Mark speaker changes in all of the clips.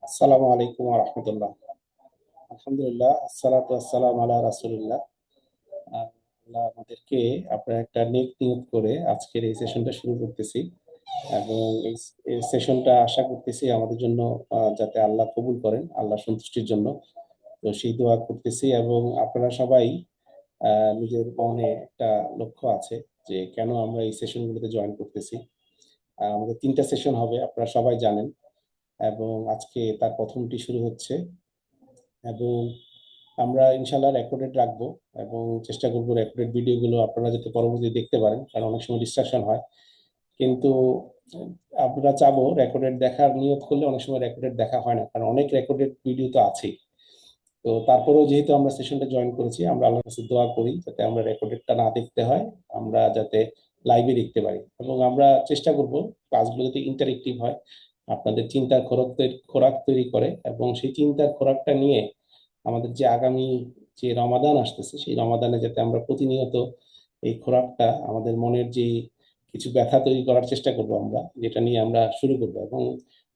Speaker 1: আসসালামু আলাইকুম ওয়া রাহমাতুল্লাহ। আলহামদুলিল্লাহ, আসসালাতু ওয়াসসালামু আলা রাসূলিল্লাহ। আল্লাহ আমাদেরকে আপনার একটা নেক নিয়ত করে আজকের এই সেশনটা শুরু করতেছি এবং এই সেশনটা আশা করতেছি আমাদের জন্য যাতে আল্লাহ কবুল করেন, আল্লাহ সন্তুষ্টির জন্য। তো সেই দোয়া করতেছি এবং আপনারা সবাই নিজের মনে একটা লক্ষ্য আছে যে কেন আমরা এই সেশনগুলোতে জয়েন করতেছি। আমাদের 3টা সেশন হবে, আপনারা সবাই জানেন, এবং আজকে তার প্রথমটি শুরু হচ্ছে। এবং আমরা ইনশাল্লাহ রেকর্ডেড রাখবো এবং চেষ্টা করবো রেকর্ডেড ভিডিওগুলো আপনারা যাতে পরবর্তী দেখতে পারেন, কারণ অনেক সময় ডিস্ট্রাকশন হয়। কিন্তু আহ, আমরা চাবো রেকর্ডেড দেখার নিয়ত করলে অনেক সময় রেকর্ডেড দেখা হয় না, কারণ অনেক রেকর্ডেড ভিডিও তো আছেই। তো তারপরেও যেহেতু আমরা সেশনটা জয়েন করেছি, আমরা আল্লাহর কাছে দোয়া করি যাতে আমরা রেকর্ডেডটা না দেখতে হয়, আমরা যাতে লাইভে দেখতে পারি। এবং আমরা চেষ্টা করব ক্লাসগুলো যাতে ইন্টারেক্টিভ হয়, আপনাদের চিন্তার খোরাক তৈরি করে, এবং সেই চিন্তার খোরাকটা নিয়ে আমাদের যে আগামী যে রমাদান আসতেছে সেই রমাদানে যাতে আমরা প্রতিনিয়ত এই খোরাকটা আমাদের মনের যে কিছু ব্যথা তৈরি করার চেষ্টা করব, আমরা যেটা নিয়ে আমরা শুরু করব। এবং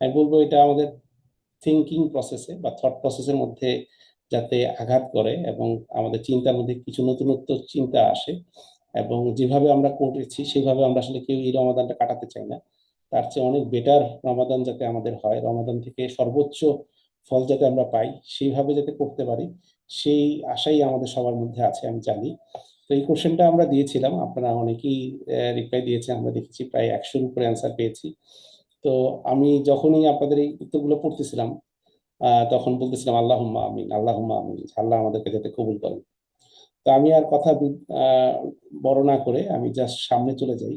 Speaker 1: আমি বলবো এটা আমাদের থিঙ্কিং প্রসেসে বা থট প্রসেসের মধ্যে যাতে আঘাত করে এবং আমাদের চিন্তার মধ্যে কিছু নতুনত্ব চিন্তা আসে। এবং যেভাবে আমরা করেছি সেভাবে আমরা আসলে কেউ এই রমাদানটা কাটাতে চাই না। তার চেয়ে অনেক বেটার রমাদান যাতে আমাদের হয়, রমাদান থেকে সর্বোচ্চ ফল যাতে আমরা পাই, সেইভাবে যাতে করতে পারি, সেই আশাই আমাদের সবার মধ্যে আছে, আমি জানি। তো এই কোশ্চেনটা আমরা দিয়েছিলাম, আপনারা অনেকেই রিপ্লাই দিয়েছেন, আমরা দেখেছি প্রায় 100-র উপরে অ্যান্সার পেয়েছি। তো আমি যখনই আপনাদের এই উত্তরগুলো পড়তেছিলাম, তখন বলতেছিলাম আল্লাহুম্মা আমিন, আল্লাহুম্মা আমিন, আল্লাহ আমাদেরকে যাতে কবুল করেন। তো আমি আর কথা বড় না করে আমি জাস্ট সামনে চলে যাই।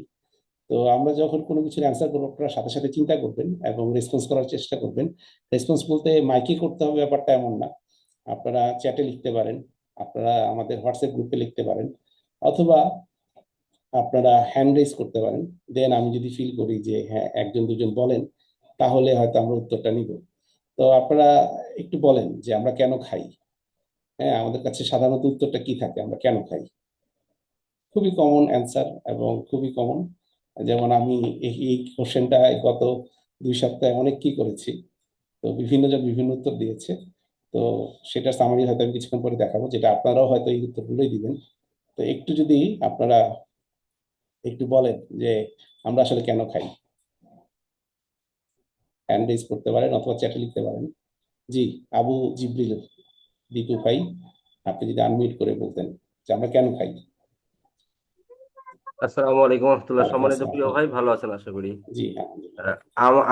Speaker 1: তো আমরা যখন কোনো কিছুর অ্যান্সার করবো, আপনারা সাথে সাথে চিন্তা করবেন এবং রেসপন্স করার চেষ্টা করবেন। রেসপন্স বলতে মাইকে করতে হবে ব্যাপারটা এমন না, আপনারা চ্যাটে লিখতে পারেন, আপনারা আমাদের হোয়াটসঅ্যাপ গ্রুপে লিখতে পারেন, অথবা আপনারা হ্যান্ড রেজ করতে পারেন। দেন আমি যদি ফিল করি যে হ্যাঁ একজন দুজন বলেন, তাহলে হয়তো আমরা উত্তরটা নিব। তো আপনারা একটু বলেন যে আমরা কেন খাই। হ্যাঁ, আমাদের কাছে সাধারণত উত্তরটা কি থাকে, আমরা কেন খাই? খুবই কমন অ্যান্সার এবং খুবই কমন। যেমন আমি এই কোশ্চেনটা গত 2 সপ্তাহে অনেক কি করেছি, তো বিভিন্ন জন বিভিন্ন উত্তর দিয়েছে। তো সেটা সামারি হয়তো আমি কিছুক্ষণ পরে দেখাবো, যেটা আপনারাও হয়তো এই উত্তরগুলোই দিবেন। তো একটু যদি আপনারা একটু বলেন যে আমরা আসলে কেন খাই, হ্যান্ড রেজ করতে পারেন অথবা চ্যাটে লিখতে পারেন। জি, আবু জিব্রিল, দীপু ভাই, আপনি যদি আনমিউট করে বলতেন যে আমরা কেন খাই।
Speaker 2: আসসালামু আলাইকুম রহমতুল্লাহ।
Speaker 1: ওয়ালাইকুম
Speaker 2: সম্মানিত
Speaker 1: আসসালাম।
Speaker 2: প্রিয় ভাই, ভালো আছেন আশা করি।
Speaker 1: জি আলহামদুলিল্লাহ।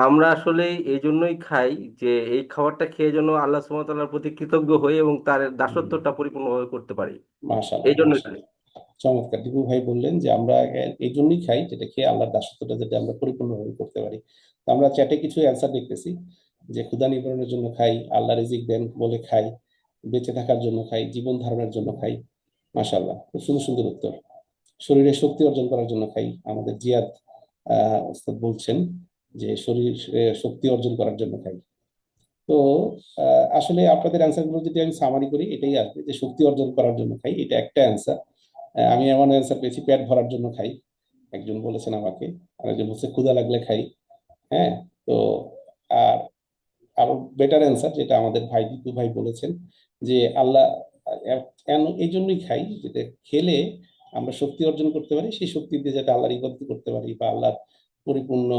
Speaker 2: আমরা আসলে এই জন্যই খাই যে এই খাবারটা খেয়ে যেন আল্লাহ সুবহানাহু ওয়া তাআলার প্রতি কৃতজ্ঞ হই এবং তার দাসত্বটা পরিপূর্ণভাবে করতে পারি। এই
Speaker 1: মাশাআল্লাহ,
Speaker 2: জন্যই খাই।
Speaker 1: মাশাআল্লাহ। চমৎকার, দীপু ভাই বললেন যে আমরা এই জন্যই খাই, যেটা খেয়ে আল্লাহর দাসত্বটা যাতে আমরা পরিপূর্ণভাবে করতে পারি। তো আমরা চ্যাটে কিছু অ্যান্সার দেখতেছি যে ক্ষুধা নিবারণের জন্য খাই, আল্লাহ রিজিক দেন বলে খাই, বেঁচে থাকার জন্য খাই, জীবন ধারণের জন্য খাই। মাশাআল্লাহ, খুব সুন্দর সুন্দর উত্তর। শরীরে শক্তি অর্জন করার জন্য খাই, আমাদের জিয়াদ ওস্তাদ বলছেন যে শরীর শক্তি অর্জন করার জন্য খাই। তো আসলে আপনাদের অ্যান্সার গুলো যদি আমি সামারি করি, এটাই আসবে যে শক্তি অর্জন করার জন্য খাই, এটা একটা অ্যান্সার। আমি এমন অ্যান্সার পেয়েছি পেট ভরার জন্য খাই, একজন বলেছেন আমাকে, আরেকজন বলছে ক্ষুধা লাগলে খাই। হ্যাঁ। তো আর আরো বেটার অ্যান্সার যেটা আমাদের ভাই দীপু ভাই বলেছেন যে আল্লাহ এই জন্যই খাই, যেটা খেলে আমরা শক্তি অর্জন করতে পারি, সেই শক্তি দিয়ে যাতে আল্লাহর ইবাদত করতে পারি বা আল্লাহর পরিপূর্ণ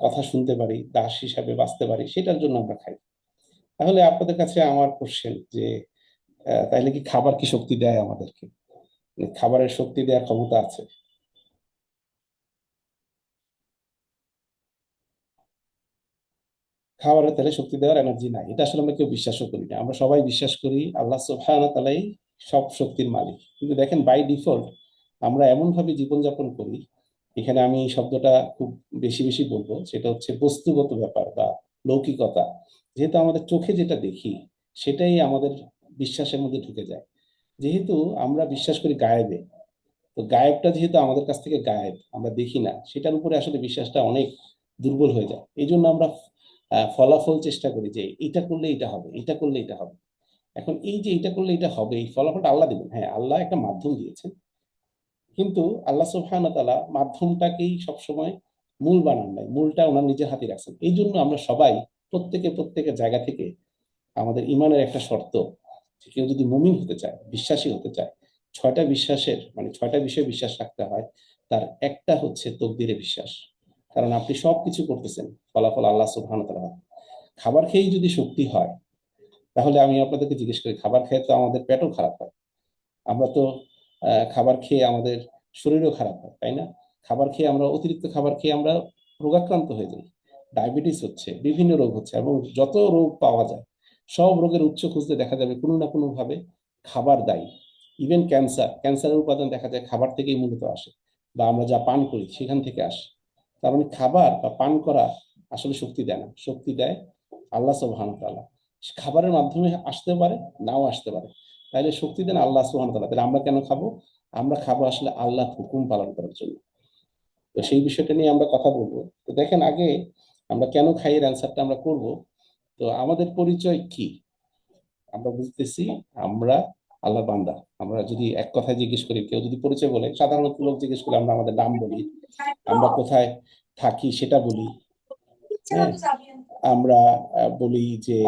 Speaker 1: কথা শুনতে পারি, দাস হিসাবে বাঁচতে পারি, সেটার জন্য আমরা খাই। তাহলে আপনাদের কাছে আমার কোশ্চেন যে তাইলে কি খাবার কি শক্তি দেয় আমাদেরকে? মানে খাবারের শক্তি দেওয়ার ক্ষমতা আছে? খাবারের তাহলে শক্তি দেওয়ার এনার্জি নাই, এটা আসলে আমরা কেউ বিশ্বাসও করি না। আমরা সবাই বিশ্বাস করি আল্লাহ সুবহানাহু ওয়া তাআলাই সব শক্তির মালিক, কিন্তু দেখেন বাই ডিফল্ট আমরা এমন ভাবে জীবনযাপন করি, এখানে আমি এই শব্দটা খুব বেশি বেশি বলবো, সেটা হচ্ছে বস্তুগত ব্যাপার বা লৌকিকতা। যেহেতু আমাদের চোখে যেটা দেখি সেটাই আমাদের বিশ্বাসের মধ্যে ঢুকে যায়। যেহেতু আমরা বিশ্বাস করি গায়েবে, তো গায়েবটা যেহেতু আমাদের কাছ থেকে গায়েব, আমরা দেখি না, সেটার উপরে আসলে বিশ্বাসটা অনেক দুর্বল হয়ে যায়। এই জন্য আমরা ফলাফল চেষ্টা করি যে এটা করলে এটা হবে, এটা করলে এটা হবে। এখন এই যে এটা করলে এটা হবে, এই ফলাফলটা আল্লাহ দিবেন, হ্যাঁ আল্লাহ একটা মাধ্যম দিয়েছেন, কিন্তু আল্লাহ সুবহানাহু ওয়া তাআলা মাধ্যমটাকেই সবসময় মূল বানান নাই, মূলটা ওনার নিজের হাতে রাখছেন। এই জন্য আমরা সবাই প্রত্যেকের জায়গা থেকে আমাদের ইমানের একটা শর্ত, যে কেউ যদি মুমিন হতে চায়, বিশ্বাসী হতে চায়, 6টা বিশ্বাসের মানে 6টা বিষয়ে বিশ্বাস রাখতে হয়। তার একটা হচ্ছে তকদিরে বিশ্বাস। কারণ আপনি সবকিছু করতেছেন, ফলাফল আল্লাহ সুবহানাহু ওয়া তাআলা। খাবার খেয়েই যদি শক্তি হয়, তাহলে আমি আপনাদেরকে জিজ্ঞেস করি, খাবার খেয়ে তো আমাদের পেটও খারাপ হয়। আমরা তো খাবার খেয়ে আমাদের শরীরও খারাপ হয়, তাই না? খাবার খেয়ে আমরা অতিরিক্ত খাবার খেয়ে আমরা রোগাক্রান্ত হয়ে যাই, ডায়াবেটিস হচ্ছে, বিভিন্ন রোগ হচ্ছে, এবং যত রোগ পাওয়া যায় সব রোগের উৎস খুঁজতে দেখা যাবে কোনো না কোনো ভাবে খাবার দায়ী। ইভেন ক্যান্সারের উপাদান দেখা যায় খাবার থেকেই মূলত আসে, বা আমরা যা পান করি সেখান থেকে আসে। তার মানে খাবার বা পান করা আসলে শক্তি দেয় না, শক্তি দেয় আল্লাহ সুবহানাহু ওয়া তাআলা। খাবারের মাধ্যমে আসতে পারে, নাও আসতে পারে। তাহলে শক্তি দেন আল্লাহ সুবহানাহু ওয়া তাআলা, তাহলে আমরা কেন খাবো? আমরা খাবো আসলে আল্লাহর হুকুম পালন করার জন্য। তো সেই বিষয়টা নিয়ে আমরা কথা বলবো। তো দেখেন, আগে আমরা কেন খাই এর অ্যান্সারটা আমরা করব। তো আমাদের পরিচয় কি? আমরা বুঝতেছি আমরা আল্লাহর বান্দা। আমরা যদি এক কথায় জিজ্ঞেস করি, কেউ যদি পরিচয় বলে, সাধারণত লোক জিজ্ঞেস করলে আমরা আমাদের নাম বলি, আমরা কোথায় থাকি সেটা বলি। হ্যাঁ, আমরা বলি যে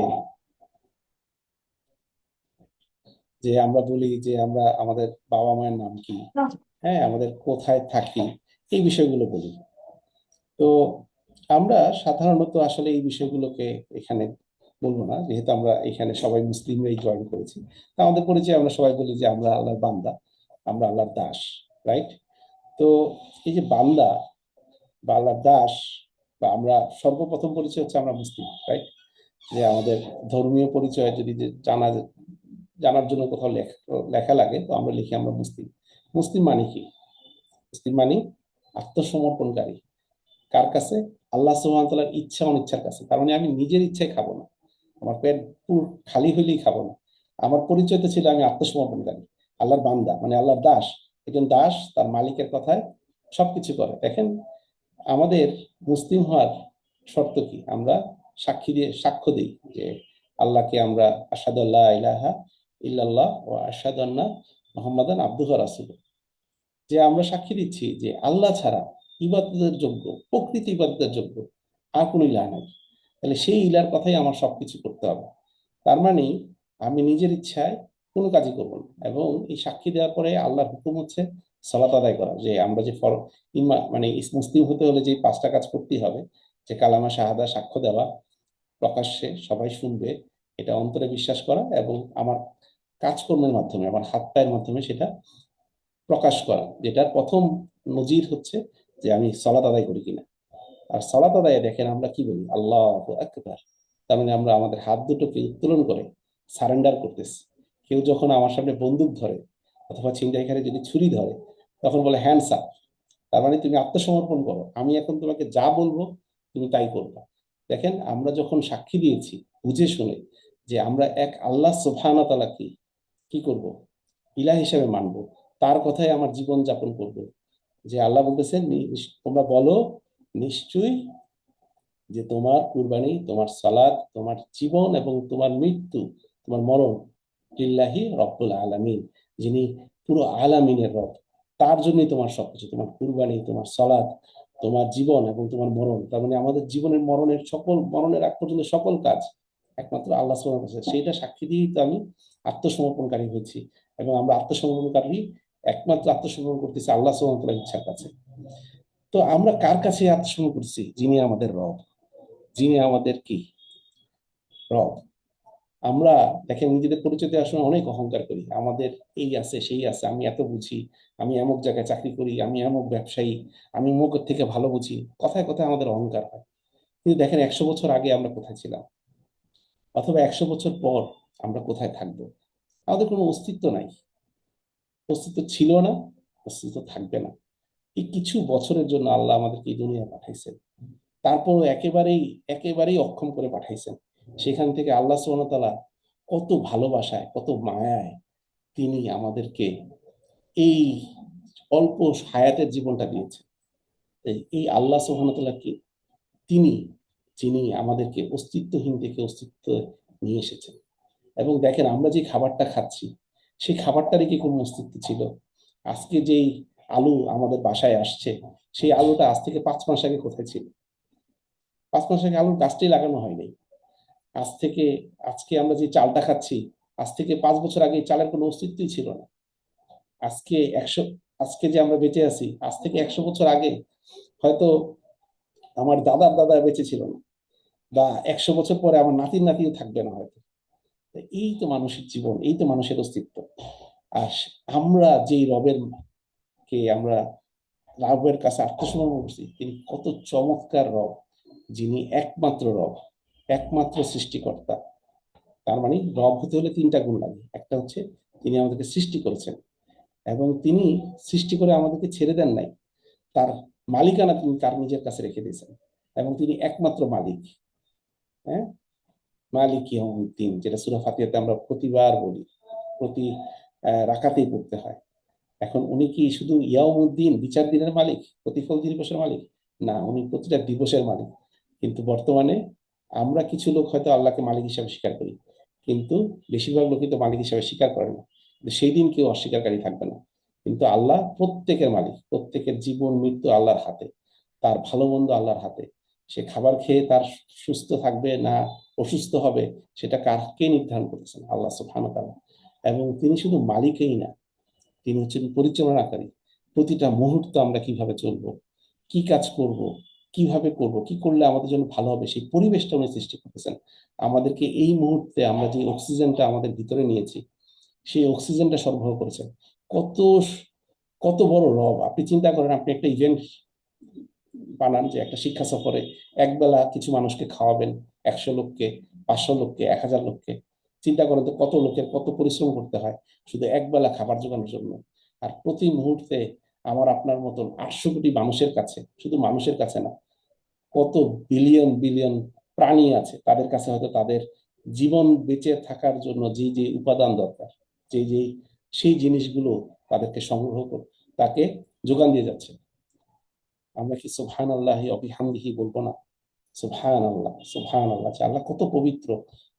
Speaker 1: যে আমরা বলি যে আমরা আমাদের বাবা মায়ের নাম কি, হ্যাঁ, আমাদের কোথায় থাকি, এই বিষয়গুলো বলি। তো আমরা সাধারণত আসলে এই বিষয়গুলোকে এখানে বলবো না, যেহেতু আমরা এখানে সবাই মুসলিমরাই জয়েন করেছি। তো আমাদের পরিচয় আমরা সবাই বলি যে আমরা আল্লাহর বান্দা, আমরা আল্লাহর দাস, রাইট? তো এই যে বান্দা বা আল্লাহর দাস, বা আমরা সর্বপ্রথম পরিচয় হচ্ছে আমরা মুসলিম, রাইট? যে আমাদের ধর্মীয় পরিচয় যদি জানার জন্য কোথাও লেখা লাগে, তো আমরা লিখি আমরা মুসলিম। মুসলিম মানে কি? মুসলিম মানে আত্মসমর্পণকারী। কার কাছে? আল্লাহ সুবহানাহু ওয়া তাআলার ইচ্ছা অনিচ্ছার কাছে। তার মানে আমি নিজের ইচ্ছায় খাবো না, আমার পেট পুরো খালি হইলেই খাবো না। আমার পরিচয় তো ছিল আমি আত্মসমর্পণকারী, আল্লাহর বান্দা মানে আল্লাহর দাস। একজন দাস তার মালিকের কথায় সবকিছু করে। দেখেন, আমাদের মুসলিম হওয়ার শর্ত কি? আমরা সাক্ষ্য দিই যে আল্লাহকে আমরা আশহাদু আল্লা ইলাহা ইল্লাল্লাহ ওয়া আশহাদু আন্না মুহাম্মাদান আবদুহু ওয়া রাসূলুহু। যে আমরা সাক্ষী দিচ্ছি যে আল্লাহ ছাড়া ইবাদতের যোগ্য, প্রকৃত ইবাদতের যোগ্য আর কোনো ইলাহ নাই। তাহলে সেই ইলার কথাই আমার সবকিছু করতে হবে। তার মানে আমি নিজের ইচ্ছায় কোনো কাজই করবো না। এবং এই সাক্ষী দেওয়ার পরে আল্লাহর হুকুম হচ্ছে সালাত আদায় করা, যে আমরা যে মানে মুসলিম হতে হলে যে 5টা কাজ করতেই হবে, যে কালামা শাহাদা, সাক্ষ্য দেওয়া প্রকাশ্যে সবাই শুনবে, এটা অন্তরে বিশ্বাস করা, এবং আমার কাজকর্মের মাধ্যমে, আমার হাত পায়ের মাধ্যমে সেটা প্রকাশ করা, যেটার প্রথম নজির হচ্ছে যে আমি সালাত আদায় করি কিনা। আর সালাত আদায়ে দেখেন আমরা কি বলি? আল্লাহু আকবার। তার মানে আমরা আমাদের হাত দুটোকে উত্তোলন করে সারেন্ডার করতেছি। কেউ যখন আমার সামনে বন্দুক ধরে অথবা ছিনতাইকারী যদি ছুরি ধরে, তখন বলে হ্যান্ডস আপ। তার মানে তুমি আত্মসমর্পণ করো, আমি এখন তোমাকে যা বলবো তুমি তাই করবা। দেখেন, আমরা যখন সাক্ষী দিয়েছি বুঝে শুনে যে আমরা এক আল্লাহ সুবহানাহু ওয়া তাআলা কি কি করব, ইলাহ হিসেবে মানবো, তার কথাই আমার জীবন যাপন করব। যে আল্লাহ বলতেছেন, তোমরা বলো নিশ্চয়ই যে তোমার কুরবানি, তোমার সালাত, তোমার জীবন এবং তোমার মৃত্যু, তোমার মরণ লিল্লাহি রব্বুল আলামিন, যিনি পুরো আলামিনের রব, তার জন্যই তোমার সবকিছু, তোমার কুরবানি, তোমার সালাত, তোমার জীবন এবং তোমার মরণ। তার মানে আমাদের জীবনের মরণের আগ পর্যন্ত সকল কাজ একমাত্র আল্লাহ সুবহানাহু ওয়া তাআলা। সেইটা সাক্ষী দিয়েই তো আমি আত্মসমর্পণকারী হয়েছি। এবং আমরা আত্মসমর্পণকারী, একমাত্র আত্মসমর্পণ করতেছি আল্লাহ সুবহানাহু ওয়া তাআলার ইচ্ছার কাছে। তো আমরা কার কাছে আত্মসমর্পণ করছি? যিনি আমাদের রব, যিনি আমাদের কি রব। আমরা দেখেন নিজেদের পরিচয় দেওয়ার সময় অনেক অহংকার করি, আমাদের এই আছে সেই আছে, আমি এত বুঝি, আমি এমক জায়গায় চাকরি করি, আমি এমক ব্যবসায়ী, আমি অমুকের থেকে ভালো বুঝি। কথায় কথায় আমাদের অহংকার হয়। কিন্তু দেখেন 100 বছর আগে আমরা কোথায় ছিলাম, অথবা 100 বছর পর আমরা কোথায় থাকবো? আমাদের কোনো অস্তিত্ব নাই, অস্তিত্ব ছিল না, অস্তিত্ব থাকবে না। এই কিছু বছরের জন্য আল্লাহ আমাদেরকে এই দুনিয়া পাঠাইছেন, তারপরও একেবারেই একেবারেই অক্ষম করে পাঠাইছেন। সেখান থেকে আল্লাহ সুবহানাহু ওয়া তাআলা কত ভালোবাসায়, কত মায়ায় তিনি আমাদেরকে এই অল্প হায়াতের জীবনটা দিয়েছেন। এই আল্লাহ সুবহানাহু ওয়া তাআলা কি? তিনি, যিনি আমাদেরকে অস্তিত্বহীন থেকে অস্তিত্ব নিয়ে এসেছেন। এবং দেখেন আমরা যে খাবারটা খাচ্ছি, সেই খাবারটারই কি কোনো অস্তিত্ব ছিল? আজকে যেই আলু আমাদের বাসায় আসছে, সেই আলুটা আজ থেকে 5 মাস আগে কোথায় ছিল? 5 মাস আগে আলুর গাছটাই লাগানো হয়নি। আজ থেকে আজকে আমরা যে চালটা খাচ্ছি, আজ থেকে 5 বছর আগে এই চালের কোনো অস্তিত্বই ছিল না। আজকে 100, আজকে যে আমরা বেঁচে আছি, আজ থেকে 100 বছর আগে হয়তো আমার দাদার দাদা বেঁচে ছিল না, বা 100 বছর পরে আমার নাতির নাতিও থাকবে না হয়তো। তো এই তো মানুষের জীবন, এই তো মানুষের অস্তিত্ব। আর আমরা যেই রবের কে আমরা রবের কাছে আত্মসমর্পণ করছি, তিনি কত চমৎকার রব, যিনি একমাত্র রব, একমাত্র সৃষ্টিকর্তা। তার মানে রব হতে হলে 3টা গুণ লাগে। একটা হচ্ছে তিনি আমাদেরকে সৃষ্টি করেছেন, এবং তিনি সৃষ্টি করে আমাদেরকে ছেড়ে দেন নাই, তার মালিকানা তিনি তার নিজের কাছে রেখে দিয়েছেন, এবং তিনি একমাত্র মালিক। হ্যাঁ, মালিক ইয়াউমিদ্দিন, যেটা সূরা ফাতিহাতে আমরা প্রতিবার বলি, প্রতি রাকাতেই পড়তে হয়। এখন উনি কি শুধু ইয়াউমুদ্দিন, বিচার দিনের মালিক, প্রতিফল দিবসের মালিক? না, উনি প্রতিটা দিবসের মালিক। কিন্তু বর্তমানে আমরা কিছু লোক হয়তো আল্লাহকে মালিক হিসাবে স্বীকার করি, কিন্তু বেশিরভাগ লোকই তো মালিক হিসাবে স্বীকার করে না। কিন্তু সেই দিন কেউ অস্বীকারী থাকবে না। কিন্তু আল্লাহ প্রত্যেকের মালিক, প্রত্যেকের জীবন মৃত্যু আল্লাহর হাতে, তার ভালো মন্দ আল্লাহর হাতে। সে খাবার খেয়ে তার সুস্থ থাকবে না অসুস্থ হবে, সেটা কে নির্ধারণ করতেছেন? আল্লাহ সুবহানাহু ওয়া তাআলা। এবং তিনি শুধু মালিকই না, তিনি হচ্ছেন পরিচালনাকারী। প্রতিটা মুহূর্ত আমরা কিভাবে চলবো, কি কাজ করব, কিভাবে করব, কি করলে আমাদের জন্য ভালো হবে, সেই পরিবেশটা উনি সৃষ্টি করতেছেন। আমাদেরকে এই মুহূর্তে আমরা যে অক্সিজেনটা আমাদের ভিতরে নিয়েছি, সেই অক্সিজেনটা সরবরাহ করেছেন। কত কত বড় রব! আপনি চিন্তা করেন, আপনি একটা ইভেন্ট বানান যে একটা শিক্ষা সফরে একবেলা কিছু মানুষকে খাওয়াবেন, 100 লোককে, 500 লোককে, 1000 লোককে। চিন্তা করেন তো কত লোকের কত পরিশ্রম করতে হয় শুধু একবেলা খাবার জোগানোর জন্য। আর প্রতি মুহূর্তে আমার আপনার মতন 800 কোটি মানুষের কাছে, শুধু মানুষের কাছে না, কত বিলিয়ন বিলিয়ন প্রাণী আছে, তাদের কাছে হয়তো তাদের জীবন বেঁচে থাকার জন্য যে যে উপাদান দরকার, যে যে সেই জিনিসগুলো তাদেরকে সংগ্রহ করে তাকে যোগান দিয়ে যাচ্ছে। আমরা কি সুবহান আল্লাহি ওয়া বিহামদিহি বলবো না? সুবহান আল্লাহ, সুবহান আল্লাহ। আল্লাহ কত পবিত্র,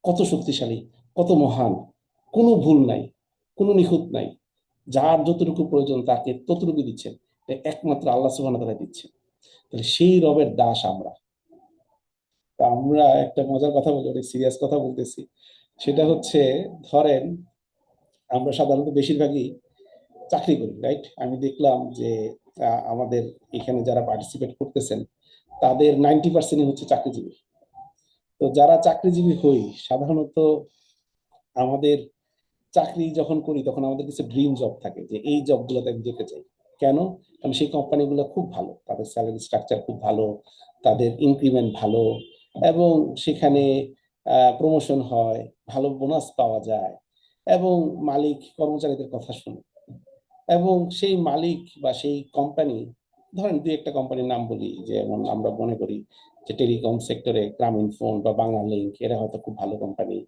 Speaker 1: কত শক্তিশালী, কত মহান। কোনো ভুল নাই, কোনো নিখুঁত নাই। যার যতটুকু প্রয়োজন তাকে ততটুকু দিচ্ছেন, একমাত্র আল্লাহ সুবহানাহু ওয়া তাআলা দিচ্ছেন। তাহলে সেই রবের দাস আমরা। তা আমরা একটা মজার কথা বলি, অনেক সিরিয়াস কথা বলতেছি। সেটা হচ্ছে, ধরেন আমরা সাধারণত বেশিরভাগই চাকরি করি, রাইট? আমি দেখলাম যে আমাদের এখানে যারা পার্টিসিপেট করতেছেন তাদের 90% হচ্ছে চাকরিজীবী। তো যারা চাকরিজীবী হই, সাধারণত আমাদের চাকরি যখন করি তখন আমাদের কিছু ড্রিম জব থাকে, যে এই জবগুলোতে আমি যেতে চাই। কেন? কারণ সেই কোম্পানিগুলো খুব ভালো, তাদের স্যালারি স্ট্রাকচার খুব ভালো, তাদের ইনক্রিমেন্ট ভালো, এবং সেখানে প্রমোশন হয়, ভালো বোনাস পাওয়া যায়, এবং মালিক কর্মচারীদের কথা শুনে। এবং সেই মালিক বা সেই কোম্পানি, ধরেন দুই একটা কোম্পানির নাম বলি, যেমন আমরা মনে করি যে টেলিকম সেক্টরে গ্রামীণ ফোন বা বাংলালিংক, এরা হয়তো খুব ভালো কোম্পানি।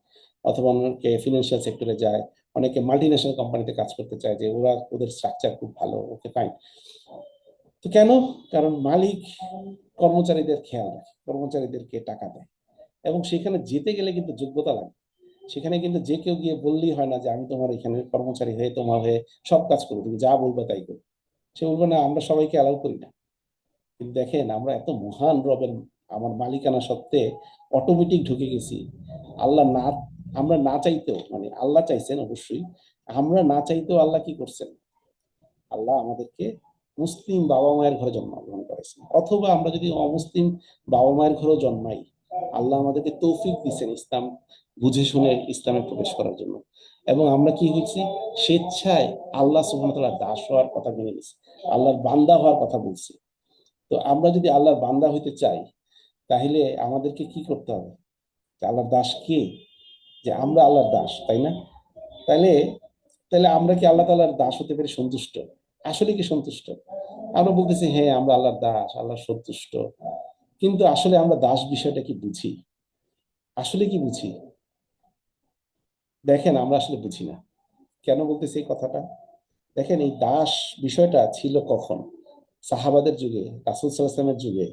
Speaker 1: অথবা অনেকে ফিনান্সিয়াল সেক্টরে যায়, অনেকে মাল্টি ন্যাশনাল কোম্পানিতে কাজ করতে চায়, যে ওরা ওদের স্ট্রাকচার খুব ভালো, ওকে ফাইন। তো কেন? কারণ মালিক কর্মচারীদের খেয়াল রাখে, কর্মচারীদেরকে টাকা দেয়, এবং সেখানে যেতে গেলে কিন্তু যোগ্যতা লাগে। সেখানে কিন্তু যে কেউ গিয়ে বললেই হয় না যে আমি তোমার এখানে কর্মচারী হয়ে তোমার হয়ে সব কাজ করবো, তুমি যা বলবে তাই করবো। সে বলবে না, আমরা সবাইকে অ্যালাউ করি না। কিন্তু দেখেন, আমরা এত মহান রবের আমার মালিকানা সত্ত্বে অটোমেটিক ঢুকে গেছি। আল্লাহ না, আমরা না চাইতেও, মানে আল্লাহ চাইছেন অবশ্যই, আমরা না চাইতেও আল্লাহ কি করছেন? আল্লাহ আমাদেরকে মুসলিম বাবা মায়ের ঘরে জন্মগ্রহণ করেছেন, অথবা আমরা যদি অমুসলিম বাবা মায়ের ঘরেও জন্মাই, আল্লাহ আমাদেরকে তৌফিক দিচ্ছেন ইসলাম বুঝে শুনে ইসলামে প্রবেশ করার জন্য। এবং আমরা কি হয়েছি? স্বেচ্ছায় আল্লাহ সুবহানাহু ওয়া তাআলার দাস হওয়ার কথা মেনে নিয়েছি, আল্লাহর বান্দা হওয়ার কথা বলছি। তো আমরা যদি আল্লাহর বান্দা হইতে চাই, তাহলে আমাদেরকে কি করতে হবে? যে আল্লাহর দাস কে? যে আমরা আল্লাহর দাস, তাই না? তাহলে তাহলে আমরা কি আল্লাহ তাআলার দাস হতে পেরে সন্তুষ্ট? আসলে কি সন্তুষ্ট? আমরা বলতেছি হ্যাঁ আমরা আল্লাহর দাস, আল্লাহ সন্তুষ্ট। কিন্তু আসলে আমরা দাস বিষয়টা কি বুঝি? আসলে কি বুঝি? দেখেন, আমরা আসলে বুঝি না। কেন বলতেছি এই কথাটা? দেখেন, এই দাস বিষয়টা ছিল কখন? সাহাবাদের যুগে, রাসূল সাল্লাল্লাহু আলাইহি ওয়াসাল্লামের যুগে,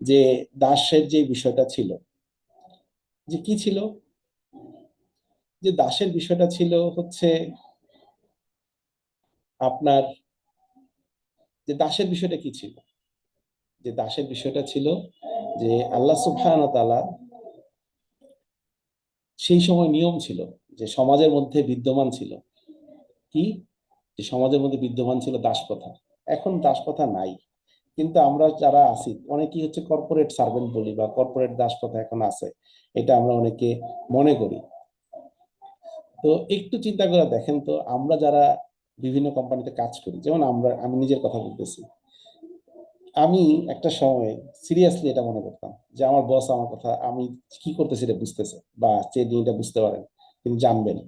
Speaker 1: যে দাসের যে বিষয়টা ছিল, যে কি ছিল, যে দাসের বিষয়টা ছিল হচ্ছে আপনার, যে দাসের বিষয়টা কি ছিল? যে দাসের বিষয়টা ছিল যে আল্লাহ সুবহানাহু ওয়া তাআলা সেই সময় নিয়ম ছিল, যে সমাজের মধ্যে বিদ্যমান ছিল কি, যে সমাজের মধ্যে বিদ্যমান ছিল দাসপ্রথা। এখন দাসপ্রথা নাই, কিন্তু আমরা যারা আছি অনেকেই হচ্ছে কর্পোরেট সার্ভেন্ট বলি, বা কর্পোরেট দাসপ্রথা এখন আছে, এটা আমরা অনেকে মনে করি। তো একটু চিন্তা করে দেখেন তো, আমরা যারা বিভিন্ন কোম্পানিতে কাজ করি, যেমন আমি নিজের কথা বলতেছি, আমি একটা সময় সিরিয়াসলি এটা মনে করতাম যে আমার বস আমার কথা, আমি কি করতেছি এটা বুঝতেছে, বা তিনি এটা বুঝতে পারেন, তিনি জানবেন।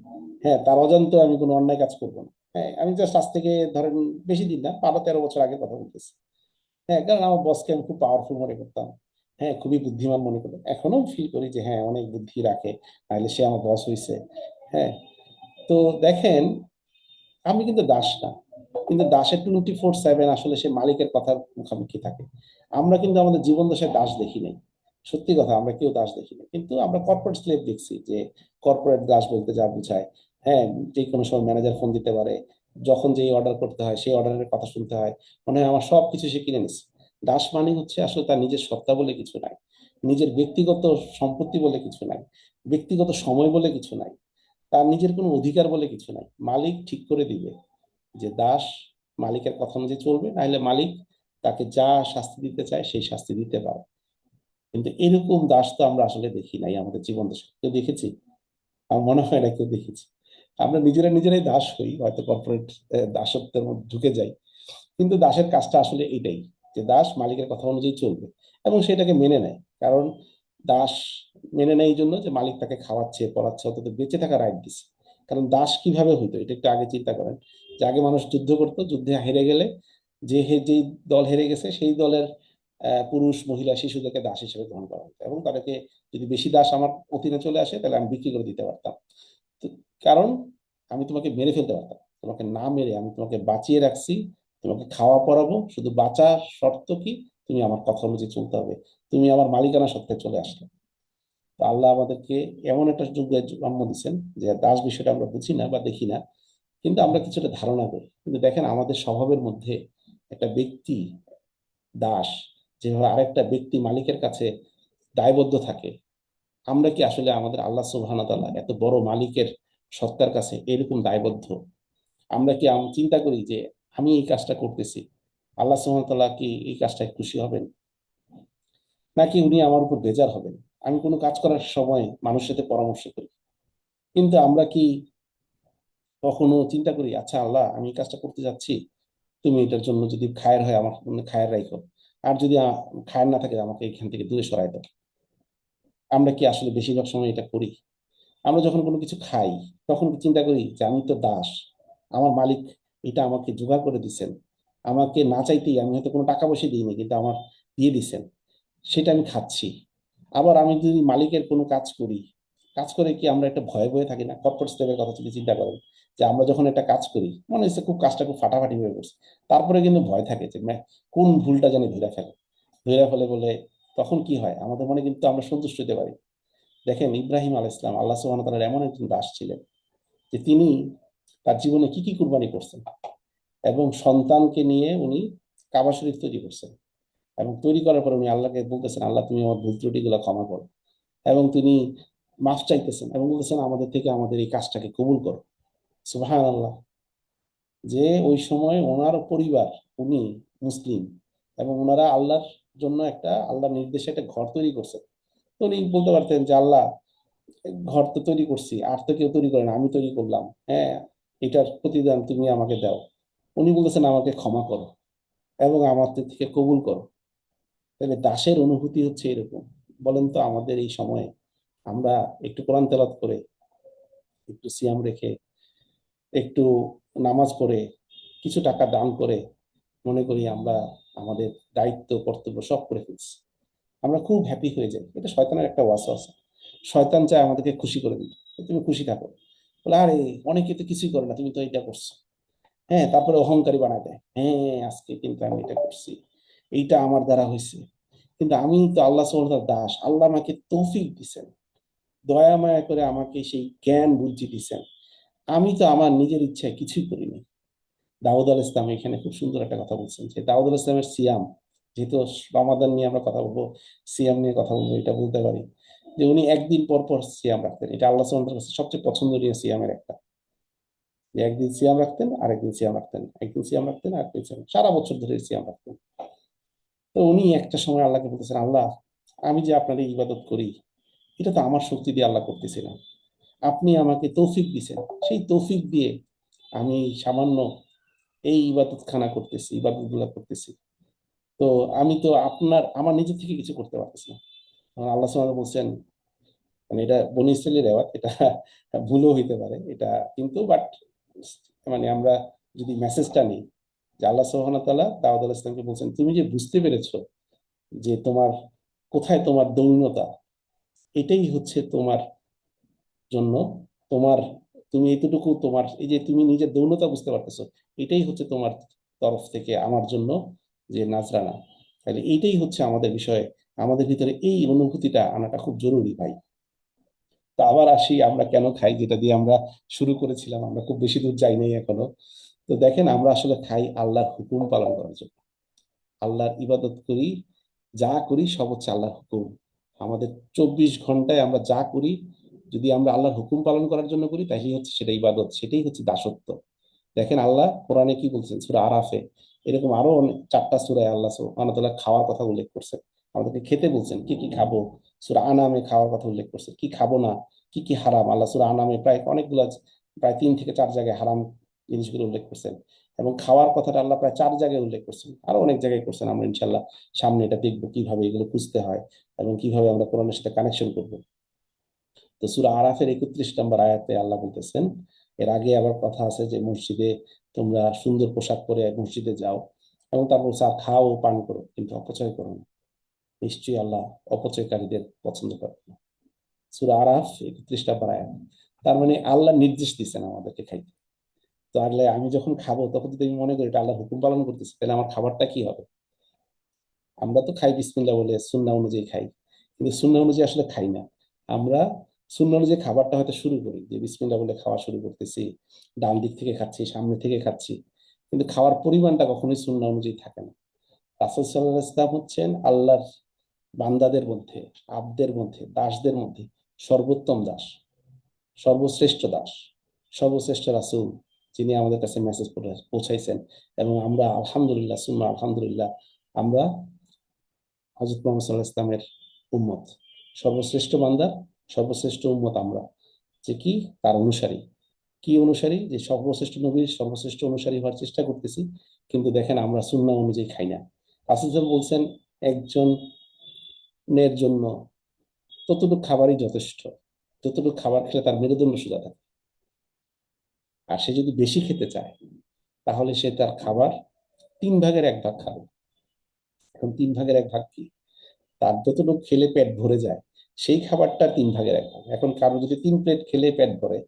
Speaker 1: হ্যাঁ, তার অজান্তে আমি কোনো অন্যায় কাজ করবো না। হ্যাঁ, আমি জাস্ট আজ থেকে ধরেন বেশি দিন না, 12-13 বছর আগে কথা বলতেছি। হ্যাঁ, কারণ আমার বসকে আমি খুব পাওয়ারফুল মনে করতাম। হ্যাঁ, খুবই বুদ্ধিমান মনে করতাম, এখনো ফিল করি যে হ্যাঁ অনেক বুদ্ধি রাখে, নাহলে সে আমার বস হয়েছে। হ্যাঁ, তো দেখেন, আমি কিন্তু দাস না, কিন্তু দাসের 24/7 আসলে সে মালিকের কথার মুখামুখি থাকে। আমরা কিন্তু আমাদের জীবন দশায় দাস দেখি নাই, সত্যি কথা, আমরা কেউ দাস দেখি না, কিন্তু আমরা কর্পোরেট স্লেভ দেখছি, যে কর্পোরেট দাস বলতে যা বোঝায়। হ্যাঁ, যে কোনো সময় ম্যানেজার ফোন দিতে পারে, যখন যেই অর্ডার করতে হয় সেই অর্ডারের কথা শুনতে হয়, মনে হয় আমার সব কিছু সে কিনে নিচ্ছে। দাস মানে হচ্ছে আসলে তার নিজের সত্তা বলে কিছু নাই, নিজের ব্যক্তিগত সম্পত্তি বলে কিছু নাই, ব্যক্তিগত সময় বলে কিছু নাই, তার নিজের কোনো অধিকার বলে কিছু নাই। মালিক ঠিক করে দিবে যে দাস মালিকের কথা অনুযায়ী চলবে, নাহলে মালিক তাকে যা শাস্তি দিতে চায় সেই শাস্তি দিতে পারে। কিন্তু এরকম দাস তো আমরা আসলে দেখি নাই আমাদের জীবন দশায়। কেউ দেখেছি? আমার মনে হয় না কেউ দেখেছি। আমরা নিজেরা নিজেরাই দাস হই, হয়তো কর্পোরেট দাসত্বের মধ্যে ঢুকে যাই। কিন্তু দাসের কাজটা আসলে এটাই, যে দাস মালিকের কথা অনুযায়ী চলবে এবং সেটাকে মেনে নেয়। কারণ দাস মেনে নেয় এই জন্য যে মালিক তাকে খাওয়াচ্ছে পড়াচ্ছে, অন্তত বেঁচে থাকা রাইট দিচ্ছে। কারণ দাস কিভাবে হইতো এটা একটু আগে চিন্তা করেন, যে আগে মানুষ যুদ্ধ করতো, যুদ্ধে হেরে গেলে যেই দল হেরে গেছে সেই দলের পুরুষ মহিলা শিশুদেরকে দাস হিসেবে গ্রহণ করা হতো, এবং তাদেরকে যদি বেশি দাস আমার অধীনে চলে আসে তাহলে আমি বিক্রি করে দিতে পারতাম। তো কারণ আমি তোমাকে মেরে ফেলতে পারতাম, তোমাকে না মেরে আমি তোমাকে বাঁচিয়ে রাখছি, তোমাকে খাওয়া পরাবো, শুধু বাঁচার শর্ত কি, তুমি আমার কথা অনুযায়ী চলতে হবে, তুমি আমার মালিকানা সত্ত্বে চলে আসলে। তো আল্লাহ আমাদেরকে এমন একটা যুগে জন্ম দিচ্ছেন যে দাস বিষয়টা আমরা বুঝি না বা দেখি না, কিন্তু আমরা কিছুটা ধারণা করি। কিন্তু দেখেন, আমাদের স্বভাবের মধ্যে একটা ব্যক্তি দাস যেভাবে আরেকটা ব্যক্তি মালিকের কাছে দায়বদ্ধ থাকে, আমরা কি আসলে আমাদের আল্লাহ সুবহানাহু ওয়া তাআলা এত বড় মালিকের সত্তার কাছে এরকম দায়বদ্ধ? আমরা কি চিন্তা করি যে আমি এই কাজটা করতেছি, আল্লাহ সুবহানাহু ওয়া তাআলা কি এই কাজটায় খুশি হবেন, নাকি উনি আমার উপর বেজার হবেন? আমি কোনো কাজ করার সময় মানুষের সাথে পরামর্শ করি, কিন্তু আমরা কি কখনো চিন্তা করি, আচ্ছা আল্লাহ আমি এই কাজটা করতে যাচ্ছি, তুমি এটার জন্য যদি খায়ের হয় আমার জন্য খায়ের রাখো, আর যদি খায়ের না থাকে আমাকে এখান থেকে দূরে সরাই দাও। আমরা কি আসলে বেশিরভাগ সময় এটা করি? আমরা যখন কোনো কিছু খাই, তখন কি চিন্তা করি যে আমি তো দাস, আমার মালিক এটা আমাকে জোগাড় করে দিচ্ছেন, আমাকে না চাইতেই, আমি হয়তো কোনো টাকা পয়সা দিইনি কিন্তু আমার দিয়ে দিচ্ছেন, সেটা আমি খাচ্ছি। আবার আমি যদি মালিকের কোনো কাজ করি, কাজ করে কি আমরা একটা ভয়ে ভয়ে থাকি না? কর্পোরেট স্টেপের কথা যদি চিন্তা করেন, যে আমরা যখন একটা কাজ করি মনে হচ্ছে খুব কাজটা খুব ফাটাফাটি হয়ে পড়ছে, তারপরে কিন্তু ভয় থাকে যে কোন ভুলটা জানি ধরে ফেলে বলে, তখন কি হয় আমাদের মনে, কিন্তু আমরা সন্তুষ্ট হতে পারি। দেখেন, ইব্রাহিম আলাইহিস সালাম আল্লাহ সুবহানাহু ওয়া তাআলার এমন একজন দাস ছিলেন, যে তিনি তার জীবনে কি কি কুরবানি করছেন, এবং সন্তানকে নিয়ে উনি কাবা শরীফ তৈরি করছেন, এবং তৈরি করার পরে উনি আল্লাহকে বলতেছেন, আল্লাহ তুমি আমার ভুল ত্রুটিগুলো ক্ষমা করো, এবং তিনি মাফ চাইতেছেন এবং বলতেছেন আমাদের থেকে আমাদের এই কাজটাকে কবুল করো। সুবহানাল্লাহ! যে ওই সময় ওনার পরিবার, উনি মুসলিম, এবং ওনারা আল্লাহর জন্য একটা, আল্লাহর নির্দেশে একটা ঘর তৈরি করছেন। তো উনি বলতে পারতেন যে আল্লাহ, ঘর তো তৈরি করছি, আর তো কেউ তৈরি করে না, আমি তৈরি করলাম, হ্যাঁ, এটার প্রতিদান তুমি আমাকে দাও। উনি বলেছেন আমাকে ক্ষমা করো এবং আমাদের থেকে কবুল করো। তাহলে দাসের অনুভূতি হচ্ছে এরকম। বলেন তো, আমাদের এই সময়ে আমরা একটু কোরআন তেলাওয়াত করে, একটু সিয়াম রেখে, একটু নামাজ পড়ে, কিছু টাকা দান করে মনে করি আমরা আমাদের দায়িত্ব কর্তব্য সব করে ফেলছি, আমরা খুব হ্যাপি হয়ে যাই। এটা শয়তানের একটা ওয়াসওয়াসা। শয়তান চায় আমাদেরকে খুশি করে দিতে, তুমি খুশি থাকো, বলে আরে অনেকে তো কিছুই করে না, তুমি তো এটা করছো। হ্যাঁ, তারপরে অহংকারী বানায় দেয়, হ্যাঁ আজকে কিন্তু আমি এটা করছি, এইটা আমার দ্বারা হয়েছে। কিন্তু আমি তো আল্লাহ সুবহানাহু ওয়া তাআলার দাস, আল্লাহ আমাকে তৌফিক দিছেন, দয়া মায়া করে আমাকে সেই জ্ঞান বুদ্ধি দিছেন, আমি তো আমার নিজের ইচ্ছায় কিছুই করিনি। দাউদ আল ইসলাম এখানে খুব সুন্দর একটা কথা বলছেন, যে দাউদ আল ইসলামের সিয়াম, যেহেতু রমাদান নিয়ে আমরা কথা বলবো, সিয়াম নিয়ে কথা বলবো, এটা বলতে পারি যে উনি একদিন পর পর সিয়াম রাখতেন। এটা আল্লাহ সুবহানাহু ওয়া তাআলার কাছে সবচেয়ে পছন্দনীয় সিয়ামের একটা, যে একদিন সিয়াম রাখতেন, আরেকদিন সিয়াম রাখতেন, একদিন সিয়াম রাখতেন, আরেকদিন সিয়াম, সারা বছর ধরে সিয়াম রাখতেন। তো উনি একটা সময় আল্লাহকে বলতেছেন, আল্লাহ, আমি যে আপনার এই ইবাদত করি, এটা তো আমার শক্তি দিয়ে আল্লাহ করতেছি না, আপনি আমাকে তৌফিক দিছেন, সেই তৌফিক দিয়ে আমি সামান্য এই ইবাদত খানা করতেছি, ইবাদত গুলা করতেছি। তো আমি তো আমার নিজে থেকে কিছু করতে পারতেছি না। তখন আল্লাহ সুবহানাহু ওয়া তাআলা বলছেন, মানে এটা বনী ইসরাইলের রেওয়াত, এটা ভুলও হইতে পারে এটা, কিন্তু বাট মানে আমরা যদি মেসেজটা নিই, যে আল্লাহ সুবহানাহু ওয়া তাআলা দাউদ আলাইহিস সালামকে বলছেন, তুমি যে বুঝতে পেরেছো যে তোমার কোথায় তোমার দৌন্যতা, এটাই হচ্ছে তোমার জন্য তোমার, তুমি এতটুকু তোমার এই যে তুমি নিজের দৌন্যতা বুঝতে পারতেছো, এটাই হচ্ছে তোমার তরফ থেকে আমার জন্য যে নাজরানা। তাহলে এইটাই হচ্ছে আমাদের বিষয়ে, আমাদের ভিতরে এই অনুভূতিটা আনাটা খুব জরুরি ভাই। তো আবার আসি, আমরা কেন খাই, যেটা দিয়ে আমরা শুরু করেছিলাম, আমরা খুব বেশি দূর যাই নাই এখনো। তো দেখেন, আমরা আসলে খাই আল্লাহর হুকুম পালন করার জন্য, আল্লাহর ইবাদত করি, যা করি সব হচ্ছে আল্লাহর হুকুম। আমাদের 24 ঘন্টায় আমরা যা করি, যদি আমরা আল্লাহর হুকুম পালন করার জন্য করি, তাহলেই হচ্ছে সেটা ইবাদত, সেটাই হচ্ছে দাসত্ব। দেখেন আল্লাহ কোরআনে কি বলছেন, সূরা আরাফে, এরকম আরো অনেক 4টা সূরায় আল্লাহ সুবহানাহু ওয়া তাআলা খাওয়ার কথা উল্লেখ করছেন, আমাদেরকে খেতে বলছেন, কি কি খাবো। সূরা আনামে খাওয়ার কথা উল্লেখ করছেন, কি খাবো না, কি কি হারাম। আল্লাহ সূরা আনামে প্রায় অনেকগুলো, প্রায় 3 থেকে 4 জায়গায় হারাম জিনিসগুলো উল্লেখ করছেন। এবং খাওয়ার কথাটা আল্লাহ প্রায় 4 জায়গায় উল্লেখ করছেন, আরো অনেক জায়গায় করছেন। আমরা ইনশাল্লাহ সামনে এটা দেখবো কিভাবে এগুলো খুঁজতে হয় এবং কিভাবে আমরা কোরআনের সাথে কানেকশন করবো। তো সূরা আরাফের 31 নম্বর আয়াতে আল্লাহ বলতেছেন, এর আগে আবার কথা আছে যে মসজিদে তোমরা সুন্দর পোশাক পরে মসজিদে যাও, এবং তারপর চা খাও ও পান করো, কিন্তু অপচয় করো না, নিশ্চয়ই আল্লাহ অপচয়কারীদের পছন্দ করে না। সূরা আরাফ 31 নম্বর আয়াত। তার মানে আল্লাহ নির্দেশ দিচ্ছেন আমাদেরকে খাইতে। তাহলে আমি যখন খাবো, তখন যদি আমি মনে করি এটা আল্লাহ হুকুম পালন করতেছি, তাহলে আমার খাবারটা কি হবে? আমরা তো খাই বিসমিল্লাহ বলে, সুন্নাহ অনুযায়ী খাই, কিন্তু সুন্নাহ অনুযায়ী আসলে খাই না। আমরা সুন্নাহ অনুযায়ী খাবারটা হয়তো শুরু করি, যে বিসমিল্লাহ বলে খাওয়া শুরু করতেছি, ডান দিক থেকে খাচ্ছি, সামনে থেকে খাচ্ছি, কিন্তু খাওয়ার পরিমাণটা কখনোই সুন্নাহ অনুযায়ী থাকে না। রাসূল সাল্লাল্লাহু আলাইহি ওয়াসাল্লাম হচ্ছেন আল্লাহর বান্দাদের মধ্যে, আবদের মধ্যে, দাসদের মধ্যে সর্বোত্তম দাস, সর্বশ্রেষ্ঠ দাস, সর্বশ্রেষ্ঠ রাসূল, যিনি আমাদের কাছে মেসেজ পৌঁছাইছেন। এবং আমরা আলহামদুলিল্লাহ সুন্নাহ আলহামদুলিল্লাহ, আমরা হযরত মুহাম্মদ সাল্লাল্লাহু আলাইহি ওয়াসাল্লামের উম্মত, সর্বশ্রেষ্ঠ বান্দা, সর্বশ্রেষ্ঠ উম্মত আমরা, যে কি তার অনুসারী। কি অনুসারী? যে সর্বশ্রেষ্ঠ নবীর সর্বশ্রেষ্ঠ অনুসারী হওয়ার চেষ্টা করতেছি, কিন্তু দেখেন আমরা সুন্নাহ অনুযায়ী খাই না। রাসূল সাল্লাল্লাহু আলাইহি ওয়াসাল্লাম বলছেন, একজনের জন্য ততটুকু খাবারই যথেষ্ট, যতটুকু খাবার খেলে তার মেরুদণ্ড সোজা থাকে। আর সে যদি বেশি খেতে চায়, তাহলে সে তার খাবার 3 ভাগের 1 ভাগ খাবে। এখন 3 ভাগের 1 ভাগ কি? তার যতটুকু খেলে পেট ভরে যায়, সেই খাবারটা 3 ভাগের 1 ভাগ। এখন কারো যদি 3 প্লেট খেলে পেট ভরে,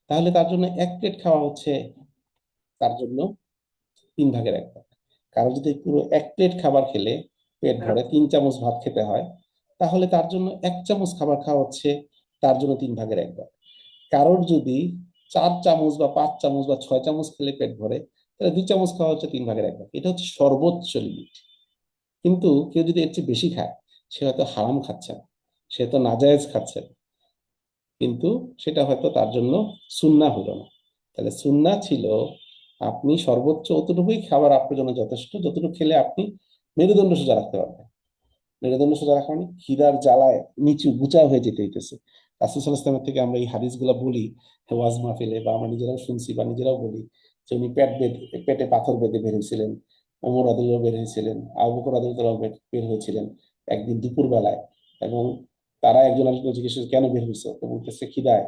Speaker 1: তাহলে তার জন্য 1 প্লেট খাওয়া হচ্ছে তার জন্য 3 ভাগের 1 ভাগ। কারো যদি পুরো 1 প্লেট খাবার খেলে পেট ভরে 3 চামচ ভাত খেতে হয়, তাহলে তার জন্য 1 চামচ খাবার খাওয়া হচ্ছে তার জন্য 3 ভাগের 1 ভাগ। কারোর যদি 4 চামচ বা 5 চামচ বা 6 চামচ খেলে পেট ভরে, তাহলে 2 চামচ খাওয়া হচ্ছে 3 ভাগের 1 ভাগ। এটা হচ্ছে সর্বোচ্চ লিমিট। কিন্তু কেউ যদি এর চেয়ে বেশি খায়, সে হয়তো হারাম খাচ্ছে না, সে তো নাজায়েজ খাচ্ছে না, কিন্তু সেটা হয়তো তার জন্য সুন্নাহ হলো না। তাহলে সুন্নাহ ছিল আপনি সর্বোচ্চ অতটুকুই খাবার আপনার জন্য যথেষ্ট, যতটুকু খেলে আপনি মেরুদণ্ড সোজা রাখতে পারবেন। মেরুদণ্ড সোজা রাখা মানে খিদার জ্বালায় নিচু গুচা হয়ে যেতে হইতেছে। রাসূল সাল্লাল্লাহু আলাইহি ওয়াসাল্লাম থেকে আমরা এই হাদিসগুলো বলি ওয়াজ মাহফিলে, বা আমরা নিজেরাও শুনছি বা নিজেরাও বলি, যে উনি পেটে পাথর বেঁধে বের হয়েছিলেন, ওমর রাদিয়াল্লাহু বের হয়েছিলেন, আবু বকর রাদিয়াল্লাহু বের হয়েছিলেন একদিন দুপুর বেলায়। এবং তারা একজন আরেকজনকে জিজ্ঞেস করছে, কেন বের হয়েছে? তো বলতেছে খিদায়,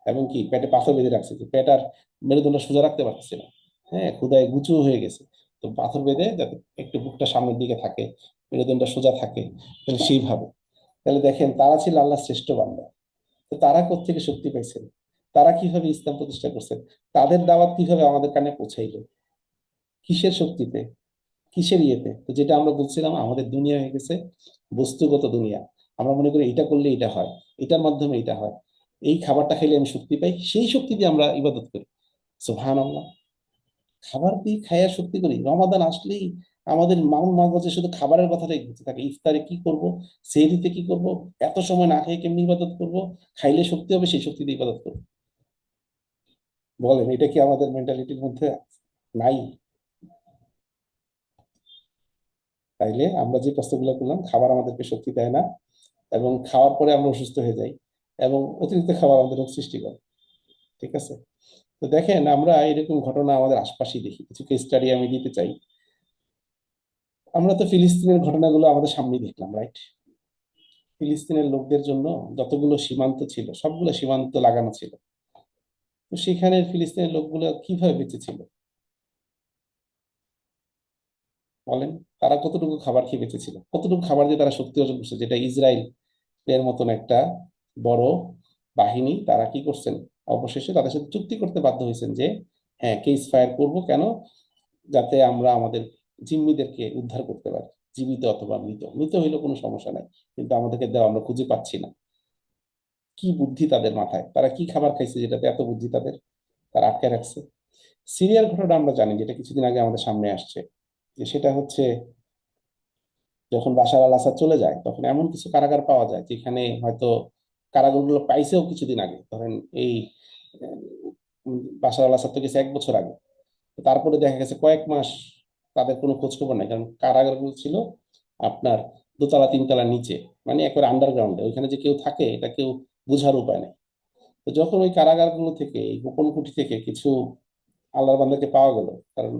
Speaker 1: এবং কি পেটে পাথর বেঁধে রাখছে, যে পেট আর মেরুদণ্ড সোজা রাখতে পারতেছে না, হ্যাঁ ক্ষুধায় গুচু হয়ে গেছে। তো পাথর বেঁধে যাতে একটু বুকটা সামনের দিকে থাকে, মেরুদণ্ড সোজা থাকে, তাহলে সেইভাবে। তাহলে দেখেন, তারা ছিল আল্লাহ শ্রেষ্ঠ বান্দা। তো তারা কোত্থেকে শক্তি পাইছেন? তারা কিভাবে ইসলাম প্রতিষ্ঠা করছেন? তাদের দাওয়াত কিভাবে আমাদের কানে পৌঁছাইলো? কিসের শক্তিতে, কিসের ইয়েতে? তো যেটা আমরা বলছিলাম, আমাদের দুনিয়া হয়ে গেছে বস্তুগত দুনিয়া। আমরা মনে করি এটা করলে এটা হয়, এটার মাধ্যমে এটা হয়, এই খাবারটা খেলে আমি শক্তি পাই, সেই শক্তি দিয়ে আমরা ইবাদত করি। সুবহানাল্লাহ! খাবার দিয়ে খাইয়া শক্তি করি? রমাদান আসলেই আমাদের মাঝে শুধু খাবারের কথাটাই ঘুরতে থাকে, ইফতারে কি করব, সেহরিতে কি করব, এত সময় না খেয়ে কেমনি ইবাদত করব, খাইলে শক্তি হবে সেই শক্তি দিয়ে ইবাদত করবো। বলেন এটা কি আমাদের মেন্টালিটির মধ্যে নাই? তাইলে আমরা যে প্রশ্নগুলো করলাম, খাবার আমাদেরকে শক্তি দেয় না, এবং খাওয়ার পরে আমরা অসুস্থ হয়ে যাই, এবং অতিরিক্ত খাবার আমাদের রোগ সৃষ্টি করে। ঠিক আছে? তো দেখেন আমরা এরকম ঘটনা আমাদের আশপাশেই দেখি, কিছু কেস স্টাডি আমি দিতে চাই। আমরা তো ফিলিস্তিনের ঘটনাগুলো আমাদের সামনেই দেখলাম, রাইট? ফিলিস্তিনের লোকদের জন্য যতগুলো সীমান্ত ছিল সবগুলো সীমান্ত লাগানো ছিল। তো সেখানে ফিলিস্তিনের লোকগুলো কিভাবে বেঁচে ছিল বলেন? তারা কতটুকু খাবার খেয়ে বেঁচে ছিল, কতটুকু খাবার দিয়ে তারা শক্তি অর্জন করছে, যেটা ইসরায়েল এর মতন একটা বড় বাহিনী তারা কি করছেন, অবশেষে তাদের সাথে চুক্তি করতে বাধ্য হয়েছেন যে হ্যাঁ, কেস ফায়ার করব। কেন? যাতে আমরা আমাদের জিম্মিদেরকে উদ্ধার করতে পারি, জীবিত অথবা মৃত। মৃত হইলেও কোনো সমস্যা নাই, কিন্তু আমাদেরকে দেওয়া আমরা খুঁজে পাচ্ছি না। কি বুদ্ধি তাদের মাথায়, তারা কি খাবার খাইছে যেটাতে এত বুদ্ধি তাদের, তারা আটকে রাখছে। সিরিয়ার ঘটনা আমরা জানি, যেটা কিছুদিন আগে আমাদের সামনে আসছে, যে সেটা হচ্ছে যখন বাশার আল আসাদ চলে যায় তখন এমন কিছু কারাগার পাওয়া যায় যেখানে হয়তো কারাগারগুলো পাইছেও কিছুদিন আগে, ধরেন এই বাশার আল আসাদ তো গেছে 1 বছর আগে। তো তারপরে দেখা গেছে কয়েক মাস তাদের কোনো খোঁজ খবর নাই, কারণ কারাগারগুলো ছিল আপনার দোতলা তিনতলা নিচে, মানে একবারে আন্ডারগ্রাউন্ডে, ওইখানে যে কেউ থাকে এটা কেউ বোঝার উপায় নেই। তো যখন ওই কারাগারগুলো থেকে, এই গোপন কুঠি থেকে কিছু আল্লাহর বান্দাকে পাওয়া গেল, কারণ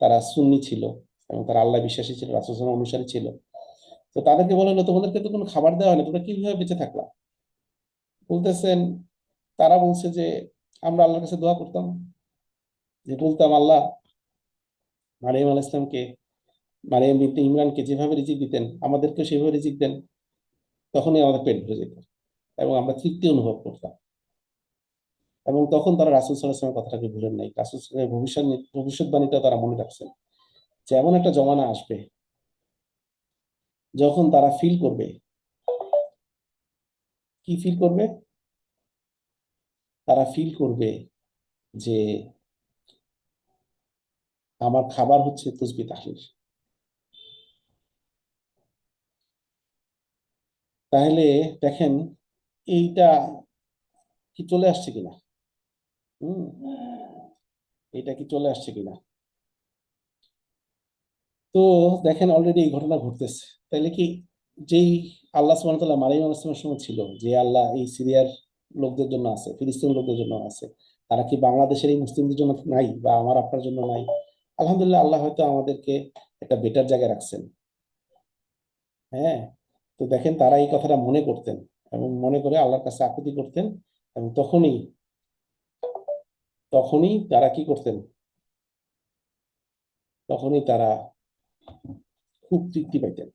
Speaker 1: তারা সুন্নি ছিল এবং তারা আল্লাহ বিশ্বাসী ছিল, রাসূল সাল্লাল্লাহু আলাইহি অনুসারী ছিল। তো তাদেরকে বলা হলো, তোমাদেরকে তো কোনো খাবার দেওয়া হয়নি, তোমরা কিভাবে বেঁচে থাকলা? বলতেছেন, তারা বলছে যে আমরা আল্লাহর কাছে দোয়া করতাম, যে বলতাম আল্লাহ মারিয়াম আলাইহিস ইসলামকে, মারিয়াম বিনতে ইমরানকে যেভাবে রিজিক দিতেন আমাদেরকে সেভাবে রিজিক দেন, তখনই আমাদের পেট ভরে যেত এবং আমরা তৃপ্তি অনুভব করতাম। এবং তখন তারা রাসূল সাল্লাল্লাহু আলাইহি ওয়াসাল্লামের কথাটাকে ভুলেন নাই, রাসূল সাল্লাল্লাহু আলাইহি ওয়াসাল্লামের ভবিষ্যৎবাণীটা তারা মনে রাখছেন, যে এমন একটা জমানা আসবে যখন তারা ফিল করবে, কি ফিল করবে? তারা ফিল করবে যে আমার খাবার হচ্ছে তসবিহ তাহলিল। তাহলে দেখেন এইটা কি চলে আসছে কিনা, হুম, এটা কি চলে আসছে কিনা। তো দেখেন অলরেডি এই ঘটনা ঘটতেছে। তাইলে কি যেই আল্লাহ সুবহানাহু ওয়া তাআলা মারিয়াম আলাইহিস সালামের সময় ছিল, যে আল্লাহ এই সিরিয়ার লোকদের জন্য আছে, ফিলিস্তিনের লোকদের জন্য আছে, তারা কি বাংলাদেশের এই মুসলিমদের জন্য নাই, বা আমার আপনার জন্য নাই? আলহামদুলিল্লাহ, আল্লাহ হয়তো আমাদেরকে একটা বেটার জায়গায় রাখছেন। হ্যাঁ। তো দেখেন তারা এই কথাটা মনে করতেন এবং মনে করে আল্লাহর কাছে আকুতি করতেন, এবং তখনই তখনই তারা কি করতেন, তখনই তারা খুব তৃপ্তি পাইতেন।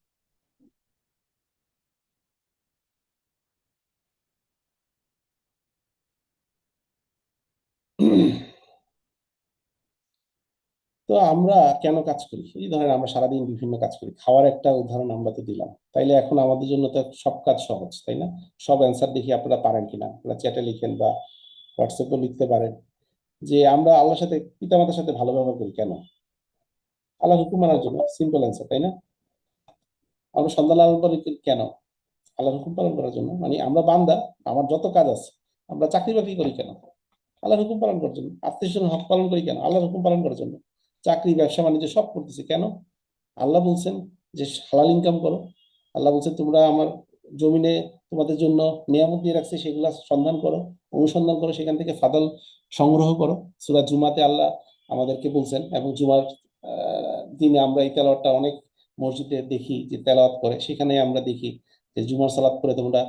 Speaker 1: তো আমরা কেন কাজ করি? এই ধরেন আমরা সারাদিন বিভিন্ন কাজ করি, খাওয়ার একটা উদাহরণ আমরা তো দিলাম, তাইলে এখন আমাদের জন্য তো সব কাজ সহজ, তাই না? সব অ্যান্সার দেখি আপনারা পারেন কিনা, আপনারা চ্যাটে লিখেন বা হোয়াটসঅ্যাপে লিখতে পারেন, যে আমরা আল্লাহর সাথে, পিতামাতার সাথে ভালো ব্যবহার করি কেন? আল্লাহর হুকুম মানার জন্য, সিম্পল অ্যান্সার, তাই না? আমরা সন্তান লালন পালন করি কেন? আল্লাহর হুকুম পালন করার জন্য। মানে আমরা বান্দা, আমার যত কাজ আছে, আমরা চাকরি বাকরি করি কেন? আল্লাহর হুকুম পালন করার জন্য। আত্মীয় স্বজন হক পালন করি কেন? আল্লাহর হুকুম পালন করার জন্য। চাকরি ব্যবসা বাণিজ্য সব করতেছি কেন? আল্লাহ বলছেন যে হালাল ইনকাম করো। আল্লাহ বলছেন তোমরা আমার জমিনে তোমাদের জন্য নিয়ামত দিয়ে রাখছে, সেগুলা সন্ধান করো, অনুসন্ধান করো, সেখান থেকে ফাদল সংগ্রহ করো। সূরা জুমাতে আল্লাহ আমাদেরকে বলছেন, এবং জুমার দিনে আমরা এই তেলাওয়াতটা অনেক মসজিদে দেখি যে তেলাওয়াত করে, সেখানে আমরা দেখি যে জুমার সালাত করে তোমরা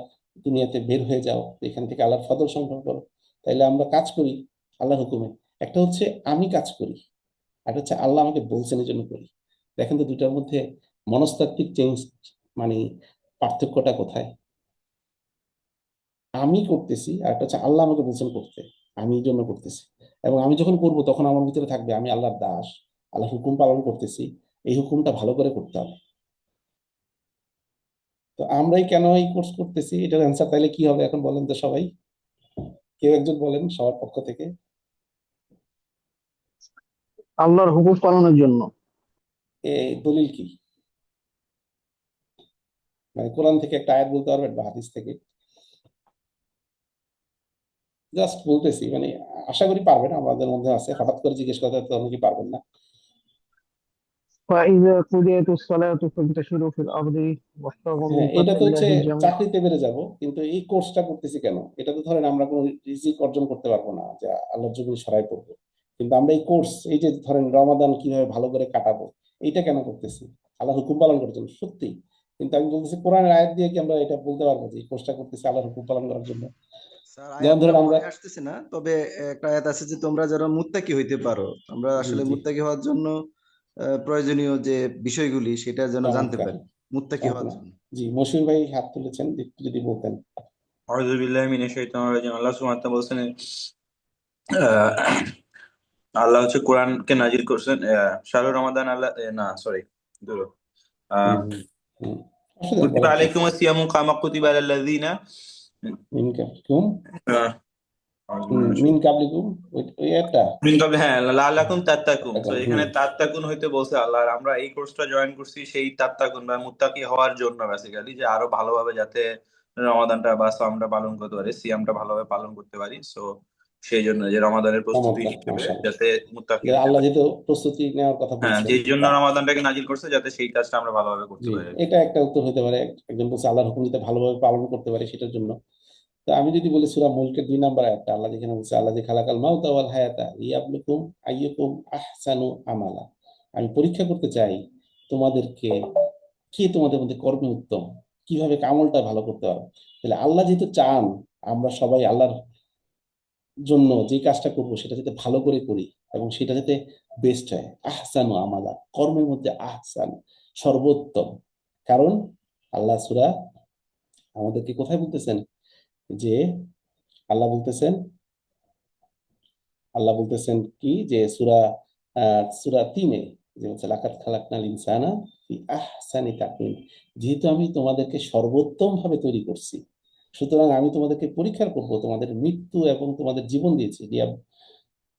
Speaker 1: দুনিয়াতে বের হয়ে যাও, এখান থেকে আল্লাহর ফজল সংগ্রহ করো। তাইলে আমরা কাজ করি আল্লাহর হুকুমে। একটা হচ্ছে আমি কাজ করি, আর হচ্ছে আল্লাহ আমাকে বলছেন এই জন্য করি। দেখেন তো দুইটার মধ্যে মনস্তাত্ত্বিক চেঞ্জ, মানে পার্থক্যটা কোথায়? আমি করতেছি, আর একটা হচ্ছে আল্লাহ আমাকে বলছেন করতে, আমি এই জন্য করতেছি। এবং আমি যখন করব তখন আমার ভিতরে থাকবে আমি আল্লাহর দাস, আল্লাহর হুকুম পালন করতেছি, এই হুকুমটা ভালো করে করতে হবে। তো আমরাই কেন এই কোর্স করতেছি, এটার অ্যান্সার তাইলে কি হবে এখন বলেন তো সবাই? কেউ একজন বলেন সবার পক্ষ থেকে।
Speaker 3: আল্লাহর হুকুম পালনের জন্য।
Speaker 1: দলিল কি? মানে কোরআন থেকে একটা আয়াত বলতে পারবেন বা হাদিস থেকে? জাস্ট বলতেছি, মানে আশা করি পারবেন, আমাদের মধ্যে আছে, হঠাৎ করে জিজ্ঞেস করতে তো অনেকেই পারবেন না।
Speaker 3: فإذا قضيت الصلاة فانتشروا في الأرض وابتغوا من
Speaker 1: হ্যাঁ, এটা
Speaker 3: فضل
Speaker 1: তো হচ্ছে
Speaker 3: الله جميعا.
Speaker 1: চাকরিতে বেড়ে যাব, কিন্তু এই কোর্সটা করতেছি কেন? এটা তো ধরেন আমরা কোনো রিজিক অর্জন করতে পারবো না যে আল্লাহর জন্য সরাই পড়বো, কিন্তু আমরা এই কোর্স, এই যে ধরেন রমাদান কিভাবে ভালো করে কাটাবো, এইটা কেন করতেছি? আল্লাহর হুকুম পালন করার জন্য সত্যি। কিন্তু আমি বলতেছি কোরআনের আয়াত দিয়ে কি আমরা এটা বলতে পারবো যে এই কোর্সটা করতেছি আল্লাহর হুকুম পালন করার জন্য?
Speaker 4: স্যার
Speaker 1: যেমন
Speaker 4: আয়াতটা
Speaker 1: ধরেন আমরা,
Speaker 4: মনে আসতেছে না, তবে একটা আয়াত আছে যে তোমরা যারা মুত্তাকি হইতে পারো। আমরা
Speaker 1: জি
Speaker 4: আসলে
Speaker 1: জি,
Speaker 4: মুত্তাকি হওয়ার জন্য প্রয়োজনীয় যে বিষয়গুলি সেটা যেন জানতে
Speaker 1: চমৎকার,
Speaker 4: পারি মুত্তাকি হওয়ার
Speaker 1: চমৎকার।
Speaker 4: জন্য।
Speaker 1: জি, মশিউর ভাই হাত তুলেছেন, একটু যদি বলতেন।
Speaker 5: আউযু বিল্লাহি মিনাশ শাইতানির রাজিম। আল্লাহ সুবহানাহু ওয়া তাআলা বলছেন, আহ, আল্লাহ হচ্ছে কোরআনকে নাজিল করছেন শাহরুর রমাদান, আল্লাহ না সরি, দূর
Speaker 1: হুম হুম হুম, অসুবিধা নেই,
Speaker 5: কুতিবা
Speaker 1: বলেন প্লিজ।
Speaker 5: আলাইকুমুস সিয়ামু কামা কুতিবা আলাল লাযিনা
Speaker 1: মিন কাবলিকুম,
Speaker 5: আউযু বিল্লাহি মিনাশ
Speaker 1: মিন
Speaker 5: শাইতানির
Speaker 1: কাবলিকুম, ওই একটা।
Speaker 5: মিন ক্বাবলি, হ্যাঁ, লাআল্লাকুম তাত্তাকুন। তো
Speaker 1: হুম,
Speaker 5: এখানে তাত্তাকুন হইতে বলছে আল্লাহ, আর আমরা এই কোর্সটা জয়েন করছি সেই তাত্তাকুন বা মুত্তাকি হওয়ার জন্য, বেসিক্যালি যে আরো ভালোভাবে যাতে রমাদানটা বা সামটা পালন করতে পারি, সিয়ামটা ভালোভাবে পালন করতে পারি। সো সেই জন্য যে রমাদানের প্রস্তুতি
Speaker 1: চমৎকার,
Speaker 5: হিসেবে
Speaker 1: মাশাআল্লাহ।
Speaker 5: যাতে মুত্তাকি
Speaker 1: যে
Speaker 5: হইতে
Speaker 1: আল্লাহ
Speaker 5: পারি।
Speaker 1: যেহেতু প্রস্তুতি নেওয়ার কথা
Speaker 5: হ্যাঁ,
Speaker 1: বলছেন,
Speaker 5: যেই জন্য
Speaker 1: বা
Speaker 5: রমাদানটাকে নাজিল করছে যাতে সেই কাজটা আমরা ভালোভাবে করতে
Speaker 1: জি,
Speaker 5: পারি আর কি।
Speaker 1: এটা একটা উত্তর হতে পারে। একজন বলছে আল্লাহর হুকুম যাতে ভালোভাবে পালন করতে পারে সেটার জন্য। তো আমি যদি বলি সূরা মুলকের 2 নম্বর আয়াতটা, আল্লাহ যেখানে বলছে আল্লাহ যে খালাকাল মাউতা ওয়াল হায়াতা লিয়াবলুকুম আইয়ুকুম আহসানু আমালা, আমি পরীক্ষা করতে চাই তোমাদেরকে, কে তোমাদের মধ্যে কর্মে উত্তম, কিভাবে আমলটা ভালো করতে পারো। তাহলে আল্লাহ যেহেতু চান আমরা সবাই আল্লাহর জন্য যে কাজটা করব সেটা যাতে ভালো করে করি, এবং সেটা যাতে বেস্ট হয়, আহসানু আমালা, কর্মের মধ্যে আহসান, সর্বোত্তম। কারণ আল্লাহ সূরা আমাদেরকে কোথায় বলতেছেন যে, আল্লাহ বলতেছেন, আল্লাহ বলতেছেন কি যে সূরা 3-এ যে হচ্ছে লাকাদ খালাকনাল ইনসানা ফি আহসানি তাকওয়িম, যেহেতু আমি তোমাদেরকে সর্বোত্তম ভাবে তৈরি করছি, সুতরাং আমি তোমাদেরকে পরীক্ষা করব, তোমাদের মৃত্যু এবং তোমাদের জীবন দিয়েছি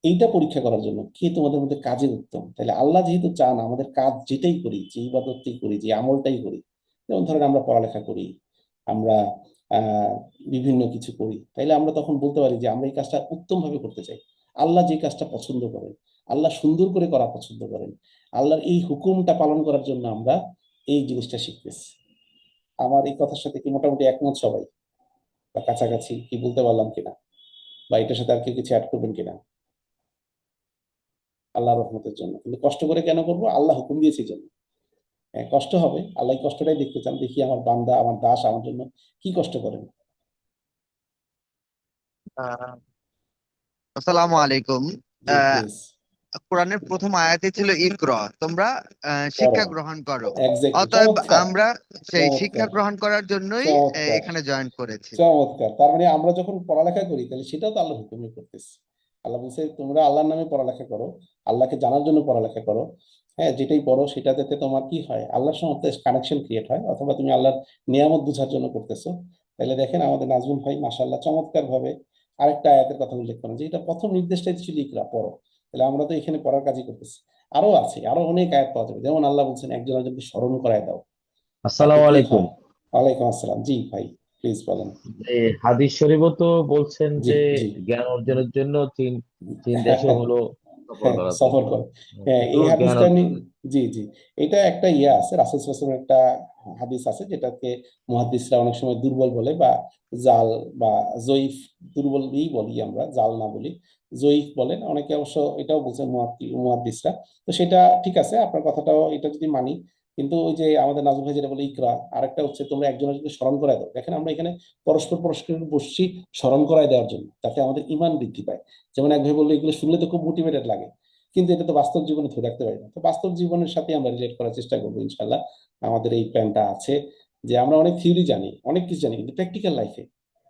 Speaker 1: এইটা পরীক্ষা করার জন্য কে তোমাদের মধ্যে কাজে উত্তম। তাহলে আল্লাহ যেহেতু চান আমাদের কাজ যেটাই করি, যে ইবাদতটাই করি, যে আমলটাই করি, যেমন ধরেন আমরা পড়ালেখা করি, আমরা আহ বিভিন্ন কিছু করি, তাইলে আমরা তখন বলতে পারি যে আমরা এই কাজটা উত্তম ভাবে করতে চাই। আল্লাহ যে কাজটা পছন্দ করেন, আল্লাহ সুন্দর করে করা পছন্দ করেন, আল্লাহর এই হুকুমটা পালন করার জন্য আমরা এই জিনিসটা শিখতেছি। আমার এই কথার সাথে কি মোটামুটি একমত সবাই, বা কাছাকাছি কি বলতে পারলাম কিনা, বা এটার সাথে আর কেউ কিছু অ্যাড করবেন কিনা? আল্লাহ রহমতের জন্য, কিন্তু কষ্ট করে কেন করবো? আল্লাহ হুকুম দিয়েছে এই জন্য। হ্যাঁ, কষ্ট হবে, আল্লাহ এই কষ্টটাই দেখতে চান, দেখি আমার বান্দা আমার দাস আমার জন্য কি কষ্ট করেন।
Speaker 6: আহ, আসসালামু আলাইকুম।
Speaker 1: জি
Speaker 6: আহ,
Speaker 1: প্লিজ,
Speaker 6: কোরআনের প্রথম আয়াতে ছিল ইকরা, তোমরা
Speaker 1: করো,
Speaker 6: শিক্ষা গ্রহণ করো।
Speaker 1: এক্স্যাক্টলি,
Speaker 6: অতএব
Speaker 1: চমৎকার,
Speaker 6: আমরা সেই শিক্ষা
Speaker 1: চমৎকার,
Speaker 6: গ্রহণ করার জন্যই
Speaker 1: চমৎকার,
Speaker 6: এখানে জয়েন করেছি।
Speaker 1: চমৎকার। তার মানে আমরা যখন পড়ালেখা করি তাহলে সেটাও তো আল্লাহর হুকুমে করতেছি। আল্লাহ বলছে তোমরা আল্লাহর নামে পড়ালেখা করো, আল্লাহকে জানার জন্য পড়ালেখা করো। হ্যাঁ, যেটাই পড়ো সেটা যাতে তোমার কি হয়, আল্লাহর সঙ্গে কানেকশন ক্রিয়েট হয়, অথবা তুমি আল্লাহর নিয়ামত বুঝার জন্য করতেছো। তাহলে দেখেন আমাদের নাজমুল ভাই মাশাআল্লাহ চমৎকার ভাবে আরেকটা আয়াতের কথা উল্লেখ করেন যে এটা প্রথম নির্দেশটাই ছিল ইকরা, পড়ো। তাহলে আমরা তো এখানে পড়ার কাজই করতেছি। আরো আছে, আরো অনেক আয়াত পাওয়া যাবে, যেমন আল্লাহ বলছেন একজন একজনকে স্মরণ করায় দাও, তাতে
Speaker 7: আসসালামু
Speaker 1: কি
Speaker 7: আলাইকুম।
Speaker 1: হয়। ওয়ালাইকুম আসসালাম, জি ভাই, প্লিজ বলেন।
Speaker 7: এই হাদিস শরীফও তো বলছেন
Speaker 1: জি
Speaker 7: যে
Speaker 1: জি,
Speaker 7: জ্ঞান অর্জনের জন্য চীন চীন
Speaker 1: হ্যাঁ
Speaker 7: দেশে হলো সফর
Speaker 1: হ্যাঁ,
Speaker 7: করার
Speaker 1: সফর
Speaker 7: জন্য।
Speaker 1: করে। হ্যাঁ, এই
Speaker 7: এটাও জ্ঞান
Speaker 1: হাদিসটা
Speaker 7: অর্জন।
Speaker 1: জি জি, এটা একটা ইয়ে আছে, রাসূল সাল্লাল্লাহু আলাইহি ওয়াসাল্লামের একটা হাদিস আছে যেটাকে মুহাদ্দিসরা অনেক সময় দুর্বল বলে, বা জাল বা জয়ীফ, দুর্বলই বলি আমরা, জাল না বলি, জয়ীফ বলেন অনেকে, অবশ্য এটাও বলছে মুহাদ্দিসরা। তো সেটা ঠিক আছে, আপনার কথাটাও এটা যদি মানি, কিন্তু ওই যে আমাদের নাজমুল ভাই যেটা বলে ইকরা, আরেকটা হচ্ছে তোমরা একজন একজনকে স্মরণ করায় দাও। দেখেন আমরা এখানে পরস্পর পরস্পরকে বসছি স্মরণ করায় দেওয়ার জন্য, যাতে আমাদের ঈমান বৃদ্ধি পায়। যেমন এক ভাই বললো এগুলো শুনলে তো খুব মোটিভেটেড লাগে, কিন্তু এটা তো বাস্তব জীবনে ধরে রাখতে পারি না। তো বাস্তব জীবনের সাথে আমরা রিলেট করার চেষ্টা করবো ইনশাল্লাহ। আমাদের এই প্ল্যানটা আছে যে আমরা অনেক থিওরি জানি, অনেক কিছু জানি, কিন্তু প্র্যাকটিক্যাল লাইফে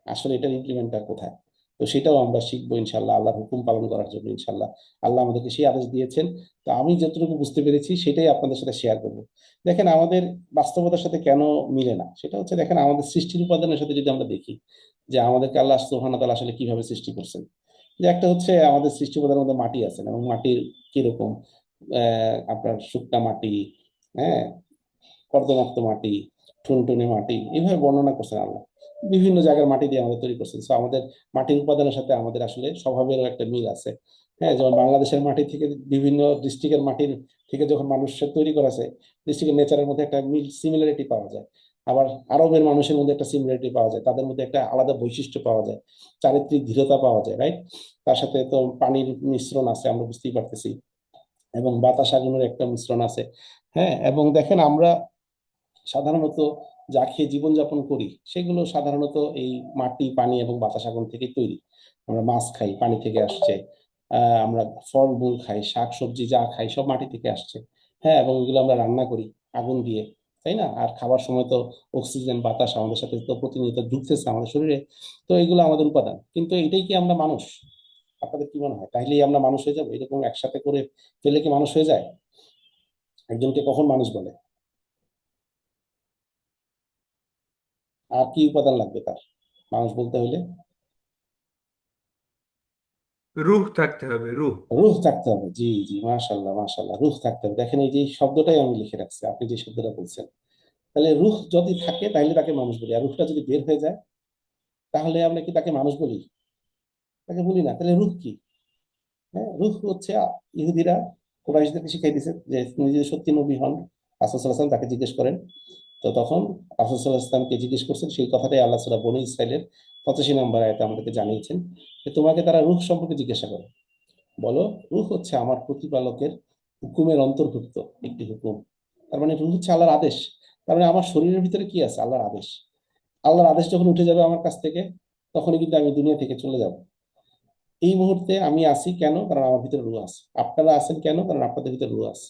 Speaker 1: আসলে এটার ইমপ্লিমেন্টটা কোথায়। তো সেটাও আমরা শিখবো ইনশাল্লাহ, আল্লাহর হুকুম পালন করার জন্য ইনশাল্লাহ। আল্লাহ আমাদেরকে সেই আদেশ দিয়েছেন। তো আমি যতটুকু বুঝতে পেরেছি সেটাই আপনাদের সাথে শেয়ার করবো। দেখেন আমাদের বাস্তবতার সাথে কেন মিলে না, সেটা হচ্ছে দেখেন আমাদের সৃষ্টির উপাদানের সাথে যদি আমরা দেখি যে আমাদেরকে আল্লাহ সুবহানাহু ওয়া তাআলা আসলে কিভাবে সৃষ্টি করছেন। যে একটা হচ্ছে আমাদের সৃষ্টি উপাদানের মধ্যে মাটি আছে, এবং মাটির কিরকম, আপনার শুকনা মাটি, হ্যাঁ, কর্দমাক্ত মাটি, টুনটুনে মাটি, এইভাবে বর্ণনা করছেন আল্লাহ। বিভিন্ন জায়গার মাটি দিয়ে আমাদের তৈরি করছেন। তো আমাদের মাটির উপাদানের সাথে আমাদের আসলে স্বভাবেরও একটা মিল আছে। হ্যাঁ, যেমন বাংলাদেশের মাটি থেকে বিভিন্ন ডিস্ট্রিক্টের মাটির থেকে যখন মানুষের তৈরি করা যায়, ডিস্ট্রিক্টের নেচারের মধ্যে একটা মিল সিমিলারিটি পাওয়া যায়। আবার আরবের মানুষের মধ্যে একটা সিমিলারিটি পাওয়া যায়, তাদের মধ্যে একটা আলাদা বৈশিষ্ট্য পাওয়া যায়, চারিত্রিক দৃঢ়তা পাওয়া যায়, রাইট? তার সাথে তো পানির মিশ্রণ আছে, আমরা বুঝতেই পারতেছি, এবং বাতাস আগুনের একটা মিশ্রণ আছে। হ্যাঁ, এবং দেখেন আমরা সাধারণত যা খেয়ে জীবনযাপন করি সেগুলো সাধারণত এই মাটি, পানি এবং বাতাস আগুন থেকে তৈরি। আমরা মাছ খাই, পানি থেকে আসছে। আমরা ফলমূল খাই, শাক সবজি যা খাই সব মাটি থেকে আসছে। হ্যাঁ, এবং এগুলো আমরা রান্না করি আগুন দিয়ে, তাই না? আর খাবার সময় তো অক্সিজেন বাতাস আমাদের সাথে তো প্রতিনিয়ত ঢুকতেছে আমাদের শরীরে। তো এগুলো আমাদের উপাদান, কিন্তু এটাই কি আমরা মানুষ? আপনাদের কি মনে হয় তাইলেই আমরা মানুষ হয়ে যাবো? এরকম একসাথে করে ফেলে কি মানুষ হয়ে যায়? একজনকে কখন মানুষ বলে? আর কি উপাদান লাগবে তার মানুষ বলতে হলে?
Speaker 5: রুহ থাকতে হবে, রুহ।
Speaker 1: রুহ থাকতে হবে, জি জি, মাশাল্লাহ মাশাল্লাহ, রুহ থাকতে হবে। দেখেন এই যে শব্দটাই আমি লিখে রাখছি, আপনি যে শব্দটা বলছেন, তাহলে রুহ যদি থাকে তাহলে তাকে মানুষ বলি, আর রুহটা যদি বের হয়ে যায় তাহলে আমরা কি তাকে মানুষ বলি? তাকে বলি না। তাহলে রুহ কি? হ্যাঁ, রুহ হচ্ছে ইহুদিরা কুরাইশদেরকে শিখাই দিয়েছে যে তিনি যদি সত্যি নবী হন, রাসূল সাল্লাল্লাহু আলাইহি ওয়াসাল্লাম তাকে জিজ্ঞেস করেন। তো তখন রাসূল সাল্লাল্লাহু আলাইহি ওয়াসাল্লামকে জিজ্ঞেস করছেন, সেই কথাটাই আল্লাহ সূরা বনী ইসরাইলের 85 নম্বর আয়াতে আমাদেরকে জানিয়েছেন যে তোমাকে তারা রুহ সম্পর্কে জিজ্ঞাসা করে, বলো রূহ হচ্ছে আমার প্রতিপালকের হুকুমের অন্তর্ভুক্ত একটি হুকুম। তার মানে রূহ হচ্ছে আল্লাহর আদেশ। তার মানে আমার শরীরের ভিতরে কি আছে? আল্লাহর আদেশ। আল্লাহর আদেশ যখন উঠে যাবে আমার কাছ থেকে, তখনই কিন্তু আমি দুনিয়া থেকে চলে যাব। এই মুহূর্তে আমি আছি কেন? কারণ আমার ভিতরে রূহ আছে। আপনারা আছেন কেন? কারণ আপনাদের ভিতরে রূহ আছে।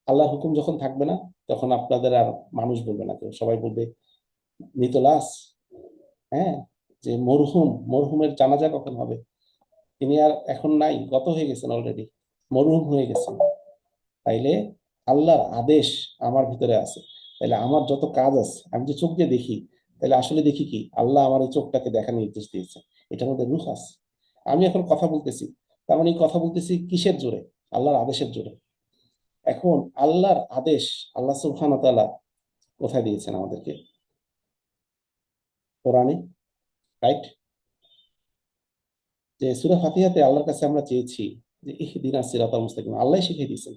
Speaker 1: আল্লাহর হুকুম যখন থাকবে না, তখন আপনাদের আর মানুষ বলবে না কেউ, সবাই বলবে মৃত লাশ। হ্যাঁ, যে মরহুম, মরহুমের জানাজা কখন হবে? তিনি আর এখন নাই, গত হয়ে গেছেন অলরেডি, মরহুম হয়ে গেছেন। তাইলে আল্লাহর আদেশ আমার ভিতরে আছে। তাইলে আমার যত কাজ আছে, আমি যে চোখ দিয়ে দেখি, তাহলে আসলে দেখি কি? আল্লাহ আমার এই চোখটাকে দেখার নির্দেশ দিয়েছে, এটার মধ্যে রূহ আছে। আমি এখন কথা বলতেছি, তার মানে এই কথা বলতেছি কিসের জোরে? আল্লাহর আদেশের জোরে। এখন আল্লাহর আদেশ আল্লাহ সুবহানাহু ওয়া তাআলা কোথায় দিয়েছেন আমাদেরকে? কোরআনে, রাইট? যে সূরা ফাতিহাতে আল্লাহর কাছে আমরা চেয়েছি যে ইহদিনাস সিরাতাল মুস্তাকিম, আল্লাহ শিখিয়ে দিয়েছেন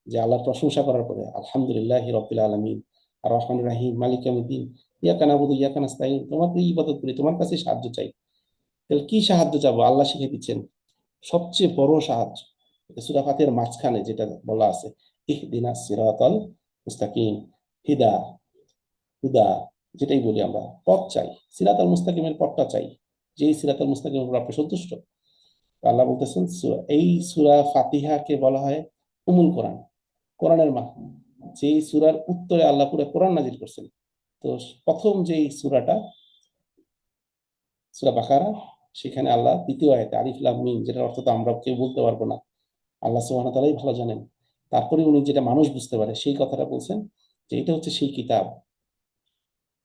Speaker 1: যে আল্লাহর প্রশংসা করার পরে আলহামদুলিল্লাহি রাব্বিল আলামিন আর রহমানির রহিম মালিক ইয়াউমিদ্দিন ইয়াকা নাবুদু ইয়াকা নাস্তাইন, তোমাকে ইবাদত করি, তোমার কাছে সাহায্য চাই। তাহলে কি সাহায্য চাবো? আল্লাহ শিখিয়ে দিচ্ছেন সবচেয়ে বড় সাহায্য সূরা ফাতিহার মাঝখানে যেটা বলা আছে, ইহদিনাস সিরাতাল মুস্তাকিম, হিদা, হুদা, যেটাই বলি আমরা, পথ চাই। সিরাতাল মুস্তাকিমের পথটা চাই, যেই সিরাতাল মুস্তাকিমের উপর আপনি সন্তুষ্ট। আল্লাহ বলতেছেন এই সূরা ফাতিহাকে বলা হয় উমুল কোরআন, কোরআনের মা। যেই সূরার উত্তরে আল্লাহ পুরো কোরআন নাজিল করছেন। তো প্রথম যেই সূরাটা, সূরা বাকারা, সেখানে আল্লাহ দ্বিতীয় আয়াতে আলিফ লাম মিম, যেটার অর্থ তো আমরা কেউ বলতে পারবো না, আল্লাহ সুবহানাহু ওয়া তাআলাই ভালো জানেন। তারপরে উনি যেটা মানুষ বুঝতে পারে সেই কথাটা বলছেন যে এটা হচ্ছে সেই কিতাব,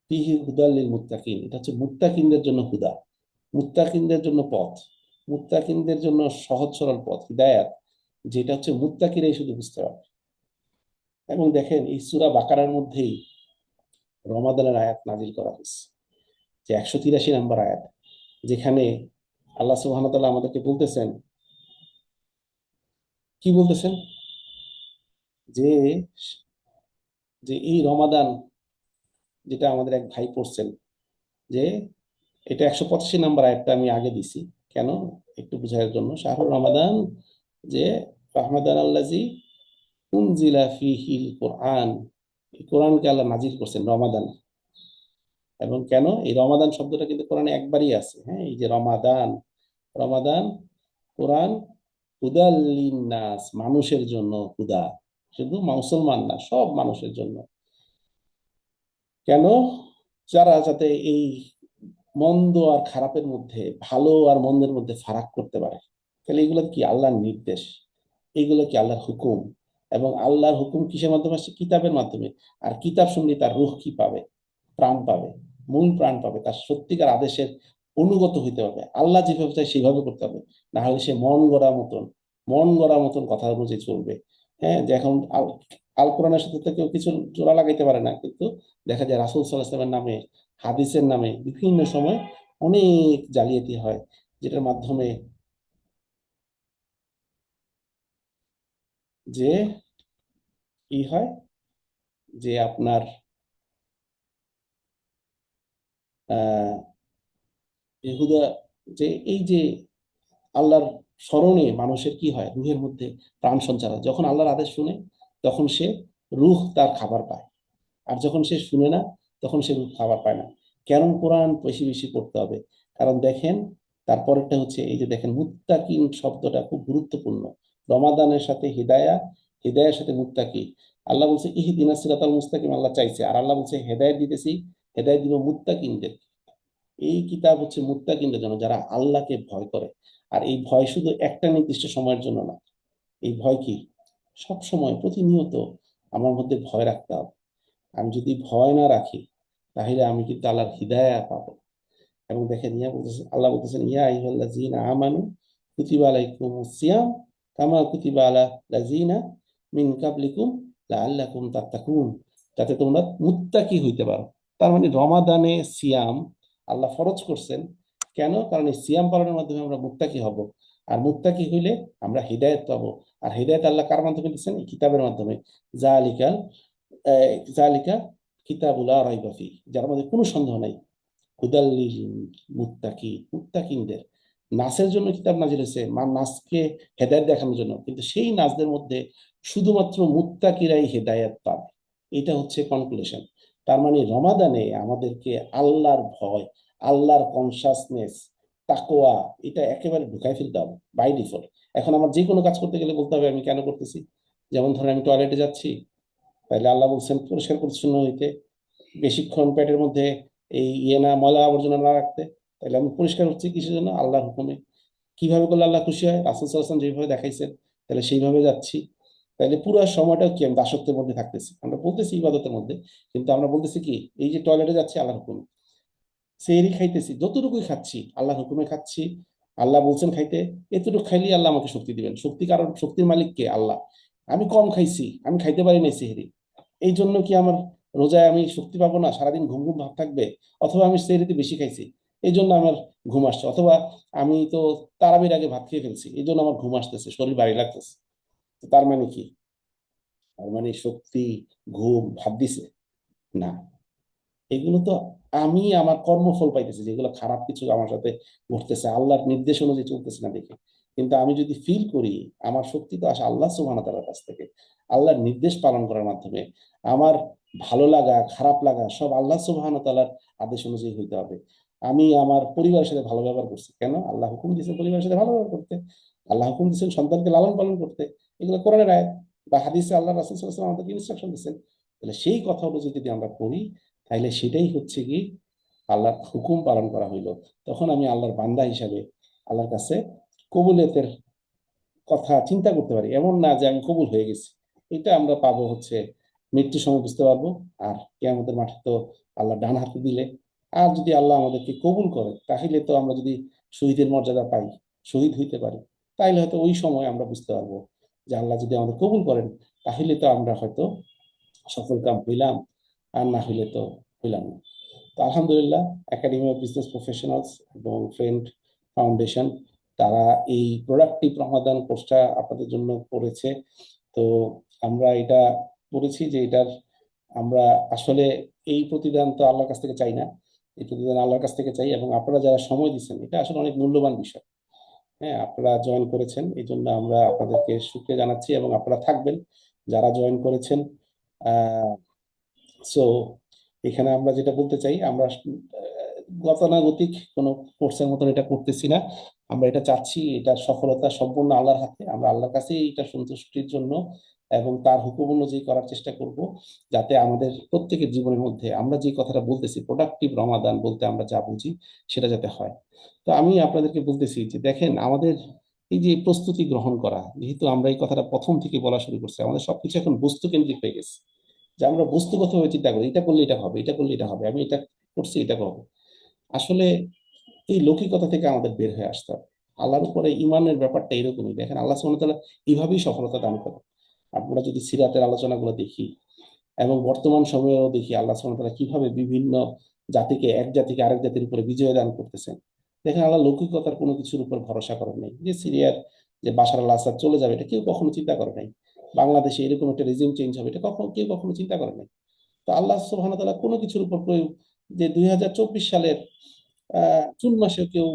Speaker 1: ফিহি হুদাল লিল মুত্তাকিন, এটা হচ্ছে মুত্তাকিনদের জন্য হুদা, মুত্তাকিনদের জন্য পথ, মুত্তাকিনদের জন্য সহজ সরল পথ, হিদায়াত, যেটা হচ্ছে মুত্তাকিরাই শুধু বুঝতে পারবে। এবং দেখেন এই সূরা বাকারার মধ্যেই রমাদানের আয়াত নাজিল করা হয়েছে, যে 183 নম্বর আয়াত, যেখানে আল্লাহ সুবহানাহু ওয়া তাআলা আমাদেরকে বলতেছেন, কি বলতেছেন? যে যে এই রমাদান, যেটা আমাদের এক ভাই পড়ছেন, যে এটা 185 নম্বর আয়াতটা আমি আগে দিছি কেন? একটু বুঝার জন্য। শাহরুর রমাদান, যে রহমাদান আল্লাজি উনজিলা ফিহিল কোরআন, এই কোরআনকে আল্লাহ নাজিল করছেন রমাদানে। এবং কেন? এই রমাদান শব্দটা কিন্তু কোরআনে একবারই আছে। হ্যাঁ, এই যে রমাদান, রমাদান, কোরআন, হুদাল লিন্নাস, মানুষের জন্য হুদা, শুধু মুসলমান না, সব মানুষের জন্য। কেন? যারা যাতে এই মন্দ আর খারাপের মধ্যে, ভালো আর মন্দের মধ্যে ফারাক করতে পারে। তাহলে এগুলো কি? আল্লাহর নির্দেশ, এগুলো কি আল্লাহর হুকুম। এবং আল্লাহর হুকুম কিসের মাধ্যমে আসছে? কিতাবের মাধ্যমে। আর কিতাব শুনলে তার রূহ কি পাবে? প্রাণ পাবে, মূল প্রাণ পাবে। তার সত্যিকার আদেশের অনুগত হইতে হবে, আল্লাহ যেভাবে চাই সেভাবে করতে হবে। না হলে সে মন গড়া মতন কথা অনুযায়ী চলবে। হ্যাঁ, যে এখন আল কোরআনের সাথে তো কেউ কিছু জোড়া লাগাইতে পারে না, কিন্তু দেখা যায় রাসূল সাল্লাল্লাহু আলাইহি ওয়াসাল্লামের নামে, হাদিসের নামে বিভিন্ন সময় অনেক জালিয়াতি হয়, যেটার মাধ্যমে যে কি হয়, যে আপনার আহ বেহুদা, যে এই যে আল্লাহর স্মরণে মানুষের কি হয়, রুহের মধ্যে প্রাণ সঞ্চার হয়। যখন আল্লাহর আদেশ শুনে তখন সে রুহ তার খাবার পায়, আর যখন সে শুনে না তখন সে রুহ খাবার পায় না। কেন কোরআন বেশি বেশি পড়তে হবে? কারণ দেখেন, তারপরেরটা হচ্ছে এই যে দেখেন, মুত্তাকিন শব্দটা খুব গুরুত্বপূর্ণ। রমাদানের সাথে হিদায়া, হিদায়ার সাথে মুত্তাকি। আল্লাহ বলছে ইহদিনাস সিরাতাল মুস্তাকিম, আল্লাহ চাইছে, আর আল্লাহ বলছে হেদায়েত দিতেছি, হেদায়েত দিব মুত্তাকিনদের। এই কিতাব হচ্ছে মুত্তাকিনদের জন্য, যারা আল্লাহকে ভয় করে। আর এই ভয় শুধু একটা নির্দিষ্ট সময়ের জন্য না, এই ভয় কি সব সময় প্রতিনিয়ত আমার মধ্যে ভয় রাখতে হবে। আমি যদি ভয় না রাখি তাহলে আমি কিন্তু আল্লাহর হিদায়া পাবো। এবং দেখেন ইয়া বলতেছেন, আল্লাহ বলতেছেন ইয়া আইয়ুহাল্লাযীনা আমানু কুতিবা আলাইকুমুস সিয়াম কামা কুতিবা আলা লাযীনা মিন কাবলিকুম লাআল্লাকুম তাত্তাকুন, যাতে তোমরা মুত্তাকি হইতে পারো। তার মানে রমাদানে সিয়াম আল্লাহ ফরজ করছেন। কেন? কারণ এই সিয়াম পালনের মাধ্যমে আমরা মুত্তাকি হব, আর মুত্তাকি হইলে আমরা হিদায়াত পাবো। আর হিদায়াত আল্লাহ কার মাধ্যমে দিচ্ছেন? এই কিতাবের মাধ্যমে। জালিকাল জালিকা কিতাবুল লা রাইবা ফি, যার মধ্যে কোনো সন্দেহ নাই। হুদাল্লিল মুত্তাকি, মুত্তাকিনদের নাসের জন্য কিতাব নাজিল হয়েছে, নাসকে হেদায়েত দেখানোর জন্য, কিন্তু সেই নাসদের মধ্যে শুধুমাত্র মুত্তাকিরাই হেদায়েত পাবে। এটা হচ্ছে কনক্লুশন। তার মানে রমাদানে আমাদেরকে আল্লাহর ভয়, আল্লাহর কনসাসনেস, তাকওয়া, এটা একেবারে ঢুকাই ফেলতে হবে বাই ডিফল্ট। এখন আমার যে কোনো কাজ করতে গেলে বলতে হবে আমি কেন করতেছি। যেমন ধরেন আমি টয়লেটে যাচ্ছি, তাহলে আল্লাহ বলছেন পরিষ্কার পরিচ্ছন্ন হইতে, বেশিক্ষণ পেটের মধ্যে এই না ময়লা আবর্জনা না রাখতে। তাহলে আমি পরিষ্কার হচ্ছি কিসের জন্য? আল্লাহর হুকুমে। কিভাবে করলে আল্লাহ খুশি হয়? রাসূল সাল্লাল্লাহু আলাইহি ওয়াসাল্লাম যেভাবে দেখাইছেন, তাহলে সেইভাবে যাচ্ছি। তাহলে পুরো সময়টা কি আমি দাসত্বের মধ্যে থাকতেছি? আমরা বলতেছি ইবাদতের মধ্যে, কিন্তু আমরা বলতেছি কি এই যে টয়লেটে যাচ্ছি আল্লাহর হুকুমে, সেহরি খাইতেছি, যতটুকুই খাচ্ছি আল্লাহর হুকুমে খাচ্ছি। আল্লাহ বলছেন খাইতে, এতটুকু খাইলেই আল্লাহ আমাকে শক্তি দিবেন। শক্তি কারণ, শক্তির মালিক কে? আল্লাহ। আমি কম খাইছি, আমি খাইতে পারি নাই সেহরি, এই জন্য কি আমার রোজায় আমি শক্তি পাবো না? সারাদিন ঘুম ঘুম ভাব থাকবে? অথবা আমি সেহরিতে বেশি খাইছি, এই জন্য আমার ঘুম আসছে? অথবা আমি তো তারাবির আগে ভাত খেয়ে ফেলছি, এই জন্য আমার ঘুম আসতেছে, শরীর ভারী লাগতেছে। তো তার মানে কি? তার মানে শক্তি, ঘুম, ভাব দিছে? না, এগুলো তো আমি আমার কর্মফল পাইতেছি, যেগুলো খারাপ কিছু আমার সাথে ঘটতেছে আল্লাহর নির্দেশ অনুযায়ী চলতেছে না দেখে। কিন্তু আমি যদি ফিল করি, আমার শক্তি তো আসে আল্লাহ সুবহানাহু ওয়া তাআলার কাছ থেকে, আল্লাহর নির্দেশ পালন করার মাধ্যমে। আমার ভালো লাগা, খারাপ লাগা সব আল্লাহ সুবহানাহু ওয়া তাআলার আদেশ অনুযায়ী হইতে হবে। আমি আমার পরিবারের সাথে ভালো ব্যবহার করছি, কেন? আল্লাহ হুকুম দিয়েছেন পরিবারের সাথে ভালো ব্যবহার করতে, আল্লাহ হুকুম দিয়েছেন সন্তানকে লালন পালন করতে। এগুলো কোরআনের আয়াত বা হাদিসে আল্লাহ রাসূল সাল্লাল্লাহু আলাইহি ওয়াসাল্লাম আমাদেরকে ইনস্ট্রাকশন দিয়েছেন। তাহলে সেই কথা অনুযায়ী যদি আমরা করি, তাইলে সেটাই হচ্ছে কি আল্লাহর হুকুম পালন করা হইলো। তখন আমি আল্লাহর বান্দা হিসাবে আল্লাহর কাছে কবুলিয়তের কথা চিন্তা করতে পারি। এমন না যে আমি কবুল হয়ে গেছি, এটা আমরা পাবো হচ্ছে মৃত্যুর সময় বুঝতে পারবো। আর কিয়ামতের মাঠে তো আল্লাহ ডান হাতে দিলে। আর যদি আল্লাহ আমাদেরকে কবুল করে, তাহলে তো আমরা যদি শহীদের মর্যাদা পাই, শহীদ হইতে পারি, তাইলে হয়তো ওই সময় আমরা বুঝতে পারবো যে আল্লাহ যদি আমাদের কবুল করেন, তাহলে তো আমরা হয়তো সফল কাম হইলাম, আর না হইলে তো হইলাম না। তো আলহামদুলিল্লাহ, একাডেমি অফ বিজনেস প্রফেশনালস এবং ফ্রেন্ড ফাউন্ডেশন তারা এই প্রোডাক্টিভ রমাদান কোর্সটা আপনাদের জন্য করেছে। তো আমরা এটা করেছি যে এটার আমরা আসলে এই প্রতিদান তো আল্লাহর কাছ থেকে চাই না, এই প্রতিদান আল্লাহর কাছ থেকে চাই। এবং আপনারা যারা সময় দিচ্ছেন, এটা আসলে অনেক মূল্যবান বিষয়। হ্যাঁ, আপনারা জয়েন করেছেন, এই জন্য আমরা আপনাদেরকে শুকরিয়া জানাচ্ছি, এবং আপনারা থাকবেন যারা জয়েন করেছেন। আহ সো এখানে আমরা যেটা বলতে চাই, আমরা গতানুগতিক কোনো কোর্সের মতন এটা করতেছি না। আমরা এটা চাচ্ছি, এটার সফলতা সম্পূর্ণ আল্লাহর হাতে। আমরা আল্লাহর কাছে এটা সন্তুষ্টির জন্য এবং তার হুকুম অনুযায়ী করার চেষ্টা করব, যাতে আমাদের প্রত্যেকের জীবনের মধ্যে আমরা যে কথাটা বলতেছি প্রোডাক্টিভ রমাদান বলতে আমরা যা বুঝি সেটা যাতে হয়। তো আমি আপনাদেরকে বলতেছি যে দেখেন, আমাদের এই যে প্রস্তুতি গ্রহণ করা, যেহেতু আমরা এই কথাটা প্রথম থেকে বলা শুরু করছি, আমাদের সবকিছু এখন বস্তু কেন্দ্রিক হয়ে গেছে। যে আমরা বস্তুগতভাবে চিন্তা করি, এটা করলে এটা হবে, এটা করলে এটা হবে, আমি এটা করছি, এটা করবো। আসলে এই লৌকিকতা থেকে আমাদের বের হয়ে আসতে হবে। আল্লাহর উপরে ইমানের ব্যাপারটা এরকমই। দেখেন, আল্লাহ সুবহানাহু ওয়া তাআলা এইভাবেই সফলতা দান করেন। আমরা যদি সিরাতের আলোচনাগুলো দেখি এবং বর্তমান সময়েও দেখি আল্লাহ সুবহানাহু ওয়া তাআলা কিভাবে বিভিন্ন জাতিকে, এক জাতিকে আরেক জাতির উপরে বিজয় দান করতেছেন। দেখেন, আল্লাহ লৌকিকতার কোনো কিছুর উপর ভরসা করেন নাই। যে সিরিয়ার যে বাশার আল আসাদ চলে যাবে, এটা কেউ কখনো চিন্তা করে নাই। বাংলাদেশে এরকম একটা রেজিম চেঞ্জ হবে, এটা কেউ কখনো চিন্তা করে নাই। তো আল্লাহ সুবহানাহু ওয়া তাআলা কোনো কিছুর উপর যে 2024 সালের জুন মাসেও কেউ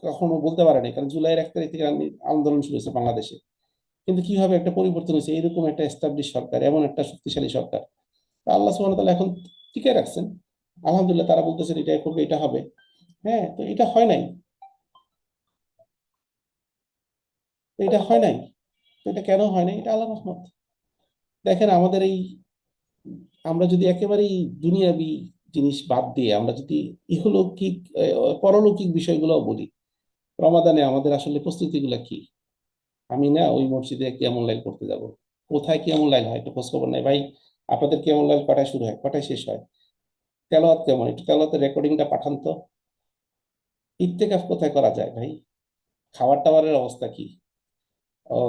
Speaker 1: কখনো বলতে পারেনি, কারণ জুলাইয়ের 1 তারিখ থেকে আন্দোলন শুরু হয়েছে বাংলাদেশে। কিন্তু কিভাবে একটা পরিবর্তন হয়েছে, এরকম একটা এস্টাবলিশ সরকার, এমন একটা শক্তিশালী সরকার, তা আল্লাহ সুবহানাহু ওয়া তাআলা এখন টিকে রাখছেন। আলহামদুলিল্লাহ, তারা বলতেছেন এটা করবে, এটা হবে। হ্যাঁ, তো এটা হয় নাই, তো এটা হয় নাই, তো এটা কেন হয় নাই? এটা আল্লাহর রহমত। দেখেন, আমাদের এই, আমরা যদি একেবারেই দুনিয়াবি জিনিস বাদ দিয়ে আমরা যদি ইহলৌকিক পরলৌকিক বিষয়গুলো বলি, রমাদানে আমাদের আসলে প্রস্তুতিগুলো কি? আমি না ওই মসজিদে কিয়ামুল লাইল করতে যাব, কোথায় কিয়ামুল লাইল হয় একটু খোঁজ খবর নাই ভাই। আপনাদের কিয়ামুল লাইল কটায় শুরু হয়, কটায় শেষ হয়? তেলাওয়াত কেমন, একটু তেলাওয়াতের রেকর্ডিংটা পাঠান তো। ইত্তেকাফ কোথায় করা যায় ভাই? খাবার টাবারের অবস্থা কি? ও,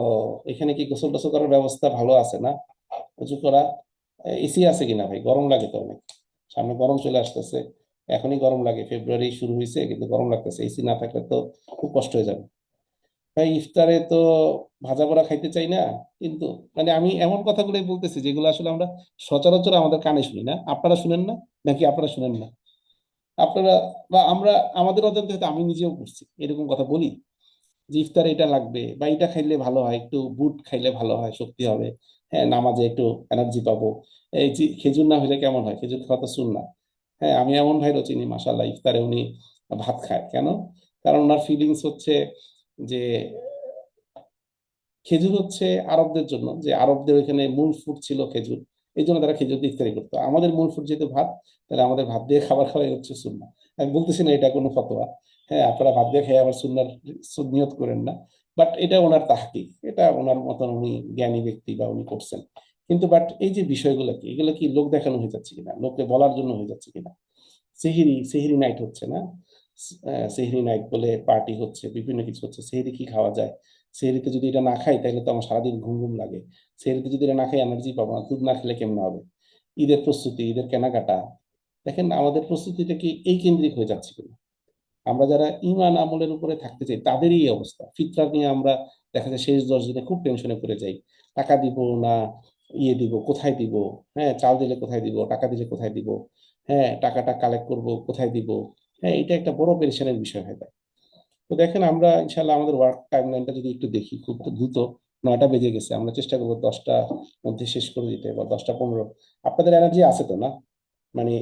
Speaker 1: এখানে কি গোসল টোসল করার ব্যবস্থা ভালো আছে না? উজু করা, এসি আছে কিনা ভাই? গরম লাগে তো অনেক, সামনে গরম চলে আসতেছে। এখনই গরম লাগে, ফেব্রুয়ারি শুরু হয়েছে কিন্তু গরম লাগতেছে, এসি না থাকলে তো খুব কষ্ট হয়ে যাবে ভাই। ইফতারে তো ভাজা পোড়া খাইতে চাই না, কিন্তু মানে আমি এমন কথাগুলোই বলতেছি যেগুলো আসলে আমরা সচরাচর আমাদের কানে শুনি না। আপনারা শুনেন না নাকি? আপনারা শুনেন না? আপনারা বা আমরা, আমাদের অজান্তে হয়তো আমি নিজেও করছি, এরকম কথা বলি যে ইফতারে এটা লাগবে বা এটা খাইলে ভালো হয়, একটু বুট খাইলে ভালো হয়, শক্তি হবে, হ্যাঁ নামাজে একটু এনার্জি পাবো। এই যে খেজুর না হইলে কেমন হয়? খেজুর খাওয়া তো সুন্নাহ। হ্যাঁ, আমি এমন ভাইরও চিনি মাশাআল্লাহ, ইফতারে উনি ভাত খায় কেন? কারণ ওনার ফিলিংস হচ্ছে যে খেজুর হচ্ছে আরবদের জন্য, যে আরবদের ওইখানে মূল ফুড ছিল খেজুর, এই জন্য তারা খেজুর দিয়ে ইফতারি করতো। আমাদের মূল ফুড যেহেতু ভাত, তাহলে আমাদের ভাত দিয়ে খাবার খাওয়াই হচ্ছে সুন্নাহ। আমি বলতেছি না এটা কোনো ফতোয়া, হ্যাঁ আপনারা ভাত দিয়ে খেয়ে আবার সুন্নার নিয়ত করেন না, বাট এটা ওনার তাহকিক, এটা ওনার মতন উনি জ্ঞানী ব্যক্তি বা উনি করছেন। কিন্তু বাট এই যে বিষয়গুলো কি, এগুলো কি লোক দেখানো হয়ে যাচ্ছে কিনা, লোকে বলার জন্য হয়ে যাচ্ছে কিনা? সেহরি সেহরি নাইট হচ্ছে না? সেহরি নাইট বলে পার্টি হচ্ছে, বিভিন্ন কিছু হচ্ছে। সেহরি কি খাওয়া যায়? সেহরিতে যদি এটা না খাই তাহলে তো আমার সারাদিন ঘুম ঘুম লাগে। সেহরিতে যদি এটা না খাই এনার্জি পাবো না, দুধ না খেলে কেমন হবে? ঈদের প্রস্তুতি, ঈদের কেনাকাটা, দেখেন আমাদের প্রস্তুতিটা কি এই কেন্দ্রিক হয়ে যাচ্ছে কিনা? আমরা যারা ইমান আমলের উপরে থাকতে চাই তাদেরই এই অবস্থা। ফিতরা নিয়ে আমরা দেখা যায় শেষ 10 দিনে খুব টেনশনে পড়ে যাই। টাকা দিব না, ইয়ে দিব কোথায় দিব, হ্যাঁ চাল দিলে কোথায় দিব, টাকা দিলে কোথায় দিব, হ্যাঁ টাকাটা কালেক্ট করব কোথায় দিব। হ্যাঁ, এটা একটা বড় পেরেশানের বিষয় হয়ে যায়। তো দেখেন, আমরা ইনশাল্লাহ আমাদের ওয়ার্ক টাইম লাইনটা যদি একটু দেখি, খুব দ্রুত 9টা বেজে গেছে, আমরা চেষ্টা করবো 10টার মধ্যে শেষ করে দিতে, বা 10টা 15। আপনাদের এনার্জি আছে তো না? মানে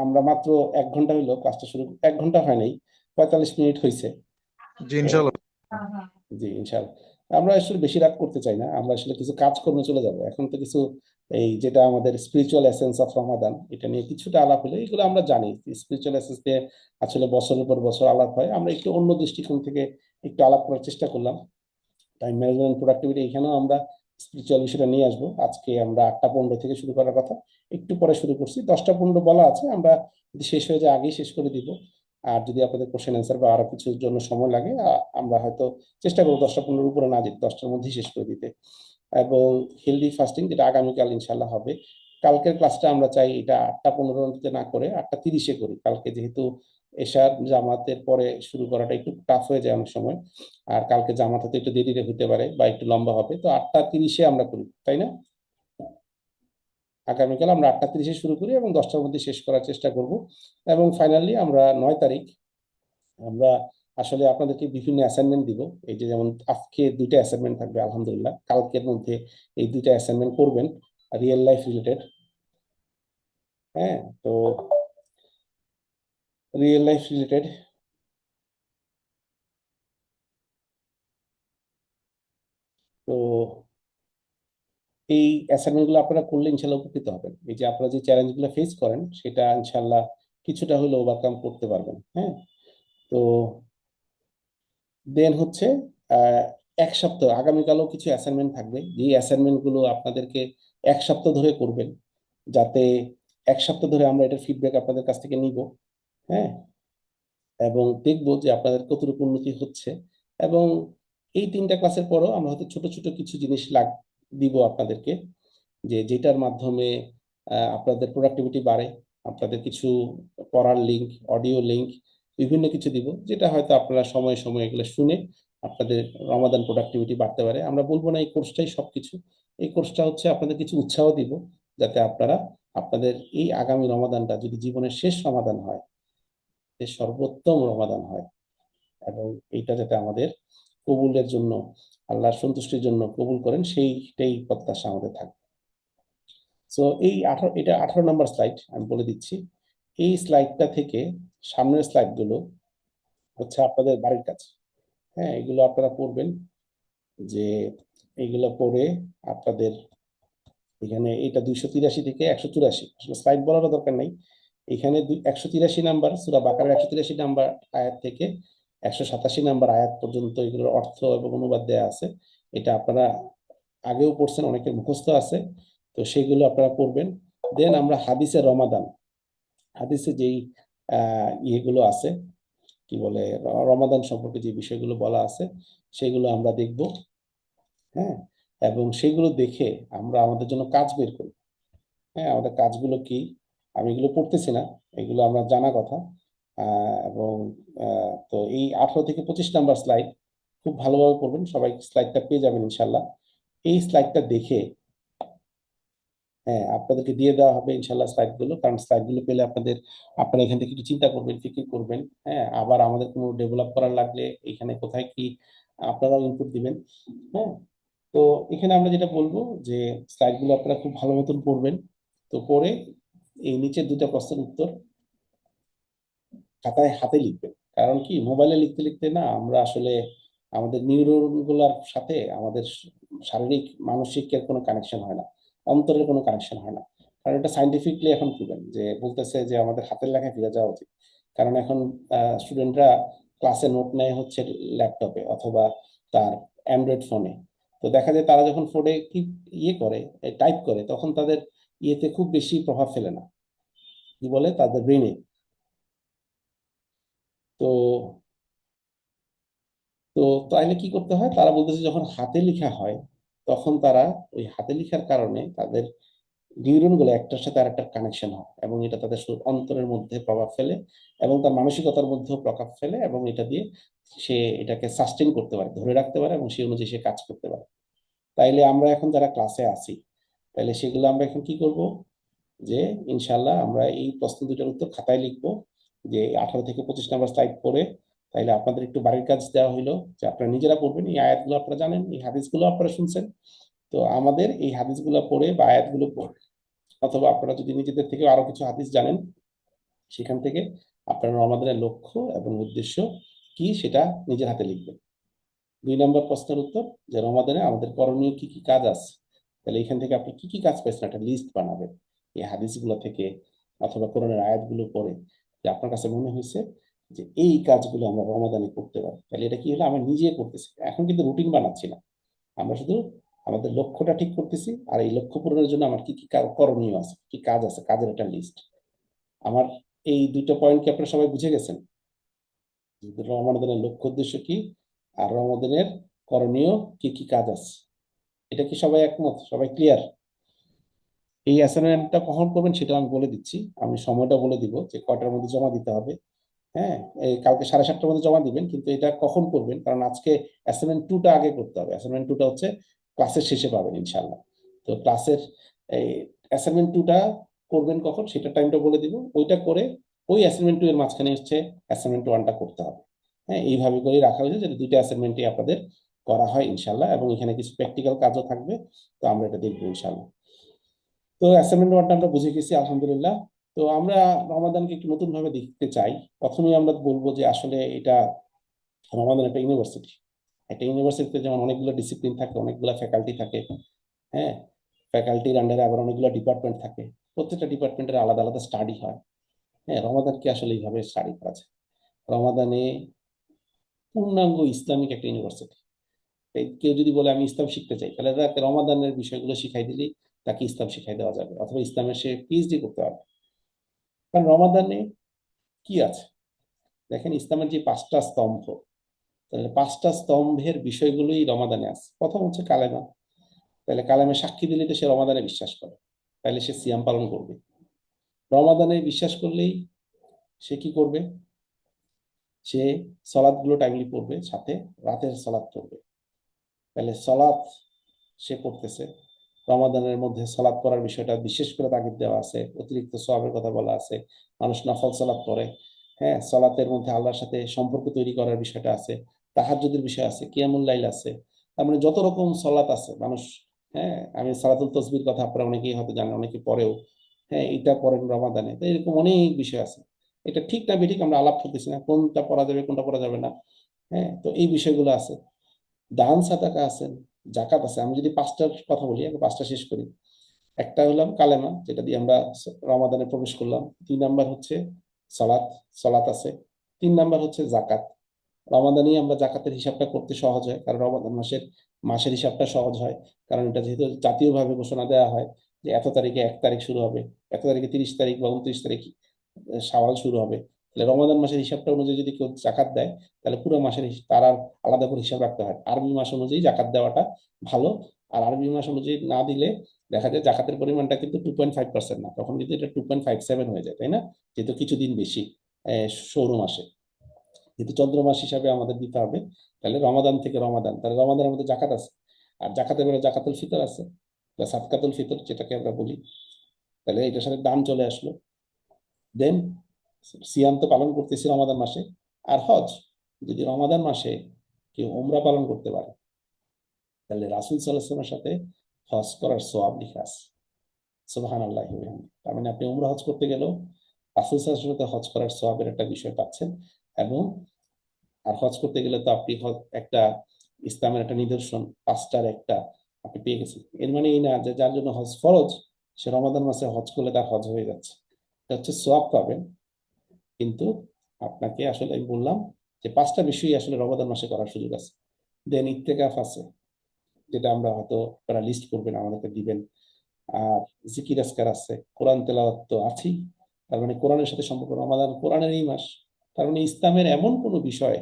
Speaker 1: আমরা মাত্র 1 ঘন্টা হইলো ক্লাসটা শুরু, 1 ঘন্টা হয় নাই, 45 মিনিট হয়েছে।
Speaker 8: জি
Speaker 1: তো
Speaker 8: ইনশাল্লাহ।
Speaker 1: জি ইনশাল্লাহ। আমরা আসলে বেশি রাত করতে চাই না, আমরা আসলে কিছু কাজকর্মে চলে যাব এখন তো। কিছু এই যেটা আমাদের স্পিরিচুয়াল এসেন্স অফ রমাদান, এটা নিয়ে কিছুটা আলাপ হলো, এগুলো আমরা জানি স্পিরিচুয়াল এসেন্স নিয়ে আসলে বছরের পর বছর আলাপ হয়। আমরা একটু অন্য দৃষ্টিকোণ থেকে একটু আলাপ করার চেষ্টা করলাম। টাইম ম্যানেজমেন্ট, প্রোডাক্টিভিটি, এখানেও আমরা স্পিরিচুয়াল বিষয়টা নিয়ে আসবো। আজকে আমরা 8টা 15 থেকে শুরু করার কথা, একটু পরে শুরু করছি। 10টা 15 বলা আছে, আমরা যদি শেষ হয়ে যায় আগেই শেষ করে দিব। আর যদি আপনাদের কোশ্চেন অ্যান্সার বা আরো কিছুর জন্য সময় লাগে, আমরা হয়তো চেষ্টা করবো 10টা 15 উপরে না যেতে, 10টার মধ্যেই শেষ করে দিতে। এবং হেলদি ফাস্টিং যেটা আগামীকাল ইনশাল্লাহ হবে। কালকের ক্লাসটা আমরা চাই এটা 8টা 15 না করে 8টা 30-এ করি, কালকে যেহেতু এশার জামাতের পরে শুরু করাটা একটু টাফ হয়ে যায় অনেক সময়। আর কালকে জামাত হতে একটু দেরিতে হতে পারে বা একটু লম্বা হবে, তো 8টা 30-এ আমরা করি, তাই না? আগামীকাল আমরা 8টা 30-এ শুরু করি এবং 10টার মধ্যে শেষ করার চেষ্টা করব। এবং ফাইনালি আমরা 9 তারিখ আমরা আসলে আপনাদেরকে বিভিন্ন অ্যাসাইনমেন্ট দিব। এই যে যেমন আজকে 2টা অ্যাসাইনমেন্ট থাকবে আলহামদুলিল্লাহ, কালকের মধ্যে এই 2টা অ্যাসাইনমেন্ট করবেন রিয়েল লাইফ রিলেটেড। হ্যাঁ, তো রিয়েল লাইফ রিলেটেড, তো এই অ্যাসাইনমেন্ট গুলো আপনারা করলে ইনশাল্লাহ উপকৃত হবেন। এই যে আপনারা যে চ্যালেঞ্জ গুলো ফেস করেন সেটা ইনশাল্লাহ কিছুটা হলেও ওভারকাম করতে পারবেন। হ্যাঁ, তো দেন হচ্ছে আহ 1 সপ্তাহ, আগামীকালও কিছু অ্যাসাইনমেন্ট থাকবে, যে অ্যাসাইনমেন্ট গুলো আপনাদেরকে 1 সপ্তাহ ধরে করবেন, যাতে 1 সপ্তাহ ধরে আমরা এটার ফিডব্যাক আপনাদের কাছ থেকে নিব। হ্যাঁ, এবং দেখবো যে আপনাদের কতটুকু উন্নতি হচ্ছে। এবং এই 3টা ক্লাসের পরও আমরা হয়তো ছোট ছোট কিছু জিনিস দিব আপনাদেরকে, যে যেটার মাধ্যমে আপনাদের প্রোডাক্টিভিটি বাড়ে। আপনাদের কিছু পড়ার লিঙ্ক, অডিও লিঙ্ক, বিভিন্ন কিছু দিব, যেটা হয়তো আপনারা সময়ে সময়ে এগুলো শুনে আপনাদের রমাদান প্রোডাক্টিভিটি বাড়তে পারে। আমরা বলবো না এই কোর্সটাই সবকিছু, এই কোর্সটা হচ্ছে আপনাদের কিছু উৎসাহ দিব, যাতে আপনারা আপনাদের এই আগামী রমাদানটা যদি জীবনের শেষ রমাদান হয়, যে সর্বোত্তম রমাদান হয়, এবং এইটা যাতে আমাদের কবুলের জন্য, আল্লাহর সন্তুষ্টির জন্য কবুল করেন, সেইটাই প্রত্যাশা আমাদের থাকবে। সো এটা 18 নম্বর স্লাইড, আমি বলে দিচ্ছি। এই স্লাইডটা থেকে সামনের স্লাইডগুলো হচ্ছে আপনাদের বাড়ির কাজ। হ্যাঁ, এগুলো আপনারা পড়বেন, যে এগুলো পড়ে আপনাদের এখানে এটা 283 থেকে 184, আসলে স্লাইড বলার দরকার নাই। এখানে 183 নাম্বার সূরা বাকারার 183 নাম্বার আয়াত থেকে 187 নাম্বার আয়াত পর্যন্ত এগুলোর অর্থ এবং অনুবাদ দেয়া আছে। এটা আপনারা আগেও পড়ছেন, অনেকের মুখস্থ আছে, তো সেগুলো আপনারা পড়বেন। দেন আমরা হাদিসে রমাদান, হাদিসে যেই ইয়েগুলো আছে, কি বলে, রমাদান সম্পর্কে যে বিষয়গুলো বলা আছে সেগুলো আমরা দেখব। হ্যাঁ, এবং সেগুলো দেখে আমরা আমাদের জন্য কাজ বের করি। হ্যাঁ, আমাদের কাজগুলো কি, আমি এগুলো পড়তেছি না, এগুলো আমরা জানা কথা। এবং তো এই 18 থেকে 25 নাম্বার স্লাইড খুব ভালোভাবে পড়বেন, সবাই স্লাইডটা পেয়ে যাবেন ইনশাল্লাহ। এই স্লাইডটা দেখে, হ্যাঁ, আপনাদেরকে দিয়ে দেওয়া হবে ইনশাল্লাহ স্লাইডগুলো, কারণ স্লাইডগুলো পেলে আপনারা এখান থেকে একটু চিন্তা করবেন, ফিকির করবেন। হ্যাঁ, আবার আমাদের কোনো ডেভেলপ করার লাগলে এখানে কোথায় কি আপনারাও ইনপুট দিবেন। হ্যাঁ, তো এখানে আমরা যেটা বলবো যে স্লাইডগুলো আপনারা খুব ভালো মতন পড়বেন। তো পড়ে এই নিচের দুটো প্রশ্নের উত্তর খাতায় হাতে লিখবেন। কারণ কি, মোবাইলে লিখতে লিখতে না আমরা আসলে আমাদের নিউরন গুলার সাথে আমাদের শারীরিক মানসিক এর কোনো কানেকশন হয় না, অন্তরের কোনো কানেকশন হয় না। কারণ এটা সাইন্টিফিকলি এখন প্রুভেন, যে বলতেছে যে আমাদের হাতের লেখায় ফিরে যাওয়া উচিত। কারণ এখন স্টুডেন্টরা ক্লাসে নোট নেয় হচ্ছে ল্যাপটপে অথবা তার অ্যান্ড্রয়েড ফোনে। তো দেখা যায় তারা যখন ফোনে কি করে, টাইপ করে, তখন তাদের ইয়েতে খুব বেশি প্রভাব ফেলে না, কি বলে, তাদের ব্রেনে। তো তো তাইলে কি করতে হয়, তারা বলতেছে যখন হাতে লেখা হয়, তখন তারা ওই হাতে লেখার কারণে তাদের নিউরন গুলো একটার সাথে আরেকটার কানেকশন হয়, এবং এটা তাদের অন্তরের মধ্যে প্রভাব ফেলে, এবং তার মানসিকতার মধ্যেও প্রভাব ফেলে, এবং এটা দিয়ে সে এটাকে সাস্টেন করতে পারে, ধরে রাখতে পারে, এবং সেই অনুযায়ী সে কাজ করতে পারে। তাইলে আমরা এখন যারা ক্লাসে আছি, তাইলে সেগুলো আমরা এখন কি করব, যে ইনশাল্লাহ আমরা এই প্রশ্ন দুটার উত্তর খাতায় লিখবো, যে 18 থেকে 25 নাম্বার স্লাইড পড়ে। তাইলে আপনাদের একটু বাড়ির কাজ দেওয়া হইলো, যে আপনারা নিজেরা পড়বেন, এই আয়াতগুলো আপনারা জানেন, এই হাদিসগুলো আপনারা শুনছেন। তো আমাদের এই হাদিসগুলো পড়ে বা আয়াতগুলো পড়ে, অথবা আপনারা যদি নিজেদের থেকে আরো কিছু হাদিস জানেন, সেখান থেকে আপনারা রমাদানের লক্ষ্য এবং উদ্দেশ্য কি সেটা নিজের হাতে লিখবেন। 2 নম্বর প্রশ্নের উত্তর, যে রমাদানে আমাদের করণীয় কি কি কাজ আছে। তাহলে এখান থেকে আপনি কি কি কাজ পাইছেন একটা লিস্ট বানাবেন, এই হাদিসগুলো থেকে অথবা কোরআনের আয়াতগুলো পড়ে, যে আপনার কাছে মনে হয়েছে যে এই কাজগুলো আমরা রমাদানে করতে পারি। তাহলে এটা কি হলো, আমরা নিজে করতেছি, এখন কিন্তু রুটিন বানাচ্ছি না, আমরা শুধু আমাদের লক্ষ্যটা ঠিক করতেছি, আর এই লক্ষ্য পূরণের জন্য আমার কি কি করণীয় আছে, কি কাজ আছে, কাজের একটা লিস্ট। আমার এই দুটো পয়েন্ট কি আপনারা সবাই বুঝে গেছেন, যে রমাদানের লক্ষ্য উদ্দেশ্য কি, আর রমাদানের করণীয় কি কি কাজ আছে? এটা কি সবাই একমত, সবাই ক্লিয়ার? এই অ্যাসাইনমেন্টটা কখন করবেন সেটা আমি বলে দিচ্ছি, আমি সময়টা বলে দিব যে কয়টার মধ্যে জমা দিতে হবে। হ্যাঁ, এই কালকে 7:30টার মধ্যে জমা দিবেন, কিন্তু এটা কখন করবেন, কারণ আজকে অ্যাসাইনমেন্ট 2টা আগে করতে হবে। অ্যাসাইনমেন্ট 2টা হচ্ছে ক্লাসের শেষে পাবেন ইনশাল্লাহ। তো ক্লাসের এই অ্যাসাইনমেন্ট 2টা করবেন কখন সেটা টাইমটা বলে দিব, ওইটা করে ওই অ্যাসাইনমেন্ট 2 এর মাঝখানে হচ্ছে অ্যাসাইনমেন্ট 1টা করতে হবে। হ্যাঁ, এইভাবে করে রাখা হয়েছে যে দুইটা অ্যাসাইনমেন্টই আপনাদের করা হয় ইনশাল্লাহ, এবং এখানে কিছু প্র্যাকটিক্যাল কাজও থাকবে। তো আমরা এটা দেখবো ইনশাল্লাহ। তো অ্যাসাইনমেন্ট 1টা আমরা বুঝে গেছি আলহামদুলিল্লাহ। তো আমরা রমাদানকে একটু নতুন ভাবে দেখতে চাই। প্রথমেই আমরা বলবো যে আসলে এটা রমাদান একটা ইউনিভার্সিটি। একটা ইউনিভার্সিটিতে যেমন অনেকগুলো ডিসিপ্লিন থাকে, অনেকগুলো ফ্যাকাল্টি থাকে। হ্যাঁ, ফ্যাকাল্টির আন্ডারে আবার অনেকগুলো ডিপার্টমেন্ট থাকে, প্রত্যেকটা ডিপার্টমেন্টের আলাদা আলাদা স্টাডি হয়। হ্যাঁ, রমাদান কি আসলে এইভাবে স্টাডি করা যায়? রমাদানে পূর্ণাঙ্গ ইসলামিক একটা ইউনিভার্সিটি। কেউ যদি বলে আমি ইসলাম শিখতে চাই, তাহলে তাকে রমাদানের বিষয়গুলো শিখাই দিলেই তাকে ইসলাম শিখাই দেওয়া যাবে, অথবা ইসলামের সে পিএইচডি করতে পারবে। কারণ রমাদানে কি আছে দেখেন, ইসলামের যে 5টা স্তম্ভ, তাহলে 5টা স্তম্ভের বিষয়গুলোই রমাদানে আছে। প্রথম হচ্ছে কালেমা। তাহলে কালেমে সাক্ষী দিলে তো সে রমাদানে বিশ্বাস করে, তাহলে সে সিয়াম পালন করবে। রমাদানে বিশ্বাস করলেই সে কি করবে? সে সলাৎগুলো টাইমলি পড়বে, সাথে রাতের সলাৎ পড়বে। তাহলে সলাৎ সে পড়তেছে, রমাদানের মধ্যে সলাৎ পড়ার বিষয়টা বিশেষ করে তাগিদ দেওয়া আছে, অতিরিক্ত সওয়াবের কথা বলা আছে। মানুষ নফল সলাৎ পড়ে, হ্যাঁ, সলাতের মধ্যে আল্লাহর সাথে সম্পর্ক তৈরি করার বিষয়টা আছে, তাহাজ্জুদের বিষয় আছে, কিয়ামুল লাইল আছে। তার মানে যত রকম সলাৎ আছে মানুষ, হ্যাঁ, আমি সালাতুল তসবির কথা আপনারা অনেকেই হয়তো জানেন, অনেকে পড়েও, হ্যাঁ, এটা পড়েন রমাদানে। তো এরকম অনেক বিষয় আছে। এটা ঠিক না বেঠিক আমরা আলাপ করতেছি না, কোনটা পড়া যাবে কোনটা পড়া যাবে না, হ্যাঁ। তো এই বিষয়গুলো আছে, দান সাদাকা আছেন, জাকাত আছে। আমি যদি পাঁচটার কথা বলি, আগে পাঁচটা শেষ করি। একটা হলাম কালেমা, যেটা দিয়ে আমরা রমাদানে প্রবেশ করলাম। 2 নাম্বার হচ্ছে সালাত, সালাত আছে। 3 নাম্বার হচ্ছে জাকাত। রমাদানেই আমরা জাকাতের হিসাবটা করতে সহজ হয়, কারণ রমাদান মাসের হিসাবটা সহজ হয়, কারণ এটা যেহেতু জাতীয়ভাবে ঘোষণা দেওয়া হয় যে এত তারিখে 1 তারিখ শুরু হবে, এত তারিখে 30 তারিখ বা 29 তারিখ শাওয়াল শুরু হবে। তাহলে রমাদান মাসের হিসাবটা অনুযায়ী যদি কেউ জাকাত দেয়, তাহলে পুরো মাসের তার আর আলাদা করে হিসাব রাখতে হয়। আরবি মাস অনুযায়ী জাকাত দেওয়াটা ভালো। আর আরবি মাস অনুযায়ী না দিলে দেখা যায় জাকাতের পরিমাণটা কিন্তু 2.5% না, তখন কিন্তু এটা 2.57 হয়ে যায়, তাই না? যেহেতু কিছুদিন বেশি সৌর মাসে, যেহেতু চন্দ্র মাস হিসাবে আমাদের দিতে হবে। তাহলে রমাদান থেকে রমাদান, তাহলে রমাদানের মধ্যে জাকাত আছে। আর জাকাতের বেলা জাকাতুল ফিতর আছে, বা সাদকাতুল ফিতর যেটাকে আমরা বলি। তাহলে এটার সাথে দান চলে আসলো। দেন সিয়াম তো পালন করতেছি রমাদান মাসে। আর হজ, যদি রমাদান মাসে কেউ উমরা পালন করতে পারে, তাহলে রাসূল সাল্লাল্লাহু আলাইহি ওয়াসাল্লামের সাথে হজ করার সওয়াব লেখা আছে। সুবহানাল্লাহি ওয়া বিহামদিহি। তার মানে আপনি উমরা হজ করতে গেলেও রাসূল সাল্লাল্লাহু আলাইহি ওয়াসাল্লামের সাথে হজ করার সওয়াবের একটা বিষয় পাচ্ছেন। এবং আর হজ করতে গেলে তো আপনি একটা ইসলামের একটা নিদর্শন, 5টার একটা আপনি পেয়ে গেছেন। এর মানে এই না যে যার জন্য হজ ফরজ সে রমাদান মাসে হজ করলে তার হজ হয়ে যাচ্ছে। এটা হচ্ছে সওয়াব পাবেন, কিন্তু আপনাকে আসলে আমি বললাম যে 5টা বিষয়ই আসলে রমাদান মাসে করার সুযোগ আছে। দেন ইত্তেকাফ আছে, যেটা আমরা হয়তো আপনারা লিস্ট করবেন, আমাদেরকে দিবেন। আর জিকির আজকার আছে, কোরআন তেলাওয়াত তো আছেই। তার মানে কোরআনের সাথে সম্পর্ক, রমাদান কোরআনের এই মাস। তার মানে ইসলামের এমন কোনো বিষয়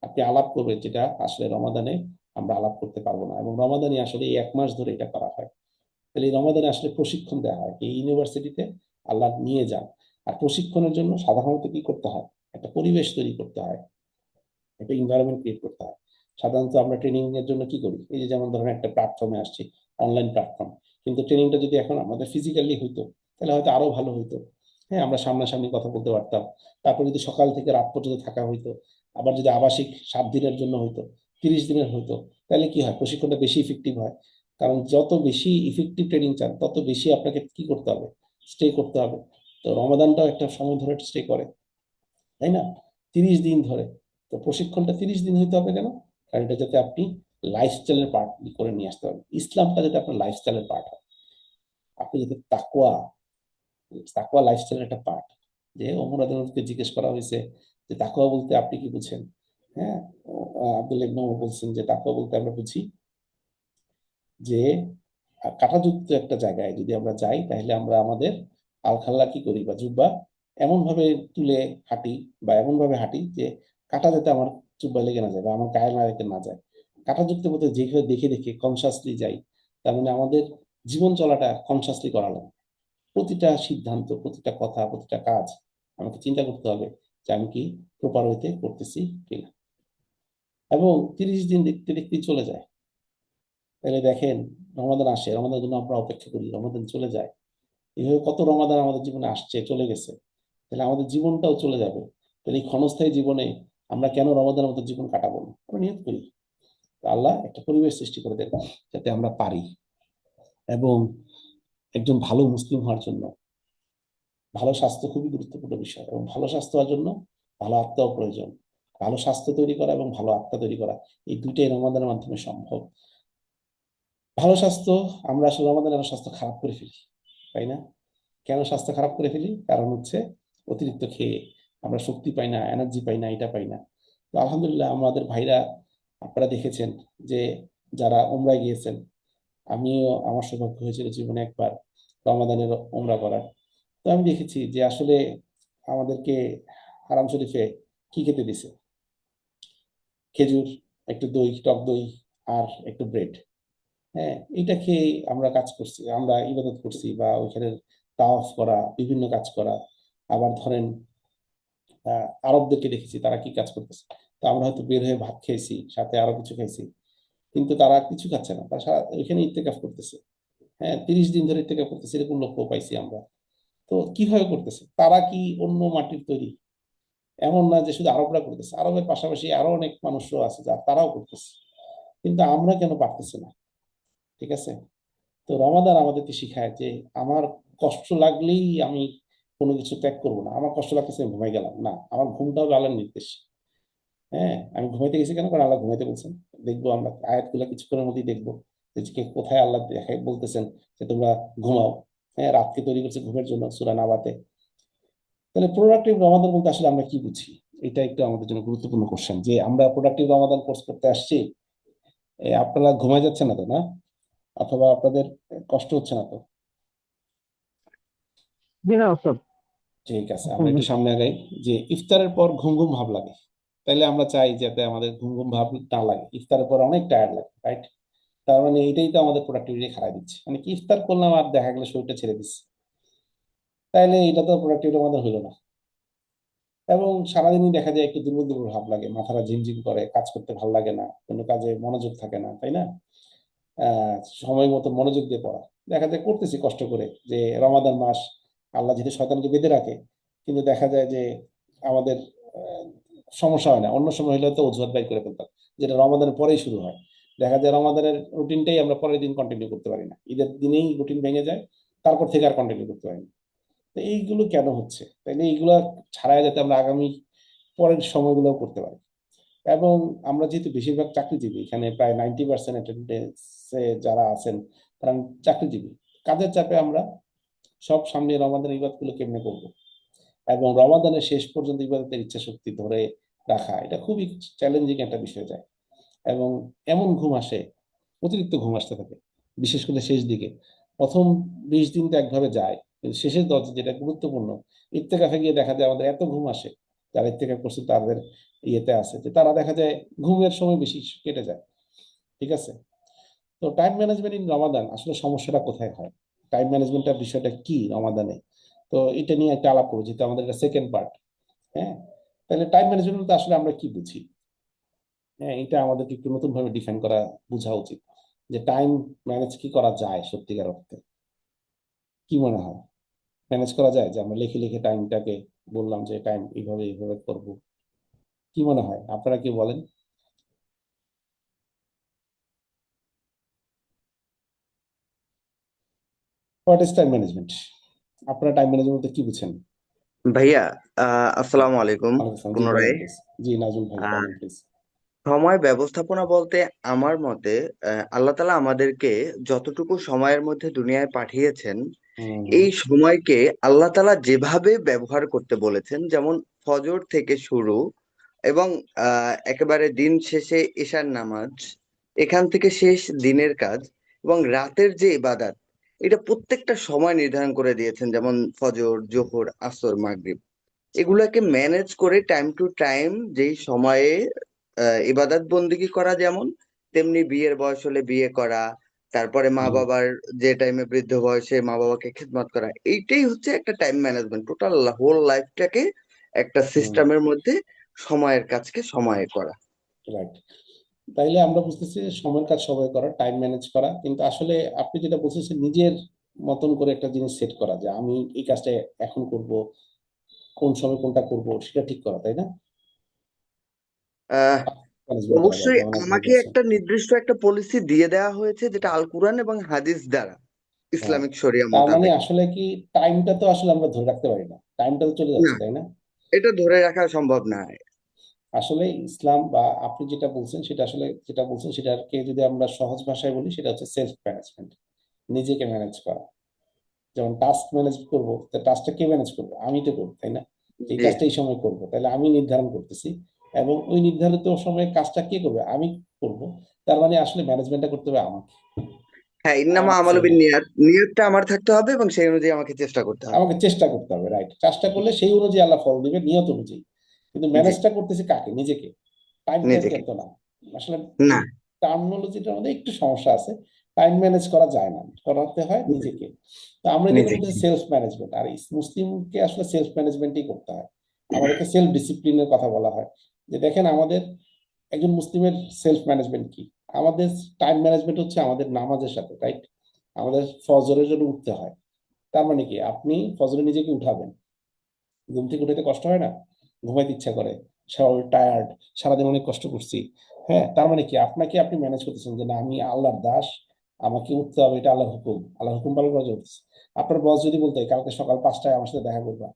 Speaker 1: আপনি আলাপ করবেন যেটা আসলে রমাদানে আমরা আলাপ করতে পারবো না, এবং রমাদানে আসলে এই 1 মাস ধরে এটা করা হয়। তাহলে এই রমাদানে আসলে প্রশিক্ষণ দেওয়া হয়, এই ইউনিভার্সিটিতে আল্লাহ নিয়ে যান। আর প্রশিক্ষণের জন্য সাধারণত কি করতে হয়? একটা পরিবেশ তৈরি করতে হয়, একটা এনভায়রনমেন্ট ক্রিয়েট করতে হয়। সাধারণত আমরা ট্রেনিং এর জন্য কি করি? এই যে যেমন ধরেন একটা প্ল্যাটফর্মে আসছি, অনলাইন প্ল্যাটফর্ম, কিন্তু ট্রেনিংটা যদি এখন আমাদের ফিজিক্যালি হইতো তাহলে হয়তো আরো ভালো হইতো। হ্যাঁ, আমরা সামনাসামনি কথা বলতে পারতাম। তারপর যদি সকাল থেকে রাত পর্যন্ত থাকা হইতো, আবার যদি আবাসিক 7 দিনের জন্য হইতো, 30 দিনের হইতো, তাহলে কি হয়? প্রশিক্ষণটা বেশি ইফেক্টিভ হয়। কারণ যত বেশি ইফেক্টিভ ট্রেনিং চান, তত বেশি আপনাকে কি করতে হবে? স্টে করতে হবে। তো রমাদানটাও একটা সময় ধরে স্টে করে, তাই না? 30 দিন ধরে। তো প্রশিক্ষণটা 30 দিন হইতে হবে কেন? কারণ এটা যাতে আপনি লাইফস্টাইলের পার্ট করে নিয়ে আসতে পারেন, ইসলামটা যাতে আপনার লাইফস্টাইলের পার্ট হয়। আপনি যাতে তাকওয়া, তাকওয়া লাইফস্টাইলের একটা পার্ট। যে ওমর রাদিয়াল্লাহু জিজ্ঞেস করা হয়েছে যে তাকওয়া বলতে আপনি কি বুঝেন? হ্যাঁ, আব্দুল্লাহ ইবনে ওমর বলছেন যে তাকওয়া বলতে আমরা বুঝি যে কাঁটাযুক্ত একটা জায়গায় যদি আমরা যাই, তাহলে আমরা আমাদের আলখাল্লা কি করি বা জুব্বা এমন ভাবে তুলে হাঁটি, বা এমন ভাবে হাঁটি যে কাঁটা যাতে আমার জুব্বা লেগে না যায় বা আমার গায়ে না লেগে না যায়। কাঁটাযুক্ত বলতে যেভাবে দেখে দেখে কনসাসলি যাই। তার মানে আমাদের জীবন চলাটা কনসাসলি করা লাগবে। প্রতিটা সিদ্ধান্ত, প্রতিটা কথা, প্রতিটা কাজ আমাকে চিন্তা করতে হবে যে আমি কি প্রপার ওয়েতে করতেছি কিনা। এবং 30 দিন দেখতে দেখতেই চলে যায়। তাহলে দেখেন, রমাদান আসে, রমাদানের জন্য আমরা অপেক্ষা করি, রমাদান চলে যায়। এইভাবে কত রমাদান আমাদের জীবনে আসছে, চলে গেছে। তাহলে আমাদের জীবনটাও চলে যাবে। তাহলে এই ক্ষণস্থায়ী জীবনে আমরা কেন রমাদানের মতো জীবন কাটাবো না? আমরা নিয়ত করি, তো আল্লাহ একটা পরিবেশ সৃষ্টি করে দেন যাতে আমরা পারি। এবং একজন ভালো মুসলিম হওয়ার জন্য ভালো স্বাস্থ্য খুবই গুরুত্বপূর্ণ বিষয়, এবং ভালো স্বাস্থ্য হওয়ার জন্য ভালো আত্মাও প্রয়োজন। ভালো স্বাস্থ্য তৈরি করা এবং ভালো আত্মা তৈরি করা, এই দুইটাই রমাদানের মাধ্যমে সম্ভব। ভালো স্বাস্থ্য, আমরা আসলে রমাদানে স্বাস্থ্য খারাপ করে ফেলি, তাই না? কেন স্বাস্থ্য খারাপ করে ফেলি? কারণ হচ্ছে অতিরিক্ত খেয়ে আমরা শক্তি পাই না, এনার্জি পাই না, এটা পাই না। তো আলহামদুলিল্লাহ আমাদের ভাইরা, আপনারা দেখেছেন যে যারা উমরায় গিয়েছেন, আমিও আমার সৌভাগ্য হয়েছিল জীবনে একবার রমাদানের উমরা করার। তো আমি দেখেছি যে আসলে আমাদেরকে হারাম শরীফে কি খেতে দিছে? খেজুর, একটু দই, টক দই, আর একটু ব্রেড। হ্যাঁ, এটা খেয়ে আমরা কাজ করছি, আমরা ইবাদত করছি, বা ওইখানে তাওয়াফ করা, বিভিন্ন কাজ করা। আবার ধরেন আরবদেরকে দেখেছি তারা কি কাজ করতেছে। তো আমরা হয়তো বের হয়ে ভাত খেয়েছি, সাথে আরো কিছু খাইছি, কিন্তু তারা কিছু খাচ্ছে না, তারা ওইখানে ইত্তেকাফ করতেছে। হ্যাঁ, 30 দিন ধরে ইত্তেকাফ করতেছে, এরকম লোকও পাইছি আমরা। তো কিভাবে করতেছে? তারা কি অন্য মাটির তৈরি? এমন না যে শুধু আরবরা করতেছে, আরবের পাশাপাশি আরো অনেক মানুষও আছে যা তারাও করতেছে, কিন্তু আমরা কেন পারতেছি না? ঠিক আছে। তো রমাদান আমাদেরকে শিখায় যে আমার কষ্ট লাগলেই আমি কোনো কিছু ত্যাগ করবো না। আমার কষ্ট লাগতেছে আমি ঘুমাই গেলাম না, আমার ঘুমটা হবে আল্লাহর নির্দেশ। হ্যাঁ, আমি ঘুমাইতে গেছি কেন? কারণ আল্লাহ ঘুমাইতে বলছেন। দেখবো আমরা আয়াতগুলো কিছুক্ষণের মধ্যেই দেখবো যে কোথায় আল্লাহ দেখাই বলতেছেন যে তোমরা ঘুমাও। হ্যাঁ, রাতকে তৈরি করছে ঘুমের জন্য, সূরা নাবাতে। তাহলে প্রোডাক্টিভ রমাদান বলতে আসলে আমরা কি বুঝি? এটা একটু আমাদের জন্য গুরুত্বপূর্ণ কোশ্চেন, যে আমরা প্রোডাক্টিভ রমাদান কোর্স করতে আসছি। আপনারা ঘুমাই যাচ্ছেন না তো, না? অথবা আপনাদের কষ্ট হচ্ছে না তো?
Speaker 3: জি না ওস্তাদ।
Speaker 1: ঠিক আছে, আমরা একটু সামনে আগাই। যে ইফতারের পর ঘুম ঘুম ভাব লাগে, তাইলে আমরা চাই যাতে আমাদের ঘুম ঘুম ভাব না লাগে। ইফতারের পর অনেক টায়ার্ড লাগে, রাইট? তার মানে এটাই তো আমাদের প্রোডাক্টিভিটি খারাপ দিচ্ছে, মানে কি ইফতার করলাম আর দেখা গেলো শরীরটা ছেড়ে দিচ্ছে, তাইলে এটা তো প্রোডাক্টিভিটি আমাদের হইলো না। এবং সারাদিনই দেখা যায় একটু দুর্বল দুর্বল ভাব লাগে, মাথাটা ঝিমঝিম করে, কাজ করতে ভালো লাগে না, কোনো কাজে মনোযোগ থাকে না, তাই না? আহ সময় মতো মনোযোগ দিয়ে পড়া, দেখা যায় করতেছি কষ্ট করে, যে রমাদান মাস আল্লাহ যেহেতু শয়তানকে বেঁধে রাখে, কিন্তু দেখা যায় যে আমাদের আহ, সমস্যা হয় না। অন্য সময় হলে তো অজুহাত বাই করে ফেলতাম, যেটা রমাদানের পরেই শুরু হয়। দেখা যায় রমাদানের রুটিনটাই আমরা পরের দিন কন্টিনিউ করতে পারি না, ঈদের দিনেই রুটিন ভেঙে যায়, তারপর থেকে আর কন্টিনিউ করতে পারি না। তো এইগুলো কেন হচ্ছে? তাইলে এইগুলা ছাড়াই যাতে আমরা আগামী পরের সময়গুলো করতে পারি। এবং আমরা যেহেতু বেশিরভাগ চাকরিজীবী, এখানে প্রায় 90% অ্যাটেন্ডেন্সে যারা আছেন তারা চাকরিজীবী, কাজের চাপে আমরা সব সামনে রমাদানের ইবাদতগুলো কেমনে করব, এবং রমাদানের শেষ পর্যন্ত ইবাদতের ইচ্ছা শক্তি ধরে রাখা, এটা খুবই চ্যালেঞ্জিং একটা বিষয় যায়। এবং এমন ঘুম আসে, অতিরিক্ত ঘুম আসতে থাকে, বিশেষ করে শেষ দিকে। প্রথম 20 দিন তো একভাবে যায়, কিন্তু শেষের 10 দিন যেটা গুরুত্বপূর্ণ, ইত্তেকাফে গিয়ে দেখা যায় আমাদের এত ঘুম আসে, যারা ইত্তেকাফ করছে তাদের ইয়েতে আছে যে তারা দেখা যায় ঘুমের সময় বেশি কেটে যায়। ঠিক আছে। তো টাইম ম্যানেজমেন্ট ইন রমাদান আসলে সমস্যাটা কোথায় হয়? টাইম ম্যানেজমেন্টের বিষয়টা কি রমাদানে? তো এটা নিয়ে একটা আলাপ করবো, যেহেতু আমাদের এটা সেকেন্ড পার্ট। হ্যাঁ, তাহলে টাইম ম্যানেজমেন্ট বলতে আসলে আমরা কি বুঝি? হ্যাঁ, এটা আমাদেরকে একটু নতুন ভাবে ডিফাইন করা, বোঝা উচিত, যে টাইম ম্যানেজ কি করা যায় সত্যিকার অর্থে। কি মনে হয়, ম্যানেজ করা যায়? যে আমরা লিখে লিখে টাইমটাকে বললাম যে টাইম এইভাবে এইভাবে করব, কি মনে হয়? আপনারা কি বলেন? What is time management? আপনারা টাইম ম্যানেজমেন্ট কি বুঝেন?
Speaker 8: ভাইয়া, আসসালামু আলাইকুম।
Speaker 1: ওয়ালাইকুম আসসালাম। জি বলেন
Speaker 8: পুনরায়
Speaker 1: প্লিজ। জি নাজমুল ভাই
Speaker 8: আহ,
Speaker 1: বলেন প্লিজ।
Speaker 8: সময় ব্যবস্থাপনা বলতে আমার মতে আল্লাহ তাআলা আমাদেরকে যতটুকু সময়ের মধ্যে দুনিয়ায় পাঠিয়েছেন,
Speaker 1: হুম
Speaker 8: এই
Speaker 1: হুম
Speaker 8: সময়কে আল্লাহ তাআলা যেভাবে ব্যবহার করতে বলেছেন, যেমন ফজর থেকে শুরু এবং একেবারে দিন শেষে এশার নামাজ, এখান থেকে শেষ দিনের কাজ এবং রাতের যে ইবাদত, এটা প্রত্যেকটা সময় নির্ধারণ করে দিয়েছেন, যেমন ফজর, জোহর, আসর, মাগরিব। এগুলাকে ম্যানেজ করে টাইম টু টাইম যেই সময়ে ইবাদত বন্দিগি করা, যেমন তেমনি বিয়ের বয়স হলে বিয়ে করা, তারপরে মা
Speaker 1: হুম
Speaker 8: বাবার যে টাইমে বৃদ্ধ বয়সে মা বাবাকে খেদমত করা, এইটাই হচ্ছে একটা টাইম ম্যানেজমেন্ট। টোটাল হোল লাইফটাকে একটা
Speaker 1: হুম
Speaker 8: সিস্টেমের মধ্যে সময়ের কাজকে সময়ে করা।
Speaker 1: রাইট। তাইলে আমরা বুঝতেছি যে সময়ের কাজ সবাই করা, টাইম ম্যানেজ করা, কিন্তু আসলে আপনি যেটা বলতেছেন নিজের মতন করে একটা জিনিস সেট করা, যে আমি এই কাজটা এখন করব, কোন সময় কোনটা করব সেটা ঠিক করা, তাই না?
Speaker 8: আহ
Speaker 1: ম্যানেজমেন্ট করা যায়,
Speaker 8: অবশ্যই
Speaker 1: যেমন আপনি
Speaker 8: আমাকে
Speaker 1: বলছেন।
Speaker 8: একটা নির্দিষ্ট একটা পলিসি দিয়ে দেওয়া হয়েছে, যেটা আল কুরআন এবং হাদিস দ্বারা,
Speaker 1: হ্যাঁ,
Speaker 8: ইসলামিক শরিয়া
Speaker 1: তার মানে
Speaker 8: মোতাবেক।
Speaker 1: আসলে কি টাইমটা তো আসলে আমরা ধরে রাখতে পারি না, টাইমটা তো চলে
Speaker 8: না,
Speaker 1: যাচ্ছে, তাই না?
Speaker 8: এটা ধরে রাখা সম্ভব না।
Speaker 1: আসলে ইসলাম বা আপনি যেটা বলছেন সেটা আসলে, যেটা বলছেন সেটাকে যদি আমরা সহজ ভাষায় বলি, সেটা হচ্ছে সেলফ ম্যানেজমেন্ট, নিজেকে ম্যানেজ করা। যেমন টাস্ক ম্যানেজ করবো, তা টাস্কটা কে ম্যানেজ করবো? আমি তো করবো, তাই না? এই
Speaker 8: জি।
Speaker 1: কাজটা এই সময় করবো, তাহলে আমি নির্ধারণ করতেছি, এবং ওই নির্ধারিত সময়ে কাজটা কে করবে? আমি করব। তার মানে আসলে ম্যানেজমেন্টটা করতে হবে আমাকে।
Speaker 8: হ্যাঁ, ইন্নামা
Speaker 1: আমার
Speaker 8: আমালু
Speaker 1: চাইলে
Speaker 8: বিন্নিয়াত, নিয়তটা আমার থাকতে হবে এবং সেই অনুযায়ী আমাকে চেষ্টা করতে হবে।
Speaker 1: আমাকে চেষ্টা করতে হবে, রাইট? কাজটা করলে সেই অনুযায়ী আল্লাহ ফল দিবে, নিয়ত অনুযায়ী। কিন্তু
Speaker 8: জি,
Speaker 1: ম্যানেজটা করতেছি কাকে? নিজেকে। টাইম
Speaker 8: নিজেকে।
Speaker 1: তো না। আসলে এই
Speaker 8: না।
Speaker 1: টার্মিনোলজিটার মধ্যে একটু সমস্যা আছে। টাইম ম্যানেজ করা যায় না, করাতে হয় নিজেকে। তো আমরা এটাকে
Speaker 8: নিজেকে।
Speaker 1: বলতেছি সেলফ ম্যানেজমেন্ট, আর মুসলিমকে আসলে সেলফ ম্যানেজমেন্টই করতে হয়। আমাদেরকে সেলফ ডিসিপ্লিনের কথা বলা হয়, যে দেখেন আমাদের একজন মুসলিমের সেলফ ম্যানেজমেন্ট কি। আমাদের টাইম ম্যানেজমেন্ট হচ্ছে আমাদের নামাজের সাথে, রাইট? আমাদের ফজরের জন্য উঠতে হয়। তার মানে কি, আপনি ফজরে নিজেকে উঠাবেন, ঘুম থেকে উঠাতে কষ্ট হয় না, ঘুমাইতে ইচ্ছা করে, শরীর টায়ার্ড, সারাদিন অনেক কষ্ট করছি। হ্যাঁ, তার মানে কি আপনি ম্যানেজ করতেছেন যে না, আমি আল্লাহর দাস, আমাকে উঠতে হবে, এটা আল্লাহর হুকুম, আল্লাহর হুকুম পালন করা উঠতেছে। আপনার বস যদি বলতে কালকে সকাল 5টায় আমার সাথে দেখা করবা,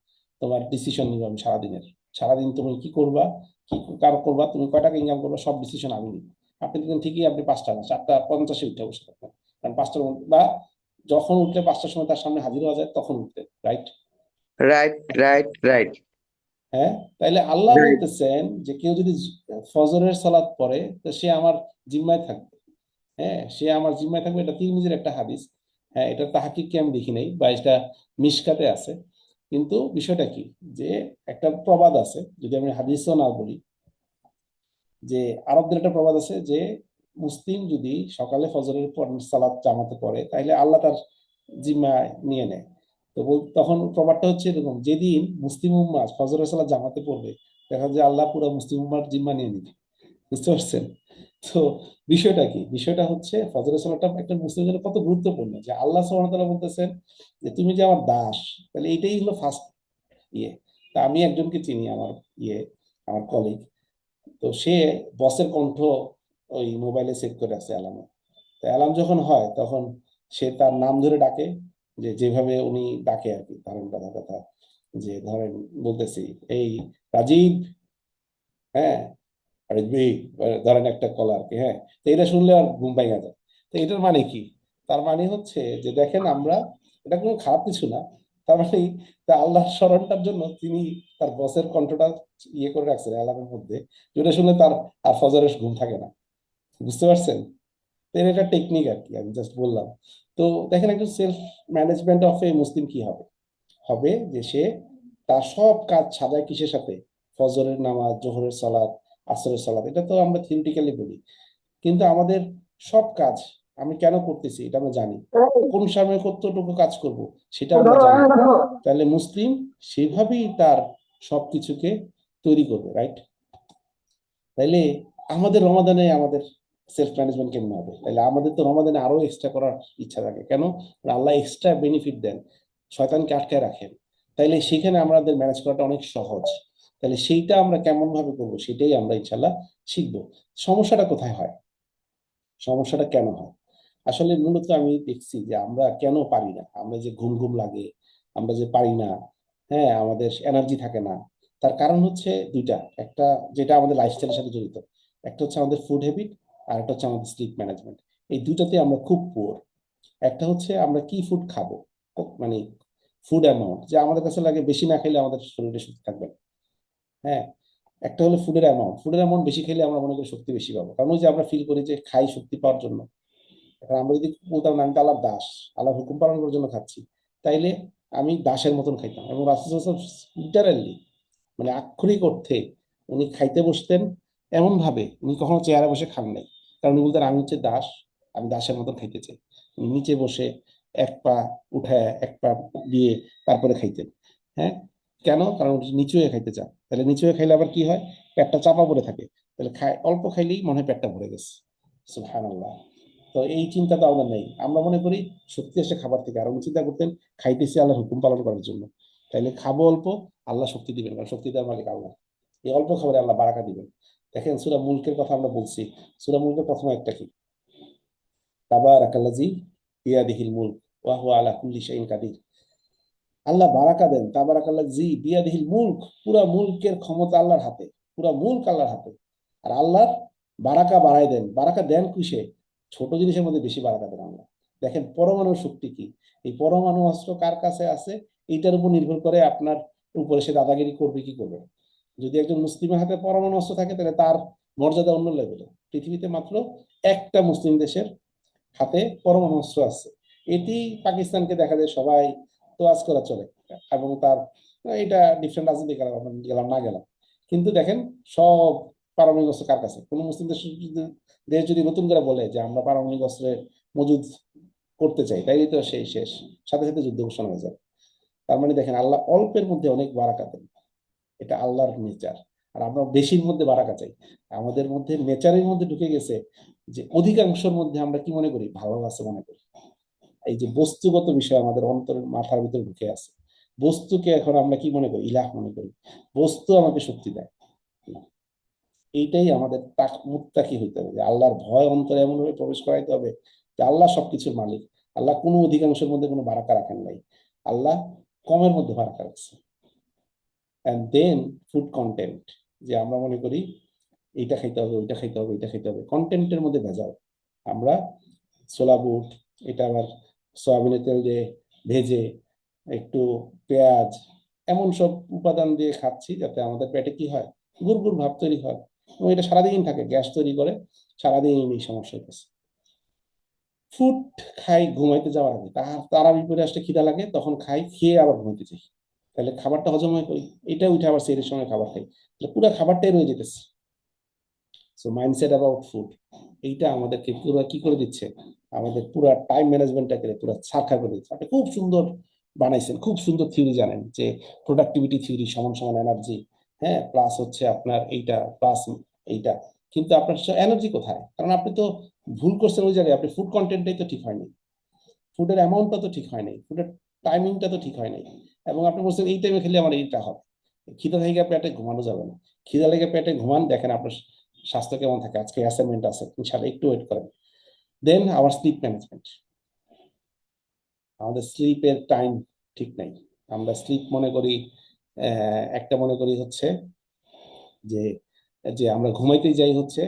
Speaker 1: তোমার ডিসিশন নিব আমি সারাদিনের, সারাদিন তুমি কি করবা, কি কার করবা, তুমি কয় টাকা ইনকাম করবা, সব ডিসিশন আমি নিব। আপনি দেখবেন ঠিকই আপনি 5টা না 4:50 উঠে বসে থাকবেন, কারণ 5টার বা যখন উঠলে 5টার সময় তার সামনে হাজির হওয়া যায় তখন উঠতে, রাইট?
Speaker 8: রাইট, রাইট, রাইট,
Speaker 1: হ্যাঁ, তাইলে আল্লাহ
Speaker 8: রাইট।
Speaker 1: বলতেছেন যে কেউ যদি ফজরের সালাত পড়ে তো সে আমার জিম্মায় থাকবে। হ্যাঁ, সে আমার জিম্মায় থাকবে, এটা তিরমিজির একটা হাদিস। হ্যাঁ, এটা তাহকিকে আমি দেখি নাই, বা এটা মিশকাতে আছে। কিন্তু বিষয়টা কি, যে একটা প্রবাদ আছে, যদি আমি হাদিসও না বলি, যে আরবদের একটা প্রবাদ আছে যে মুসলিম যদি সকালে ফজরের পর সালাত জামাতে পড়ে তাহলে আল্লাহ তার জিম্মায় নিয়ে নেয়। তো তখন প্রবাদটা হচ্ছে এরকম, যেদিন মুসলিম উম্মাহ ফজরের সালাত জামাতে পড়বে, দেখা যায় আল্লাহ পুরো মুসলিম উম্মাহর জিম্মা নিয়ে নিবে। বুঝতে পারছেন? তো বিষয়টা কি, বিষয়টা হচ্ছে ফজরের সালাতটা একটা মুসলিমের জন্য কত গুরুত্বপূর্ণ, যে আল্লাহ সুবহানাহু ওয়া তাআলা বলতেছেন যে তুমি যে আমার দাস। তাহলে এটাই হলো ফার্স্ট ইয়ে। তা আমি একজনকে চিনি, আমার ইয়ে, আমার কলিগ। তো সে বসের কণ্ঠ ওই মোবাইলে সেভ করে রাখছে অ্যালার্মে। তো অ্যালার্ম যখন হয় তখন সে তার নাম ধরে ডাকে, যে যেভাবে উনি ডাকে আর কি, ধরেন কথা কথা, যে ধরেন বলতেছি, এই রাজীব, হ্যাঁ, রাজবি, ধরেন একটা কলা আর কি। হ্যাঁ, তো এটা শুনলে আর ঘুম ভেঙে যায়। তো এটার মানে কি, তার মানে হচ্ছে যে দেখেন আমরা, এটা কোনো খারাপ কিছু না। তার মানে তা আল্লাহর স্মরণটার জন্য তিনি তার বসের কণ্ঠটা ইয়ে করে রাখছেন অ্যালার্মের মধ্যে, যেটা শুনলে তার আর ফজরের ঘুম থাকে না। বুঝতে পারছেন? তো এর একটা টেকনিক আর কি, আমি জাস্ট বললাম। তো দেখেন একজন সেলফ ম্যানেজমেন্ট অফ এ মুসলিম কি হবে, হবে যে সে তার সব কাজ সাজায় কিসের সাথে, ফজরের নামাজ, জোহরের সালাত, আসরের সালাত, এটা তো আমরা থিওরিটিক্যালি বলি। কিন্তু আমাদের সব কাজ আমি কেন করতেছি এটা আমরা জানি, কোন সময় কতটুকু কাজ করব সেটা আমরা জানি। তাহলে মুসলিম সেভাবেই তার সবকিছুকে তৈরি করবে, রাইট? তাইলে আমাদের রমাদানে আমাদের সেলফ ম্যানেজমেন্ট কেমন হবে? তাহলে আমাদের তো রমাদানে আরো এক্সট্রা করার ইচ্ছা থাকে কেন? আল্লাহ এক্সট্রা বেনিফিট দেন, শয়তানকে আটকায় রাখেন। তাইলে সেখানে আমাদের ম্যানেজ করাটা অনেক সহজ। তাহলে সেইটা আমরা কেমন ভাবে করবো সেটাই আমরা ইনশাল্লাহ শিখবো। সমস্যাটা কোথায় হয়, সমস্যাটা কেন হয়? আসলে মূলত আমি দেখছি যে আমরা কেন পারি না, আমরা যে ঘুম ঘুম লাগে, আমরা যে পারি না, হ্যাঁ, আমাদের এনার্জি থাকে না, তার কারণ হচ্ছে দুইটা। একটা যেটা আমাদের লাইফস্টাইলের সাথে জড়িত, একটা হচ্ছে আমাদের ফুড হ্যাবিট, আর একটা হচ্ছে আমাদের স্লিপ ম্যানেজমেন্ট। এই দুইটাতে আমরা খুব পুয়ার। একটা হচ্ছে আমরা কি ফুড খাবো, মানে ফুড অ্যামাউন্ট, যে আমাদের কাছে লাগে বেশি না খেলে আমাদের শরীরে শক্তি থাকবে না। হ্যাঁ, একটা হলো ফুডের অ্যামাউন্ট, ফুডের অ্যামাউন্ট বেশি খেলে আমরা মনে করি শক্তি বেশি পাবো, কারণ ওই যে আমরা ফিল করি যে খাই শক্তি পাওয়ার জন্য। এখন আমরা যদি বলতাম না আমি তো আল্লাহর দাস, আল্লাহর হুকুম পালন করার জন্য খাচ্ছি, তাইলে আমি দাসের মতন খাইতাম। এবং রাসূল সাল্লাল্লাহু আলাইহি ওয়াসাল্লাম লিটারালি, মানে আক্ষরিক অর্থে উনি খাইতে বসতেন এমন ভাবে, উনি কখনো চেয়ারে বসে খান নাই। কারণ উনি বলতেন আমি হচ্ছে দাস, আমি দাসের মতন খাইতে চাই। উনি নিচে বসে এক পা উঠায় এক পা দিয়ে তারপরে খাইতেন। হ্যাঁ, কেন? কারণ উনি নিচু হয়ে খাইতে চান। তাহলে নিচু হয়ে খাইলে আবার কি হয়, পেটটা চাপা পড়ে থাকে। তাহলে অল্প খাইলেই মনে হয় পেটটা ভরে গেছে। সুবহানাল্লাহ। তো এই চিন্তাটা আমাদের নেই, আমরা মনে করি শক্তি আসে খাবার থেকে, আর উনি চিন্তা করতেন খাইতেছি আল্লাহর হুকুম পালন করার জন্য। তাইলে খাবো অল্প, আল্লাহ শক্তি দিবেন, কারণ শক্তি দেওয়ার মালিক আল্লাহ। এই অল্প খাবারে আল্লাহ বারাকা দিবেন। দেখেন সূরা মুলকের কথা আমরা বলছি, সূরা মুলকের প্রথম একটা কি, তাবারাকাল্লাযী বিয়াদিহিল মুলক ওয়া হুয়া আলা কুল্লি শাইইন কাদির। আল্লাহ বারাকা দেন, তাবারাকাল্লাযী বিয়াদিহিল মুলক, পুরা মুলকের ক্ষমতা আল্লাহর হাতে, পুরা মুলক আল্লাহর হাতে। আর আল্লাহর বারাকা বাড়ায় দেন, বারাকা দেন কিসে? ছোট জিনিসের মধ্যে বেশি বারাকা দেন আল্লাহ। দেখেন পরমাণু শক্তি কি, এই পরমাণু অস্ত্র কার কাছে আছে, এইটার উপর নির্ভর করে আপনার উপরে সে দাদাগিরি করবে কি করবে। যদি একজন মুসলিমের হাতে পরমাণু অস্ত্র থাকে তাহলে তার মর্যাদা অন্য লেভেলে। পৃথিবীতে মাত্র একটা মুসলিম দেশের হাতে পরমাণু অস্ত্র আছে, এটি পাকিস্তানকে দেখা যায় সবাই তোয়াজ করা চলে। এবং তার এটা ডিফারেন্ট রাজনীতি গেলাম না গেলাম, কিন্তু দেখেন সব পারমাণবিক অস্ত্র কার কাছে? কোন মুসলিম দেশ দেশ যদি নতুন করে বলে যে আমরা পারমাণবিক অস্ত্রের মজুদ করতে চাই, তাই তো সেই শেষ, সাথে সাথে যুদ্ধ ঘোষণা হয়ে যাবে। তার মানে দেখেন আল্লাহ অল্পের মধ্যে অনেক বারাকা দেন, এটা আল্লাহর নেচার। আর আমরা বেশির মধ্যে বারাকা চাই। আমাদের মধ্যে নেচারের মধ্যে ঢুকে গেছে যে অধিকাংশের মধ্যে আমরা কি মনে করি, ভালো আছে মনে করি। এই যে বস্তুগত বিষয় আমাদের অন্তরের মাথার ভিতরে ঢুকে আছে, বস্তুকে এখন আমরা কি মনে করি, ইলাহ মনে করি, বস্তু আমাকে শক্তি দেয়। না, এইটাই আমাদের মুত্তাকি হইতে হবে, যে আল্লাহর ভয় অন্তরে এমন ভাবে প্রবেশ করাইতে হবে যে আল্লাহ সবকিছুর মালিক। আল্লাহ কোনো অধিকাংশের মধ্যে কোনো বারাকা রাখেন নাই, আল্লাহ কমের মধ্যে বারাকা রাখছে। অ্যান্ড দেন ফুড কন্টেন্ট, যে আমরা মনে করি এইটা খাইতে হবে, ওইটা খাইতে হবে, এইটা খাইতে হবে, কন্টেন্টের মধ্যে ভেজাল। আমরা ছোলা বুট, এটা আবার সয়াবিনের তেল দিয়ে ভেজে একটু পেঁয়াজ, এমন সব উপাদান দিয়ে খাচ্ছি যাতে আমাদের পেটে কি হয়, গুড়গুড় ভাব তৈরি হয়, এবং এটা সারাদিন থাকে, গ্যাস তৈরি করে, সারাদিন এই সমস্যা হইতেছে। ফুড খাই ঘুমাইতে যাওয়ার আগে, তারা বিপরে আসলে খিদা লাগে, তখন খাই, খেয়ে আবার ঘুমাইতে যাই, তাহলে খাবারটা হজম হয় কই, এটা উঠে আবার সেরের সময় খাবার খাই, তাহলে পুরো খাবারটাই রয়ে যেতেছে। সো মাইন্ডসেট অ্যাবাউট ফুড, এইটা আমাদেরকে পুরো কি করে দিচ্ছে, আমাদের পুরো টাইম ম্যানেজমেন্টটাকে পুরো ছারখার করে দিচ্ছে। আপনি খুব সুন্দর বানাইছেন, খুব সুন্দর থিওরি জানেন যে প্রোডাক্টিভিটি থিওরি সমান সমান এনার্জি, হ্যাঁ, প্লাস হচ্ছে আপনার এইটা প্লাস এইটা, কিন্তু আপনার এনার্জি কোথায়? কারণ আপনি তো ভুল করছেন ওই জায়গায়, আপনি ফুড কন্টেন্টটাই তো ঠিক হয়নি, ফুডের অ্যামাউন্টটা তো ঠিক হয় নাই, ফুডের টাইমিংটা তো ঠিক হয় নাই, এবং আপনি বলছেন এই টাইমে খেলে আমার এইটা হবে। খিদা থেকে পেটে ঘুমানো যাবে না, খিদা লেগে পেটে ঘুমান, দেখেন আপনার স্বাস্থ্য কেমন থাকে। আজকে অ্যাসাইনমেন্ট আছে ইনশাআল্লাহ, একটু ওয়েট করেন। দেন আওয়ার স্লিপ ম্যানেজমেন্ট, আমাদের স্লিপের টাইম ঠিক নাই। আমরা স্লিপ মনে করি একটা মনে করি হচ্ছে যে যে আমরা ঘুমাইতেই যাই হচ্ছে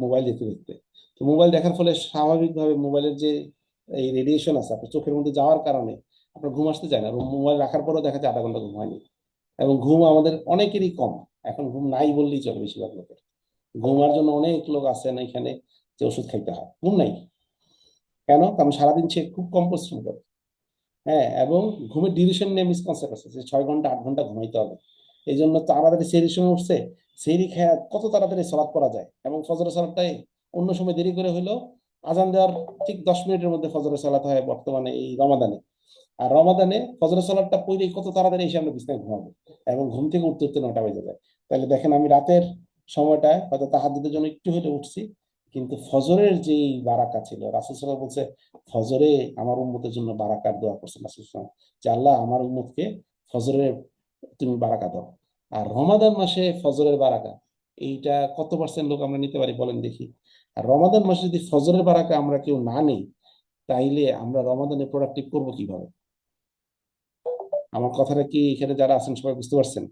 Speaker 1: মোবাইল দেখতে দেখতে। তো মোবাইল দেখার ফলে স্বাভাবিকভাবে মোবাইলের যে এই রেডিয়েশন আছে আপনার চোখের মধ্যে যাওয়ার কারণে আপনার ঘুম আসতে চায় না, এবং মোবাইল রাখার পরেও দেখা যায় 0.5 ঘন্টা ঘুম হয়নি। এবং ঘুম আমাদের অনেকেরই কম, এখন ঘুম নাই বললেই চলে বেশিরভাগ লোকের। ঘুমার জন্য অনেক লোক আছেন এখানে যে ওষুধ খাইতে হয়, ঘুম নাই কেন? কারণ সারাদিন সে খুব কম পরিশ্রম করে। হ্যাঁ, এবং ঘুমের ডিউরেশন নিয়ে মিসকনসেপ্ট আছে যে 6 ঘন্টা 8 ঘন্টা ঘুমাইতে হবে। এই জন্য তাড়াতাড়ি সেহরির সময় উঠছে, সেহরি খেয়ে কত তাড়াতাড়ি সালাত করা যায়, এবং ফজরের সালাতটাই অন্য সময় দেরি করে হইলেও আজান দেওয়ার ঠিক 10 মিনিটের মধ্যে ফজরের সালাত হয় বর্তমানে এই রমাদানে। আর রমাদানে ফজরের সালাতটা পড়লেই কত তাড়াতাড়ি এসে আমরা বিছানায় ঘুমাবো, এবং ঘুম থেকে উঠতে উঠতে 9টা বেজে যায়। তাহলে দেখেন আমি রাতের সময়টায় হয়তো তাহাজ্জুদের জন্য একটু হলে উঠছি, কিন্তু ফজরের যেই বারাকা ছিল, রাসূল সাল্লাল্লাহু আলাইহি ওয়াসাল্লাম বলছে ফজরে আমার উম্মতের জন্য বারাকার দোয়া করছেন রাসূল সাল্লাল্লাহু আলাইহি ওয়াসাল্লাম, যে আল্লাহ আমার উম্মতকে ফজরে তুমি বারাকা দাও। আর রমাদান মাসে ফজরের বারাকা, এইটা কত পার্সেন্ট লোক আমরা নিতে পারি বলেন দেখি? আর রমাদান মাসে যদি ফজরের বারাকা আমরা কেউ না নেই, তাইলে আমরা রমাদানে প্রোডাক্টিভ করবো কিভাবে? আমার কথাটা কি এখানে যারা আছেন সবাই বুঝতে পারছেন?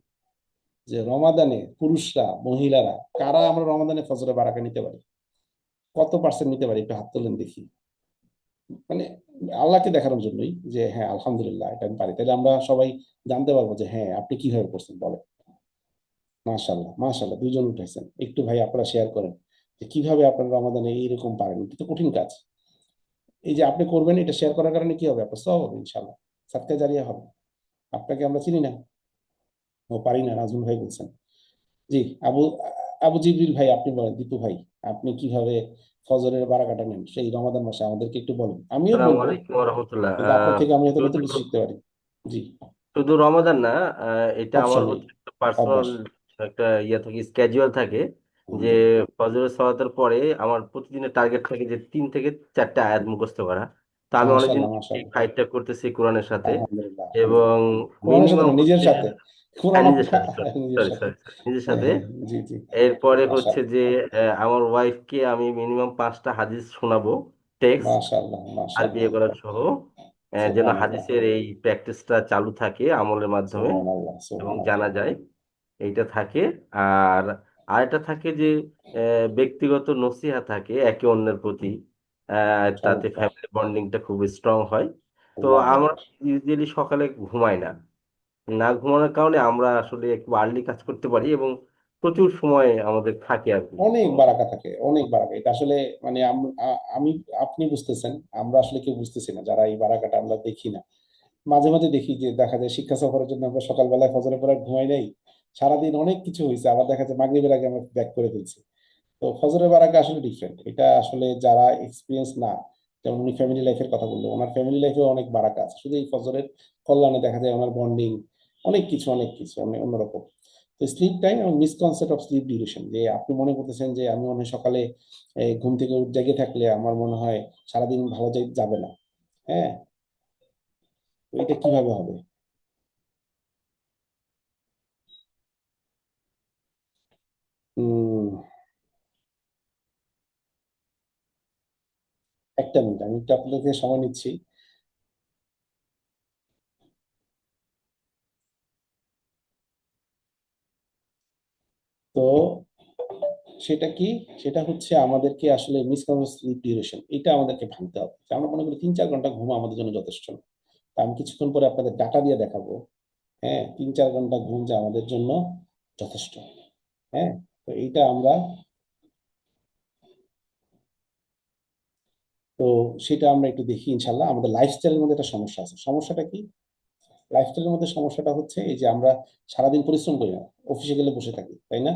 Speaker 1: যে রমাদানে পুরুষরা মহিলারা কারা আমরা রমাদানে ফজরের বারাকা নিতে পারি, কত পার্সেন্ট নিতে পারি? একটু হাত তোলেন দেখি। মানে আল্লাহকে দেখানোর জন্যই যে হ্যাঁ আলহামদুলিল্লাহ এটা আমি পারি, তাহলে আমরা সবাই জানতে পারবো যে হ্যাঁ আপনি কিভাবে করছেন বলেন। মাশাআল্লাহ মাশাআল্লাহ, দুইজন উঠাইছেন, একটু ভাই আপনারা শেয়ার করেন যে কিভাবে আপনারা রমাদানে এইরকম পারেন। এটা তো কঠিন কাজ, এই যে আপনি করবেন, এটা শেয়ার করার কারণে কি হবে? আপনার সওয়াব হবে ইনশাআল্লাহ, সাদকা জারিয়া হবে। আপনাকে আমরা চিনি না, ও পারি না, নাজমুল ভাই বলছেন। জি, আবু আবু জিবরিল ভাই আপনি বলেন, দীপু ভাই আপনি কিভাবে ফজরের বারাকাটা নেন সেই রমাদান মাসে, আমাদেরকে একটু বলেন। আমিও
Speaker 2: আসসালামু
Speaker 1: বলবো,
Speaker 2: আলাইকুম রহমতুল্লাহ।
Speaker 1: কিন্তু আপনার থেকে আমি হয়তো নতুন
Speaker 2: শুধু
Speaker 1: কিছু শিখতে পারি। জি,
Speaker 2: শুধু রমাদান না, এটা
Speaker 1: সব
Speaker 2: আমার
Speaker 1: সময়
Speaker 2: হচ্ছে একটা পার্সোনাল
Speaker 1: অভ্যাস।
Speaker 2: একটা ইয়ে থাকে, স্ক্যাজুয়াল থাকে, যে
Speaker 1: আলহামদুলিল্লাহ
Speaker 2: ফজরের সালাতের পরে আমার প্রতিদিনের টার্গেট থাকে যে 3 থেকে 4টা আয়াত মুখস্থ করা। তা আমি অনেকদিন
Speaker 1: মাশাআল্লাহ
Speaker 2: এই
Speaker 1: মাশাআল্লাহ,
Speaker 2: ফাইটটা করতেছি কোরআনের সাথে,
Speaker 1: আলহামদুলিল্লাহ
Speaker 2: এবং
Speaker 1: আলহামদুলিল্লাহ। কোরআনের সাথে
Speaker 2: মিনিমাম
Speaker 1: না, নিজের
Speaker 2: হচ্ছে,
Speaker 1: সাথে। কোরআন
Speaker 2: হ্যাঁ নিজের
Speaker 1: আপনার,
Speaker 2: সাথে,
Speaker 1: নিজের
Speaker 2: সরি
Speaker 1: সাথে।
Speaker 2: সরি নিজের
Speaker 1: হ্যাঁ
Speaker 2: সাথে।
Speaker 1: হ্যাঁ, জি জি,
Speaker 2: এরপরে হচ্ছে
Speaker 1: মাশাআল্লাহ
Speaker 2: যে আমার ওয়াইফকে আমি মিনিমাম 5টা হাদিস শোনাবো, টেক্সট
Speaker 1: মাশাআল্লাহ
Speaker 2: আর বিয়ে
Speaker 1: মাশাআল্লাহ,
Speaker 2: করা সহ, যেন
Speaker 1: সুবহানাল্লাহ
Speaker 2: হাদিসের এই প্র্যাকটিসটা চালু থাকে আমলের মাধ্যমে
Speaker 1: সুবহানাল্লাহ
Speaker 2: এবং
Speaker 1: সুবহানাল্লাহ।
Speaker 2: জানা যায়, এইটা থাকে। আর আরেকটা থাকে যে ব্যক্তিগত নসিহা থাকে একে অন্যের প্রতি, তাতে
Speaker 1: চমৎকার,
Speaker 2: ফ্যামিলি বন্ডিংটা খুব স্ট্রং হয়। তো
Speaker 1: আল্লাহু
Speaker 2: আমরা
Speaker 1: আকবার।
Speaker 2: ইউজুয়ালি সকালে ঘুমাই না, না ঘুমানোর কারণে আমরা আসলে একটু আর্লি কাজ করতে পারি এবং প্রচুর সময় আমাদের থাকে আর কি।
Speaker 1: অনেক
Speaker 2: তো
Speaker 1: বারাকা থাকে, অনেক বারাকা, এটা আসলে মানে আমি আপনি বুঝতেছেন, আমরা আসলে কেউ বুঝতেছি না যারা এই বারাকাটা আমরা দেখি না। মাঝে মাঝে দেখি যে দেখা যায় শিক্ষা সফরের জন্য আমরা সকালবেলায় ফজরের পরে আর ঘুমাই নাই, সারাদিন অনেক কিছু হয়েছে, আবার দেখা যায় মাগরিবের আগে আমরা ব্যাক করে ফেলছি। তো ফজরের বারাকা আসলে ডিফারেন্ট, এটা আসলে যারা এক্সপিরিয়েন্স না যেমন উনি ফ্যামিলি লাইফের কথা বললো, ওনার ফ্যামিলি লাইফে অনেক বারাকা আছে, শুধু এই ফজরের কল্যাণে দেখা যায় ওনার বন্ডিং, অনেক কিছু অন্যরকম। তো স্লিপ টাইম এবং মিসকনসেপ্ট অফ স্লিপ ডিউরেশন, যে আপনি মনে করতেছেন যে আমি মনে হয় সকালে ঘুম থেকে জেগে থাকলে আমার মনে হয় সারাদিন ভালো যাবে না। হ্যাঁ, তো এটা কিভাবে হবে? উম একটা মিনিট, আমি একটু আপনাদেরকে সময় নিচ্ছি। তো সেটা কি, সেটা হচ্ছে আমাদেরকে আসলে মিসকনসেপ্ট স্লিপ ডিউরেশন, এটা আমাদেরকে ভাঙতে হবে। যে আমরা মনে করি 3-4 ঘন্টা ঘুম আমাদের জন্য যথেষ্ট না। তা আমি কিছুক্ষণ পরে আপনাদের ডাটা দিয়ে দেখাবো, হ্যাঁ, 3-4 ঘন্টা ঘুম যে আমাদের জন্য যথেষ্ট। হ্যাঁ, তো এইটা আমরা, তো সেটা আমরা একটু দেখি ইনশাল্লাহ। আমাদের লাইফস্টাইলের মধ্যে একটা সমস্যা আছে। সমস্যাটা কি? লাইফস্টাইলের মধ্যে সমস্যাটা হচ্ছে এই যে আমরা সারাদিন পরিশ্রম করি না, অফিসে গেলে বসে থাকি, তাই না?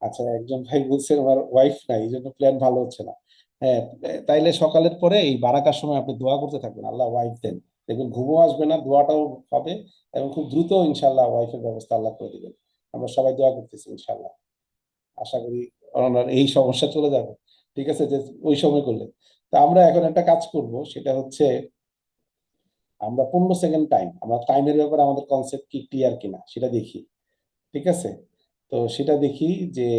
Speaker 1: আচ্ছা, একজন ভাই বলছেন আমার ওয়াইফ নাই, এই জন্য প্ল্যান ভালো হচ্ছে না। হ্যাঁ, তাইলে সকালের পরে এই বারাকার সময় আপনি দোয়া করতে থাকবেন, আল্লাহ ওয়াইফ দেন, দেখবেন ঘুমও আসবে না, দোয়াটাও হবে, এবং খুব দ্রুত ইনশাল্লাহ ওয়াইফের ব্যবস্থা আল্লাহ করে দিবেন। আমরা সবাই দোয়া করতেছি ইনশাল্লাহ। আশা করি ওনার এই সমস্যা চলে যাবে। ঠিক আছে, যে ওই সময় করলে। তা আমরা এখন একটা কাজ করব, সেটা হচ্ছে আমরা 15 সেকেন্ড টাইম, আমরা টাইমের ব্যাপারে আমাদের কনসেপ্ট কি ক্লিয়ার কিনা সেটা দেখি। ঠিক আছে, তো সেটা দেখি যে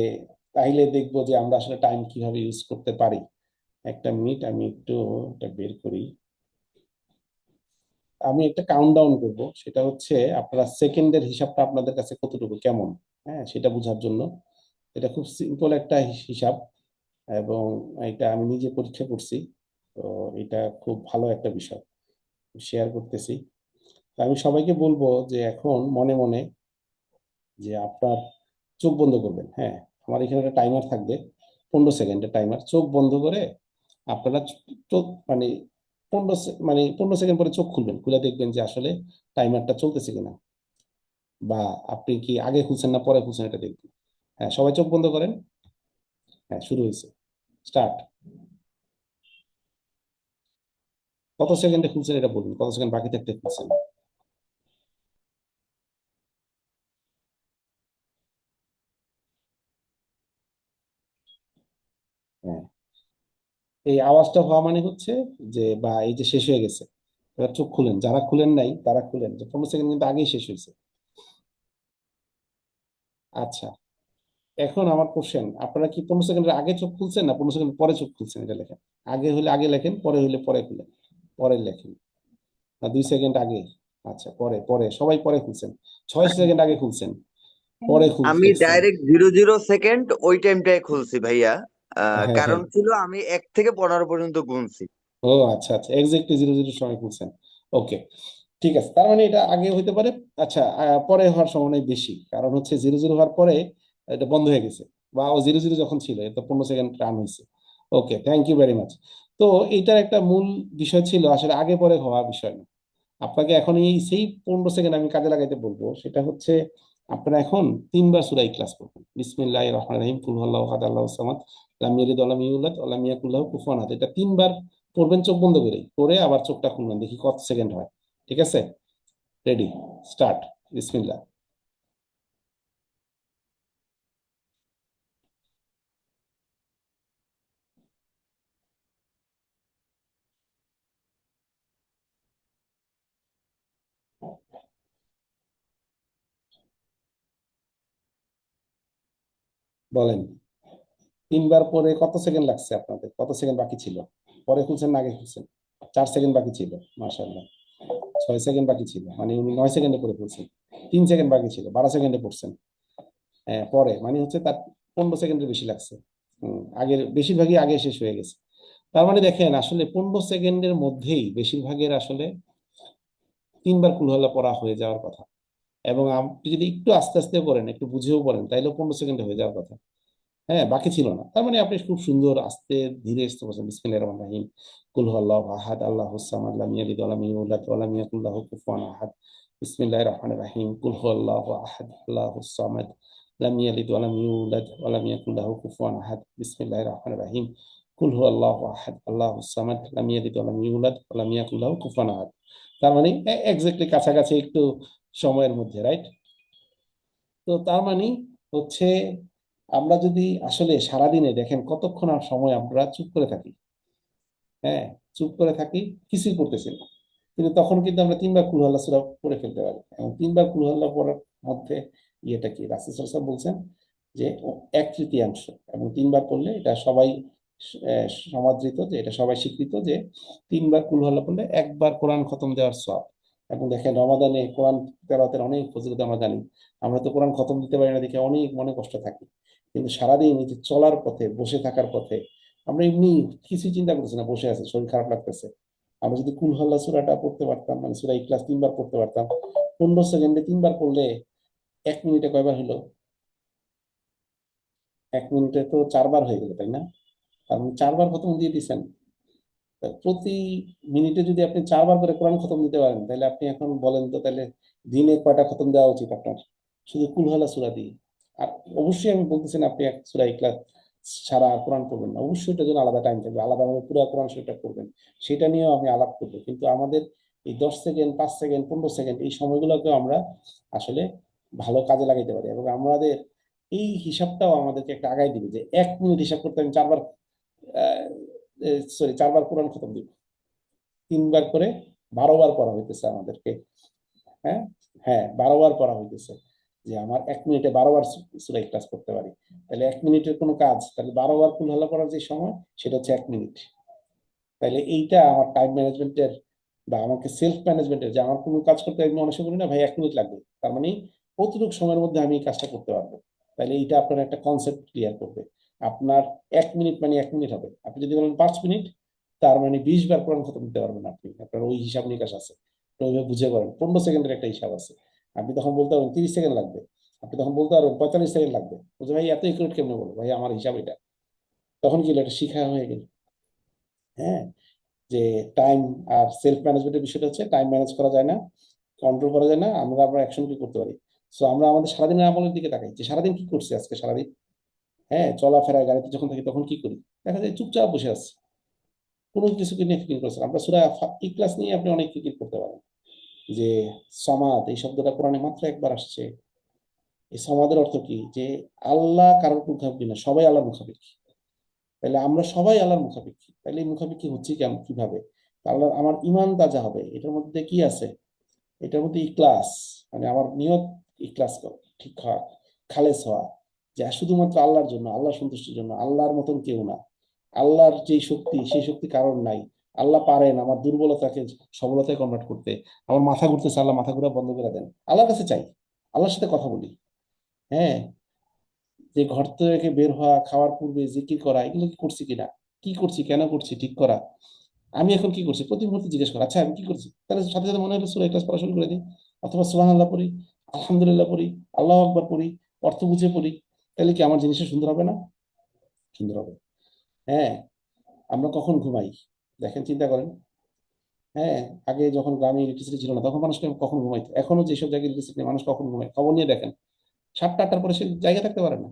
Speaker 1: তাইলে দেখবো যে আমরা আসলে টাইম কিভাবে ইউজ করতে পারি। একটা মিনিট, আমি একটু এটা বের করি। আমি একটা কাউন্টডাউন করব, সেটা হচ্ছে আপনারা সেকেন্ডের হিসাবটা আপনাদের কাছে কতটুকু কেমন, হ্যাঁ, সেটা বোঝার জন্য। এটা খুব সিম্পল একটা হিসাব, এবং এটা আমি নিজে পরীক্ষা করছি। তো এটা খুব ভালো একটা বিষয়, শেয়ার করতেছি। তো আমি সবাইকে বলবো যে এখন মনে মনে যে আপনার চোখ বন্ধ করবেন। হ্যাঁ, আমার এখানে একটা টাইমার থাকবে, 15 সেকেন্ডের টাইমার। চোখ বন্ধ করে আপনারা চোখ মানে 15 সেকেন্ড পরে চোখ খুলবেন, খুলে দেখবেন যে আসলে টাইমারটা চলতেছে কিনা, বা আপনি কি আগে খুলছেন না পরে খুলছেন এটা দেখবেন। হ্যাঁ, সবাই চোখ বন্ধ করেন। হ্যাঁ, শুরু হয়েছে, স্টার্ট। কত সেকেন্ডে খুলছেন এটা বলুন, কত সেকেন্ড বাকি থাকতে খুলছেন। হ্যাঁ, এই আওয়াজটা হওয়া মানে হচ্ছে যে বা এই যে শেষ হয়ে গেছে। এবার চোখ খুলেন, যারা খুলেন নাই তারা খুলেন, যে 15 সেকেন্ড কিন্তু আগেই শেষ হয়েছে। আচ্ছা, এখন আমার কোশ্চেন, আপনারা কি 15 সেকেন্ডের আগে চোখ খুলছেন না 15 সেকেন্ড পরে চোখ খুলছেন, এটা লেখেন। আগে হলে আগে লেখেন, পরে হলে পরে খুলেন, পরে লেখেন। না 2 সেকেন্ড আগে? আচ্ছা, পরে পরে সবাই পরে খুলছেন। 6 সেকেন্ড আগে খুলছেন, পরে
Speaker 8: আমি
Speaker 1: দেখছেন।
Speaker 8: ডাইরেক্ট 0.0 সেকেন্ড ওই টাইমটায় খুলছি ভাইয়া।
Speaker 1: হ্যাঁ,
Speaker 8: কারণ
Speaker 1: হ্যাঁ।
Speaker 8: ছিল আমি 1 থেকে 15 পর্যন্ত গুনছি।
Speaker 1: ও আচ্ছা আচ্ছা, এক্স্যাক্টলি 0-0 সময় খুলছেন। ওকে, ঠিক আছে, তার মানে এটা আগে হইতে পারে। আচ্ছা, পরে হওয়ার সম্ভাবনা বেশি, কারণ হচ্ছে 0-0 হওয়ার পরে এটা বন্ধ হয়ে গেছে, বা ও 0-0 যখন ছিল এটা 15 সেকেন্ড রান হয়েছে। ওকে, থ্যাংক ইউ ভেরি মাচ। তো এইটার একটা মূল বিষয় ছিল আসলে আগে পরে হওয়া বিষয় না। আপনাকে এখন এই সেই 15 সেকেন্ড আমি কাজে লাগাইতে বলবো, সেটা হচ্ছে আপনারা এখন 3বার সূরা ইখলাস পড়বেন। বিসমিল্লাহির রহমানির রহিম, কুল হুয়াল্লাহু আহাদ, আল্লাহুস সামাদ, লাম ইয়ালিদ ওয়া লাম ইউলাদ ওয়া লাম ইয়াকুল লাহু কুফুয়ান আহাদ। এটা 3বার পড়বেন চোখ বন্ধ করে, করে আবার চোখটা খুলবেন, দেখি কত সেকেন্ড হয়। ঠিক আছে, রেডি, স্টার্ট। বিসমিল্লাহ। বলেন, 3বার পরে কত সেকেন্ড লাগছে আপনাদের, কত সেকেন্ড বাকি ছিল? পরে খুলছেন না আগে খুলছেন? 4 সেকেন্ড বাকি ছিল, মাশাআল্লাহ। 6 সেকেন্ড বাকি ছিল, মানে উনি 9 সেকেন্ডে করে ফেলছেন। 3 সেকেন্ড বাকি ছিল, 12 সেকেন্ডে পড়ছেন। হ্যাঁ, পরে মানে হচ্ছে তার 15 সেকেন্ডের বেশি লাগছে। আগের বেশিরভাগই আগে শেষ হয়ে গেছে। তার মানে দেখেন আসলে 15 সেকেন্ডের মধ্যেই বেশিরভাগের আসলে 3বার কুলহল্লা পড়া হয়ে যাওয়ার কথা। এবং আপনি যদি একটু আস্তে আস্তে পড়েন, একটু বুঝেও পড়েন, তাইলেও 15 সেকেন্ডে হয়ে যাওয়ার কথা। হ্যাঁ, বাকি ছিল না। তার মানে আপনি খুব সুন্দর আস্তে ধীরে আসতে পারছেন। বিসমিল্লাহির রহমানির রহিম, কুল হুয়াল্লাহু আহাদ, আল্লাহুস সামাদ, লাম ইয়ালিদ ওয়া লাম ইউলাদ ওয়া লাম ইয়াকুল লাহু কুফুয়ান আহাদ। বিসমিল্লাহির রহমানির রহিম, কুল হুয়াল্লাহু আহাদ, আল্লাহুস সামাদ, লাম ইয়ালিদ ওয়া লাম ইউলাদ ওয়া লাম ইয়াকুল লাহু কুফুয়ান আহাদ। বিসমিল্লাহির রহমানির রহিম। কুল হুয়াল্লাহু আহাদ আল্লাহুস সামাদ লাম ইয়ালিদ ওয়া লাম ইউলাদ ওয়া লাম ইয়াকুল লাহু কুফুয়ান আহাদ। তার মানে এক্স্যাক্টলি কাছাকাছি একটু সময়ের মধ্যে, রাইট? তো তার মানে হচ্ছে আমরা যদি আসলে সারাদিনে দেখেন কতক্ষণ আর সময় আমরা চুপ করে থাকি। হ্যাঁ, চুপ করে থাকি, কিছুই করতেছি না, কিন্তু তখন কিন্তু আমরা 3 বার কুল আল্লাহ সূরা পড়ে ফেলতে পারি। এবং 3 বার কুল আল্লাহ পড়ার মধ্যে ইয়েটা কি, রাসূল সাল্লাল্লাহু আলাইহি ওয়াসাল্লাম বলছেন যে 1/3 এবং 3 বার পড়লে এটা সবাই সমাদৃত, যে এটা সবাই স্বীকৃত যে 3 বার কুল আল্লাহ পড়লে 1 বার কোরআন খতম দেওয়ার সওয়াব। এবং দেখেন রমাদানে কোরআন তেলাওয়াতের অনেক ফজিলত আমরা জানি। আমরা তো কোরআন খতম দিতে পারি না দেখে অনেক মনে কষ্ট থাকি, কিন্তু সারাদিন এই যে চলার পথে, বসে থাকার পথে আমরা এমনি কিছুই চিন্তা করতেছি না, বসে আছি, শরীর খারাপ লাগতেছে, আমরা যদি কুল হাল্লা সূরাটা পড়তে পারতাম, মানে সূরা ইখলাস 3 বার পড়তে পারতাম, 15 সেকেন্ডে 3 বার পড়লে 1 মিনিটে কয়বার হলো? 1 মিনিটে তো 4 বার হয়ে গেল, তাই না? কারণ 4 বার খতম দিয়ে দিচ্ছেন। প্রতি মিনিটে যদি আপনি 4 বার করে কোরআন খতম দিতে পারেন, তাহলে আপনি এখন বলেন তো, তাহলে দিনে কয়টা খতম দেওয়া উচিত আপনার শুধু কুল হাল্লা সূরা দিয়ে? আর অবশ্যই আমি বলতেছি না আপনি এক সূরা ইখলাস সারা কোরআন পড়বেন না, অবশ্যই এটার জন্য আলাদা টাইম থাকবে, আলাদাভাবে পুরো কোরআন শরীফটা পড়বেন, সেটা নিয়েও আমি আলাপ করবো। কিন্তু আমাদের এই 10 সেকেন্ড, 5 সেকেন্ড, 15 সেকেন্ড এই সময়গুলোকেও আমরা আসলে ভালো কাজে লাগাইতে পারি। এবং আমাদের এই হিসাবটাও আমাদেরকে একটা আগায় দিবে যে 1 মিনিট হিসাব করতে আমি 4 বার, সরি 4 বার কোরআন খতম দিব, 3 বার করে 12 বার পড়া হইতেছে আমাদেরকে। হ্যাঁ, হ্যাঁ, 12 বার পড়া হইতেছে, যে আমার 1 মিনিটে 12 বার সূরা ইখলাস করতে পারি। তাহলে 1 মিনিটের কোনো কাজ, তাহলে 12 বার কুল হাল্লা করার যে সময়, সেটা হচ্ছে 1 মিনিট। তাহলে এইটা আমার টাইম ম্যানেজমেন্টের বা আমাকে সেলফ ম্যানেজমেন্টের, যে আমার কোনো কাজ করতে আমি মনে করি না ভাই 1 মিনিট লাগবে, তার মানে কতটুকু সময়ের মধ্যে আমি এই কাজটা করতে পারবো। তাহলে এইটা আপনার একটা কনসেপ্ট ক্লিয়ার করবে। আপনার 1 মিনিট মানে 1 মিনিট হবে, আপনি যদি বলেন 5 মিনিট, তার মানে 20 বার কোরআন খতম দিতে পারবেন আপনি, আপনার ওই হিসাব নিকাশ আছে। তো ওইভাবে বুঝে করেন। 15 সেকেন্ডের একটা হিসাব আছে, আপনি তখন বলতে পারবেন 30 সেকেন্ড লাগবে, আপনি তখন বলতে পারবেন 45 সেকেন্ড লাগবে। বলছে ভাই এত একুরেট কেমনে বলো, ভাই আমার হিসাব এটা। তখন কি হলো, এটা শিখা হয়ে গেল। হ্যাঁ, যে টাইম আর সেলফ ম্যানেজমেন্টের বিষয়টা হচ্ছে টাইম ম্যানেজ করা যায় না, কন্ট্রোল করা যায় না, আমরা আমরা অ্যাকশন কি করতে পারি। সো আমরা আমাদের সারাদিনের আমলের দিকে তাকাই, যে সারাদিন কি করছি আজকে সারাদিন। হ্যাঁ, চলাফেরায় গাড়িতে যখন থাকি তখন কি করি, দেখা যায় চুপচাপ বসে আছে, কোনো কিছুকে নিয়ে ফিকির করছে না। আমরা সূরা ইখলাস নিয়ে আপনি অনেক ফিকির করতে পারেন, যে সমাদ এই শব্দটা কোরআনে মাত্র 1 বার আসছে। এই সমাদের অর্থ কি, যে আল্লাহ কারোর মুখাপেক্ষি না, সবাই আল্লাহর মুখাপেক্ষি। তাহলে আমরা সবাই আল্লাহর মুখাপেক্ষি, তাহলে এই মুখাপেক্ষি হচ্ছে কেমন, কিভাবে? আল্লাহ, আমার ইমান তাজা হবে, এটার মধ্যে কি আছে? এটার মধ্যে ইখলাস, মানে আমার নিয়ত ইখলাস ঠিক হওয়া, খালেস হওয়া, যে শুধুমাত্র আল্লাহর জন্য, আল্লাহর সন্তুষ্টির জন্য, আল্লাহর মতন কেউ না, আল্লাহর যে শক্তি সেই শক্তি কারণ নাই। আল্লাহ পারেন আমার দুর্বলতাকে সবলতায় কনভার্ট করতে। আমার মাথা ঘুরতেছে, আল্লাহ মাথা ঘুরা বন্ধ করে দেন, আল্লাহর কাছে চাই, আল্লাহর সাথে কথা বলি। হ্যাঁ, যে ঘর থেকে বের হওয়া, খাওয়ার পূর্বে জিকির করা, এগুলো কি করছি কিনা, কি করছি, কেন করছি, ঠিক করা। আমি এখন কি করছি প্রতি মুহূর্তে জিজ্ঞেস করা, আচ্ছা আমি কি করছি, তাহলে সাথে সাথে মনে হলো সূরা ইখলাস পড়া শুরু করে দিই, অথবা সুবহানাল্লাহ পড়ি, আলহামদুলিল্লাহ পড়ি, আল্লাহু আকবার পড়ি, অর্থ বুঝে পড়ি। তাহলে কি আমার জিনিসটা সুন্দর হবে না? সুন্দর হবে। হ্যাঁ, আমরা কখন ঘুমাই দেখেন, চিন্তা করেন। হ্যাঁ, আগে যখন গ্রামে ইলেকট্রিসিটি ছিল না, তখন মানুষ কখন ঘুমাইতো? এখনো যেসব জায়গায় ইলেকট্রিসিটি নেই, মানুষ কখন ঘুমায় খবর নিয়ে দেখেন, 7টা 8টার পরে সে জায়গা থাকতে পারে না।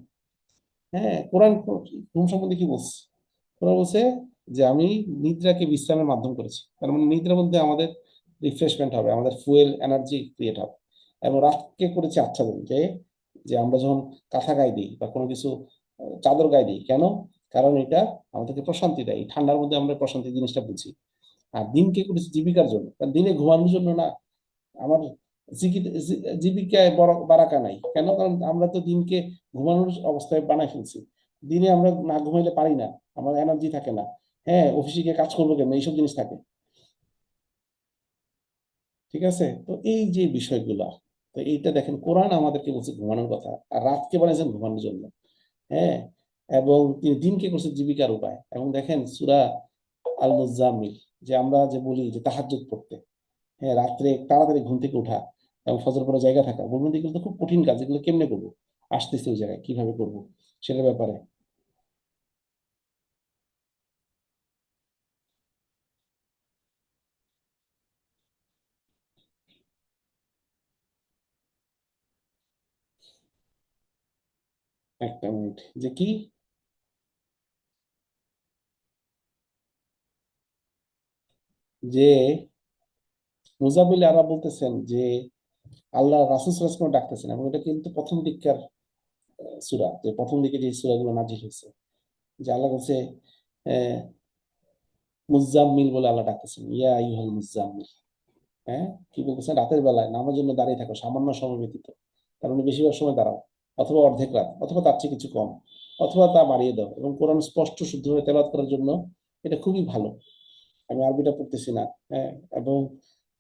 Speaker 1: হ্যাঁ, কোরআন ঘুম সম্বন্ধে কি বলছে? ওরা বলছে যে আমি নিদ্রাকে বিশ্রামের মাধ্যম করেছি, তার মানে নিদ্রার মধ্যে আমাদের রিফ্রেশমেন্ট হবে, আমাদের ফুয়েল এনার্জি ক্রিয়েট হবে। এবং রাতকে করেছি আচ্ছাদন, যে যে আমরা যখন কাঁথা গায়ে দিই বা কোনো কিছু চাদর গায়ে দিই কেন, কারণ এটা আমাদেরকে প্রশান্তি দেয়, এই ঠান্ডার মধ্যে আমরা প্রশান্তি জিনিসটা বুঝি। আর দিনকে করেছি জীবিকার জন্য, কারণ দিনে ঘুমানোর জন্য না। আমার জীবিকায় বড় বারাকা নাই কেন, কারণ আমরা তো দিনকে ঘুমানোর অবস্থায় বানাই ফেলছি। দিনে আমরা না ঘুমাইলে পারি না, আমার এনার্জি থাকে না। হ্যাঁ, অফিসে গিয়ে কাজ করবো কেন, এইসব জিনিস থাকে। ঠিক আছে, তো এই যে বিষয়গুলা, তো এইটা দেখেন কোরআন আমাদেরকে বলছে ঘুমানোর কথা, আর রাতকে বানিয়েছেন ঘুমানোর জন্য। হ্যাঁ, এবং তিনি দিনকে করছে জীবিকার উপায়। এবং দেখেন সূরা আল মুজাম্মিল, যে আমরা যে বলি যে তাহাজ্জুদ পড়তে, হ্যাঁ, রাত্রে তাড়াতাড়ি ঘুম থেকে ওঠা এবং ফজর পড়ার জায়গা থাকা, বলবেন এগুলো তো খুব কঠিন কাজ, এগুলো কেমনে করবো? আসতেছে ওই জায়গায় কিভাবে করব সেটার ব্যাপারে। একটা মিনিট, যে কি যে মুজাম্মিল আরা বলতেছেন যে আল্লাহ রাসূল সাল্লাল্লাহু আলাইহি ওয়াসাল্লাম ডাকতেছেন, এবং এটা কিন্তু প্রথম দিককার সূরা, যে প্রথম দিকে যে সূরাগুলো নাজিল হয়েছে, যে আল্লাহ বলছে আহ, মুজাম্মিল বলে আল্লাহ ডাকতেছেন, ইয়া আইয়ুহাল মুজাম্মিল। হ্যাঁ, কি বলতেছেন? রাতের বেলায় নামার জন্য দাঁড়িয়ে থাকো সামান্য সময় ব্যতীত, তার মানে বেশিরভাগ সময় দাঁড়াও, অথবা অর্ধেক রাত, অথবা তার চেয়ে কিছু কম, অথবা তা বাড়িয়ে দাও, এবং কোরআন স্পষ্ট শুদ্ধভাবে তেলাওয়াত করার জন্য এটা খুবই ভালো। আমি আরবিটা পড়তেছি না। হ্যাঁ, এবং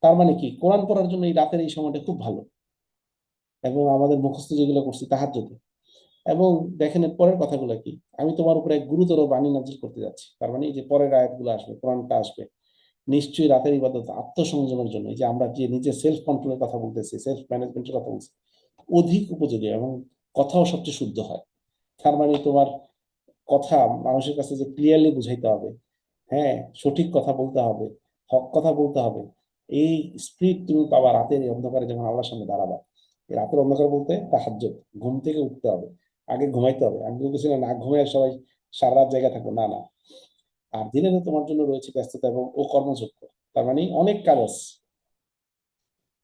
Speaker 1: তার মানে কি, কোরআন পড়ার জন্য এই রাতের এই সময়টা খুব ভালো। এবং আমাদের মুখস্থ যেগুলো করছি তাহাজ্জুদে। এবং দেখেন এর পরের কথাগুলো কি, আমি তোমার উপরে এক গুরুতর বাণী নাজিল করতে যাচ্ছি। তার মানে এই যে পরের আয়াতগুলো আসবে, কোরআনটা আসবে, নিশ্চয়ই রাতের ইবাদত আত্মসংযমের জন্য, এই যে আমরা যে নিজের সেলফ কন্ট্রোলের কথা বলতেছি, সেলফ ম্যানেজমেন্টের কথা বলছি, অধিক উপযোগী, এবং কথাও সবচেয়ে শুদ্ধ হয়। তার মানে তোমার কথা মানুষের কাছে যে ক্লিয়ারলি বুঝাইতে হবে, হ্যাঁ, সঠিক কথা বলতে হবে, হক কথা বলতে হবে, এই স্পিরিট তুমি পাবা রাতের এই অন্ধকারে যখন আল্লাহর সামনে দাঁড়াবা। এই রাতের অন্ধকার বলতে তাহাজ্জুদ, ঘুম থেকে উঠতে হবে, আগে ঘুমাইতে হবে। আমি বলতেছি না না ঘুমায় সবাই সারা রাত জায়গা থাকবো, না না। আর দিনে তো তোমার জন্য রয়েছে ব্যস্ততা এবং ও কর্মযোগ্য, তার মানে অনেক কাজ আছে।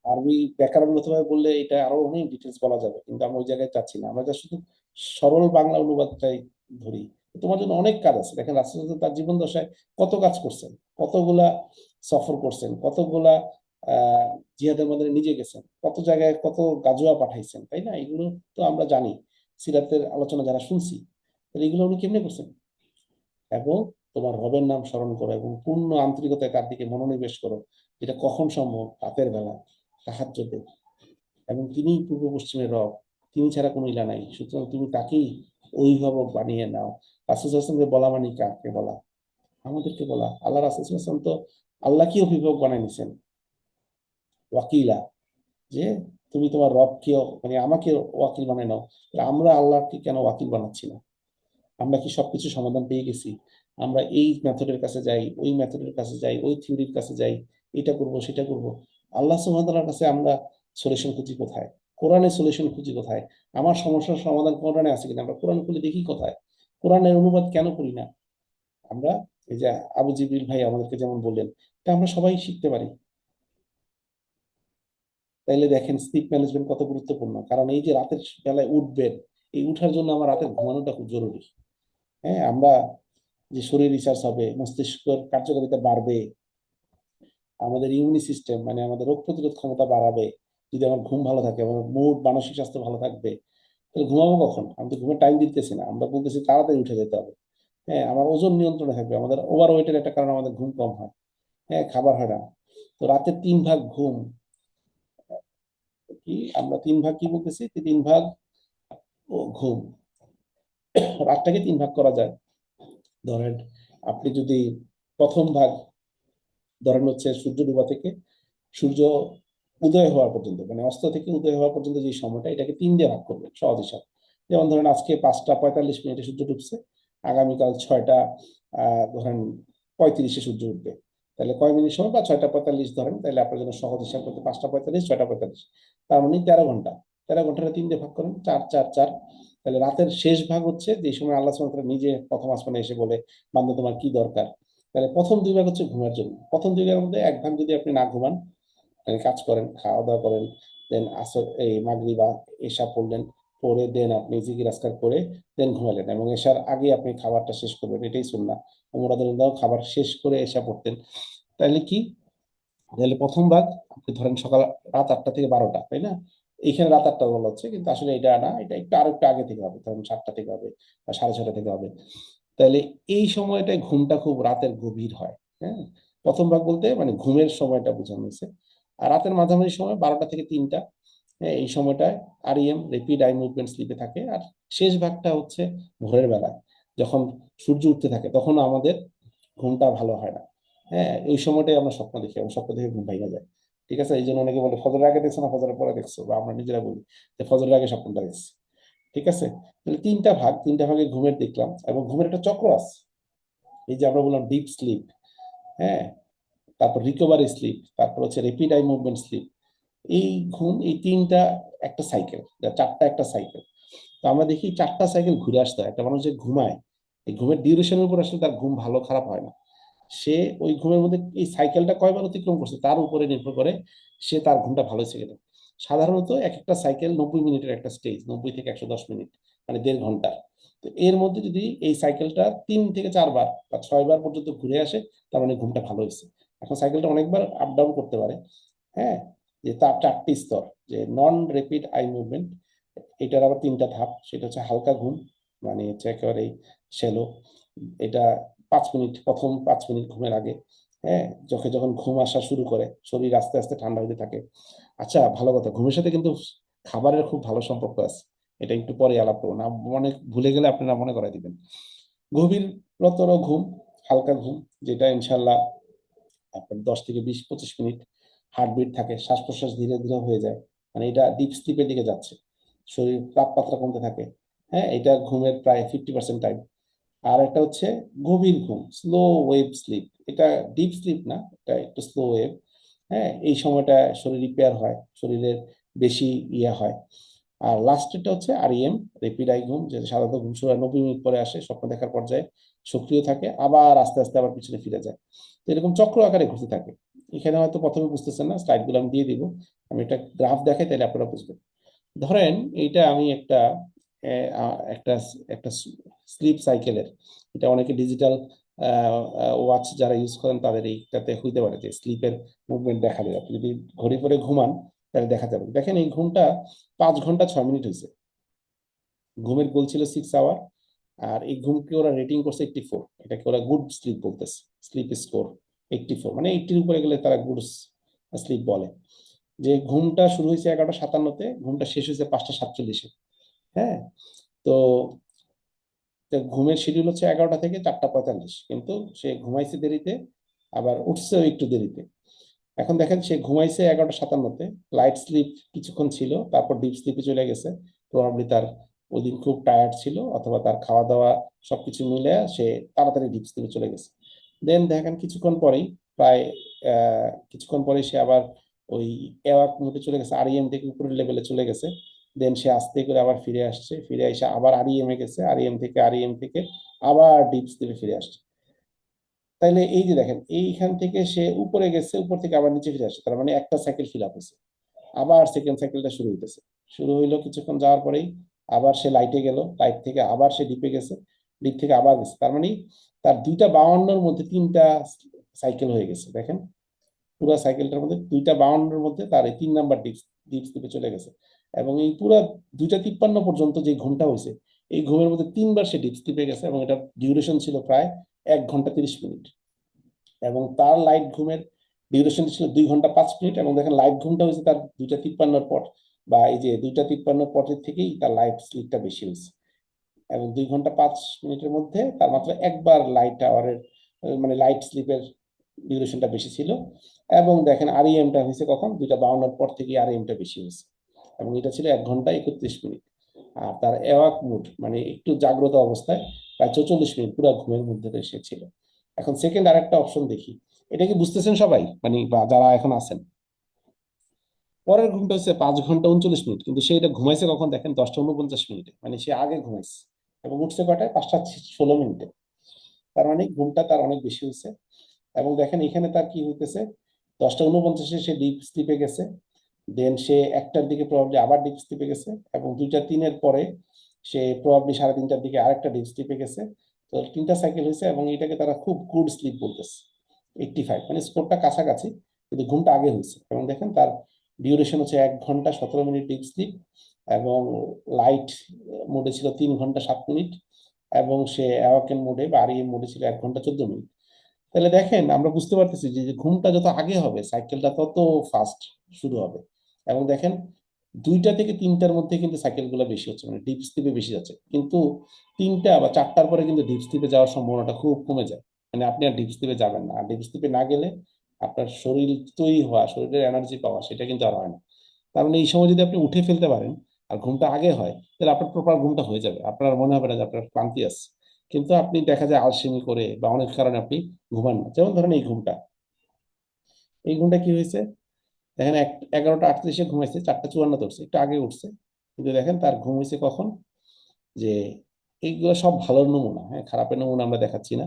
Speaker 1: আরবি ব্যাকরণগত ভাবে বললে এটা আরো অনেক ডিটেলস বলা যাবে, কিন্তু আমরা ওই জায়গায় যাচ্ছি না, আমরা যা শুধু সরল বাংলা অনুবাদটাই ধরি। তোমার জন্য অনেক কাজ আছে। দেখেন রাসূল তার জীবন দশায় কত কাজ করছেন, কতগুলা সফর করছেন, কতগুলা আহ জিহাদের মধ্যে নিজে গেছেন, কত জায়গায় কত গাজোয়া পাঠাইছেন, তাই না? এগুলো তো আমরা জানি, সিরাতের আলোচনা যারা শুনছি। তাহলে এগুলো উনি কেমনে করছেন? এবং তোমার রবের নাম স্মরণ করো এবং পূর্ণ আন্তরিকতায় তার দিকে মনোনিবেশ করো। এটা কখন সম্ভব? রাতের বেলা, তাহাজ্জুদে। এবং তিনি পূর্ব পশ্চিমের রব, তিনি ছাড়া কোনো ইলা নাই, সুতরাং তুমি তাকেই অভিভাবক বানিয়ে নাও। রাসূল সাল্লাল্লাহু আলাইহি ওয়াসাল্লামকে বলা মানে কাকে বলা? আমাদেরকে বলা। আল্লাহ রাসূল সাল্লাল্লাহু আলাইহি ওয়াসাল্লাম তো আল্লাহকে অভিভাবক বানাই নিছেন, ওয়াকিলা, যে তুমি তোমার রবকে, মানে আমাকে ওয়াকিল বানাই নাও। তাহলে আমরা আল্লাহকে কেন ওয়াকিল বানাচ্ছি না? আমরা কি সবকিছু সমাধান পেয়ে গেছি? আমরা এই মেথডের কাছে যাই, ওই মেথডের কাছে যাই, ওই থিওরির কাছে যাই, এটা করব সেটা করব। আল্লাহ সুবহানাহু ওয়া তাআলার কাছে আমরা সলিউশন খুঁজি কোথায়? কোরআনে সলিউশন খুঁজি কোথায়? আমার সমস্যার সমাধান কোরআনে আছে কিনা আমরা কোরআন খুলে দেখি কোথায়? কোরআনের অনুবাদ কেন করি না আমরা? এই যে আবু জিবরিল ভাই আমাদেরকে যেমন বললেন, এটা আমরা সবাই শিখতে পারি। তাইলে দেখেন স্লিপ ম্যানেজমেন্ট কত গুরুত্বপূর্ণ, কারণ এই যে রাতের বেলায় উঠবেন, এই উঠার জন্য আমার রাতের ঘুমানোটা খুব জরুরি। হ্যাঁ, আমরা যে শরীর রিসার্চ হবে, মস্তিষ্কের কার্যকারিতা বাড়বে, আমাদের ইমিউনি সিস্টেম মানে আমাদের রোগ প্রতিরোধ ক্ষমতা বাড়াবে, যদি আমার ঘুম ভালো থাকে, আমার মুড মানসিক স্বাস্থ্য ভালো থাকবে। তাহলে ঘুমাবো কখন? আমি তো ঘুমের টাইম দিতেছি না, আমরা বলতেছি তাড়াতাড়ি উঠে যেতে হবে। হ্যাঁ, আমার ওজন নিয়ন্ত্রণে থাকবে। আমাদের ওভার ওয়েটের একটা কারণ আমাদের ঘুম কম হয়। হ্যাঁ, খাবার হয় না। তো রাতের 3 ভাগ ঘুম, কি আমরা 3 ভাগ কি বলতেছি, 3 ভাগ ঘুম। রাতটাকে 3 ভাগ করা যায়। ধরেন আপনি যদি প্রথম ভাগ ধরেন হচ্ছে সূর্য ডুবা থেকে সূর্য উদয় হওয়া পর্যন্ত, মানে অস্ত থেকে উদয় হওয়া পর্যন্ত যে সময়টা, এটাকে 3 দিয়ে ভাগ করবেন সহজ হিসাব। যেমন ধরেন আজকে 5টা 45 মিনিটে সূর্য ডুবছে, আগামীকাল 6টা ধরেন 35-এ সূর্য উঠবে। তাহলে কয় মিনিট সময়, বা 6টা 45 ধরেন, তাহলে আপনার জন্য সহজ হিসাব করতে 5টা 45 6টা 45, তার মানে 13 ঘন্টা। 13 ঘন্টাটা 3 দিয়ে ভাগ করেন, 4 4 4। তাহলে রাতের শেষ ভাগ হচ্ছে যে সময় আল্লাহ সুবহানাহু ওয়া তাআলা নিজে প্রথম আসমানে এসে বলে, বান্দা তোমার কি দরকার। তাহলে প্রথম 2 ভাগ হচ্ছে ঘুমের জন্য। প্রথম 2 ভাগের মধ্যে 1 ভাগ যদি আপনি না ঘুমান, মানে কাজ করেন, খাওয়া দাওয়া করেন, দেন আসর এই মাগরিব বা এশা পড়লেন, পড়ে দেন আপনি জিকির আজকার করে দেন ঘুমালেন, এবং এশার আগে আপনি খাবারটা শেষ করবেন, এটাই সুন্নাহ। ওমর রাদিয়াল্লাহু আনহু খাবার শেষ করে এশা পড়তেন। তাহলে কি, তাহলে প্রথম ভাগ আপনি ধরেন সকাল রাত 8টা থেকে 12টা, তাই না? এইখানে রাত 8টা বলা হচ্ছে, কিন্তু আসলে এটা না, এটা একটু আরেকটু আগে থেকে হবে, ধরেন 7টা থেকে হবে বা 6:30 থেকে হবে। তাহলে এই সময়টায় ঘুমটা খুব রাতের গভীর হয়। হ্যাঁ, প্রথম ভাগ বলতে মানে ঘুমের সময়টা বোঝানো হয়েছে। আর রাতের মাঝামাঝি সময় 12টা থেকে 3টা, হ্যাঁ, এই সময়টায় REM রেপিড আই মুভমেন্ট স্লিপে থাকে। আর শেষ ভাগটা হচ্ছে ভোরের বেলায়, যখন সূর্য উঠতে থাকে, তখন আমাদের ঘুমটা ভালো হয় না। হ্যাঁ, এই সময়টাই আমরা স্বপ্ন দেখি এবং স্বপ্ন দেখে ঘুম ভেঙে যায়। ঠিক আছে, এই জন্য অনেকে বলে ফজরের আগে দেখছো না ফজরের পরে দেখছো, বা আমরা নিজেরা বলি যে ফজরের আগে স্বপ্নটা দেখছি। ঠিক আছে, তাহলে 3টা ভাগ, 3টা ভাগে ঘুমের দেখলাম, এবং ঘুমের একটা চক্র আছে। এই যে আমরা বললাম ডিপ স্লিপ, হ্যাঁ, তারপর রিকভারি স্লিপ, তারপর হচ্ছে রেপিড আই মুভমেন্ট স্লিপ। এই ঘুম, এই 3টা একটা সাইকেল, 4টা একটা সাইকেল। তো আমরা দেখি 4টা সাইকেল ঘুরে আসতে হয়। একটা মানুষ যে ঘুমায়, এই ঘুমের ডিউরেশনের উপর আসলে তার ঘুম ভালো খারাপ হয় না। সে ওই ঘুমের মধ্যে এই সাইকেলটা কয়বার অতিক্রম করছে তার উপরে নির্ভর করে সে তার ঘুমটা ভালো হয়েছে কিনা। সাধারণত এক একটা সাইকেল 90 মিনিটের একটা স্টেজ, 90 থেকে 110 মিনিট, মানে 1.5 ঘন্টা। তো এর মধ্যে যদি এই সাইকেলটা 3 থেকে 4 বার বা 6 বার পর্যন্ত ঘুরে আসে, তার মানে ঘুমটা ভালো হয়েছে। এখন সাইকেলটা অনেকবার আপ ডাউন করতে পারে, হ্যাঁ, যে তার 4টি স্তর, যে নন রেপিড আই মুভমেন্ট, এটার আবার 3টা ধাপ। সেটা হচ্ছে হালকা ঘুম, মানে হচ্ছে একেবারে শ্যালো, এটা 5 মিনিট, প্রথম 5 মিনিট ঘুমের আগে, হ্যাঁ, যখন যখন ঘুম আসা শুরু করে শরীর আস্তে আস্তে ঠান্ডা হতে থাকে। আচ্ছা, ভালো কথা, ঘুমের সাথে কিন্তু খাবারের খুব ভালো সম্পর্ক আছে, এটা একটু পরে আলাপ করবো না, মনে ভুলে গেলে আপনারা মনে করাই দিবেন। গভীরতর ঘুম, হালকা ঘুম, যেটা ইনশাল্লাহ আপনার 10 থেকে 20-25 মিনিট হার্টবিট থাকে, শ্বাস প্রশ্বাস ধীরে ধীরে হয়ে যায়, মানে এটা ডিপ স্লিপের দিকে যাচ্ছে, শরীর তাপমাত্রা কমতে থাকে। হ্যাঁ, এটা ঘুমের প্রায় 50% টাইম। আর একটা হচ্ছে গভীর ঘুম, স্লো ওয়েভ স্লিপ, এটা ডিপ স্লিপ না, এটা একটু স্লো ওয়েভ। হ্যাঁ, এই সময়টা শরীর রিপেয়ার হয়, শরীরের বেশি ইয়ে হয়। আর লাস্টেরটা হচ্ছে আরইএম, রেপিড আই ঘুম, যেটা সাধারণত ঘুম শুরু হয় 90 মিনিট পরে আসে, স্বপ্ন দেখার পর্যায়ে সক্রিয় থাকে, আবার আস্তে আস্তে আবার পিছনে ফিরে যায়। তো এরকম চক্র আকারে ঘুরতে থাকে। এখানে হয়তো প্রথমে বুঝতেছেন না, স্লাইডগুলো আমি দিয়ে দিব, আমি একটা গ্রাফ দেখাই, তাহলে আপনারা বুঝবেন। ধরেন এইটা আমি একটা একটা একটা স্লিপ সাইকেলের, এটা অনেকে ডিজিটাল ওয়াচ যারা ইউজ করেন তাদের এইটাতে হইতে পারে যে স্লিপের মুভমেন্ট দেখা যায়। আপনি যদি ঘড়ি পরে ঘুমান তাহলে দেখা যাবে। দেখেন এই ঘুমটা 5 ঘন্টা 6 মিনিট হয়েছে, ঘুমের গোল ছিল 6 আওয়ার, আর এই ঘুমকে ওরা রেটিং করছে 84, এটাকে ওরা গুড স্লিপ বলতেছে, স্লিপ স্কোর 84, মানে 80-র উপরে গেলে তারা গুড স্লিপ বলে। যে ঘুমটা শুরু হয়েছে 11টা 57-তে, ঘুমটা শেষ হয়েছে 5টা 47-এ। হ্যাঁ, তো তো ঘুমের শিডিউল হচ্ছে 11টা থেকে 4টা 45, কিন্তু সে ঘুমাইছে দেরিতে, আবার উঠছেও একটু দেরিতে। এখন দেখেন সে ঘুমাইছে 11টা 57-তে, লাইট স্লিপ কিছুক্ষণ ছিল, তারপর ডিপ স্লিপে চলে গেছে। প্রবাবলি তার ওই দিন খুব টায়ার্ড ছিল, অথবা তার খাওয়া দাওয়া সবকিছু মিলে সে তাড়াতাড়ি ডিপ স্লিপে চলে গেছে। দেন দেখেন কিছুক্ষণ পরেই, প্রায় কিছুক্ষণ পরে সে আবার ওই এওয়াক মোডে চলে গেছে, আরইএম থেকে উপরের লেভেলে চলে গেছে। দেন সে আস্তে করে আবার ফিরে আসছে, ফিরে এসে আবার আরইএম এ গেছে, আরইএম থেকে আবার ডিপ স্লিপে ফিরে আসছে। তাইলে এই যে দেখেন, এইখান থেকে সে উপরে গেছে, উপর থেকে আবার নিচে ফিরে আসছে, তার মানে একটা সাইকেল ফিল আপ হয়েছে। আবার সেকেন্ড সাইকেলটা শুরু হইতেছে, শুরু হইলো কিছুক্ষণ যাওয়ার পরেই আবার সে লাইটে গেল, লাইট থেকে আবার সে ডিপে গেছে, ডিপ থেকে আবার গেছে, তার মানে তার 2টা 52-র মধ্যে 3টা সাইকেল হয়ে গেছে। দেখেন পুরো সাইকেলটার মধ্যে 2টা 52-এর মধ্যে তার এই 3 নাম্বার ডিপ ডিপ স্লিপে চলে গেছে। এবং এই পুরো 2টা 53 পর্যন্ত যে ঘুমটা হয়েছে, এই ঘুমের মধ্যে 3বার সে ডিপ স্লিপে গেছে, এবং এটা ডিউরেশন ছিল প্রায় 1 ঘন্টা 30 মিনিট। এবং তার লাইট ঘুমের ডিউরেশন ছিল 2 ঘন্টা 5 মিনিট। এবং দেখেন লাইট ঘুমটা হয়েছে তার 2টা 53-র পর, বা এই যে 2টা 53-র পরের থেকেই তার লাইট স্লিপটা বেশি হয়েছে। এবং 2 ঘন্টা 5 মিনিটের মধ্যে তার মাত্র একবার লাইট আওয়ারের, মানে লাইট স্লিপের ডিউরেশনটা বেশি ছিল। এবং দেখেন আরইএমটা হয়েছে কখন, 2টা 52-এর পর থেকে আরইএমটা বেশি হয়েছে, এবং এটা ছিল 1 ঘন্টা 31 মিনিট। আর তার এওয়াক মুড, মানে একটু জাগ্রত অবস্থায়, প্রায় 44 মিনিট পুরো ঘুমের মধ্যে সে ছিল। এখন সেকেন্ড আরেকটা অপশন দেখি, এটা কি বুঝতেছেন সবাই, মানে বা যারা এখন আছেন? পরের ঘুমটা হচ্ছে 5 ঘন্টা 39 মিনিট, কিন্তু সে এটা ঘুমাইছে কখন দেখেন, 10টা 49 মিনিটে, মানে সে আগে ঘুমাইছে, এবং উঠছে কয়টায়, 5টা 16 মিনিটে। তার মানে ঘুমটা তার অনেক বেশি হয়েছে। এবং দেখেন এখানে তার কি হইতেছে, 10টা 49-এ সে ডিপ স্লিপে গেছে, দেন সে 1টার দিকে প্রবাবলি আবার ডিপ স্লিপে গেছে, এবং 2টা 3-এর পরে সে প্রবাবলি 3:30টার দিকে আরেকটা ডিপ স্লিপে গেছে। তো 3টা সাইকেল হয়েছে, এবং এটাকে তারা খুব গুড স্লিপ বলতেছে, 85, মানে স্কোরটা কাছাকাছি, কিন্তু ঘুমটা আগে হয়েছে। এবং দেখেন তার ডিউরেশন হচ্ছে 1 ঘন্টা 17 মিনিট ডিপ স্লিপ, এবং লাইট মোডে ছিল 3 ঘন্টা 7 মিনিট, এবং সে অ্যাওয়াকেন মোডে বা আরইএম মোডে ছিল 1 ঘন্টা 14 মিনিট। তাহলে দেখেন আমরা বুঝতে পারতেছি যে যে ঘুমটা যত আগে হবে সাইকেলটা তত ফাস্ট শুরু হবে। এবং দেখেন 2টা থেকে 3টার মধ্যে কিন্তু সাইকেল গুলো বেশি হচ্ছে, মানে ডিপ স্লিপে বেশি যাচ্ছে, কিন্তু 3টা বা 4টার পরে কিন্তু ডিপ স্লিপে যাওয়ার সম্ভাবনাটা খুব কমে যায়। মানে আপনি আর ডিপ স্লিপে যাবেন না, আর ডিপ স্লিপে না গেলে আপনার শরীর তৈরি হওয়া, শরীরের এনার্জি পাওয়া, সেটা কিন্তু আর হয় না। তার মানে এই সময় যদি আপনি উঠে ফেলতে পারেন আর ঘুমটা আগে হয়, তাহলে আপনার প্রপার ঘুমটা হয়ে যাবে, আপনার মনে হবে না যে আপনার ক্লান্তি আছে। কিন্তু আপনি দেখা যায় আলসেমি করে বা অনেক কারণে আপনি ঘুমান না, যেমন ধরেন এই ঘুমটা কি হয়েছে, দেখেন 11টা 38-এ ঘুমাইছে, 4টা 54 উঠছে, একটু আগে উঠছে, কিন্তু দেখেন তার ঘুম হয়েছে কখন, যে এইগুলো সব ভালো নমুনা, হ্যাঁ, খারাপের নমুনা আমরা দেখাচ্ছি না।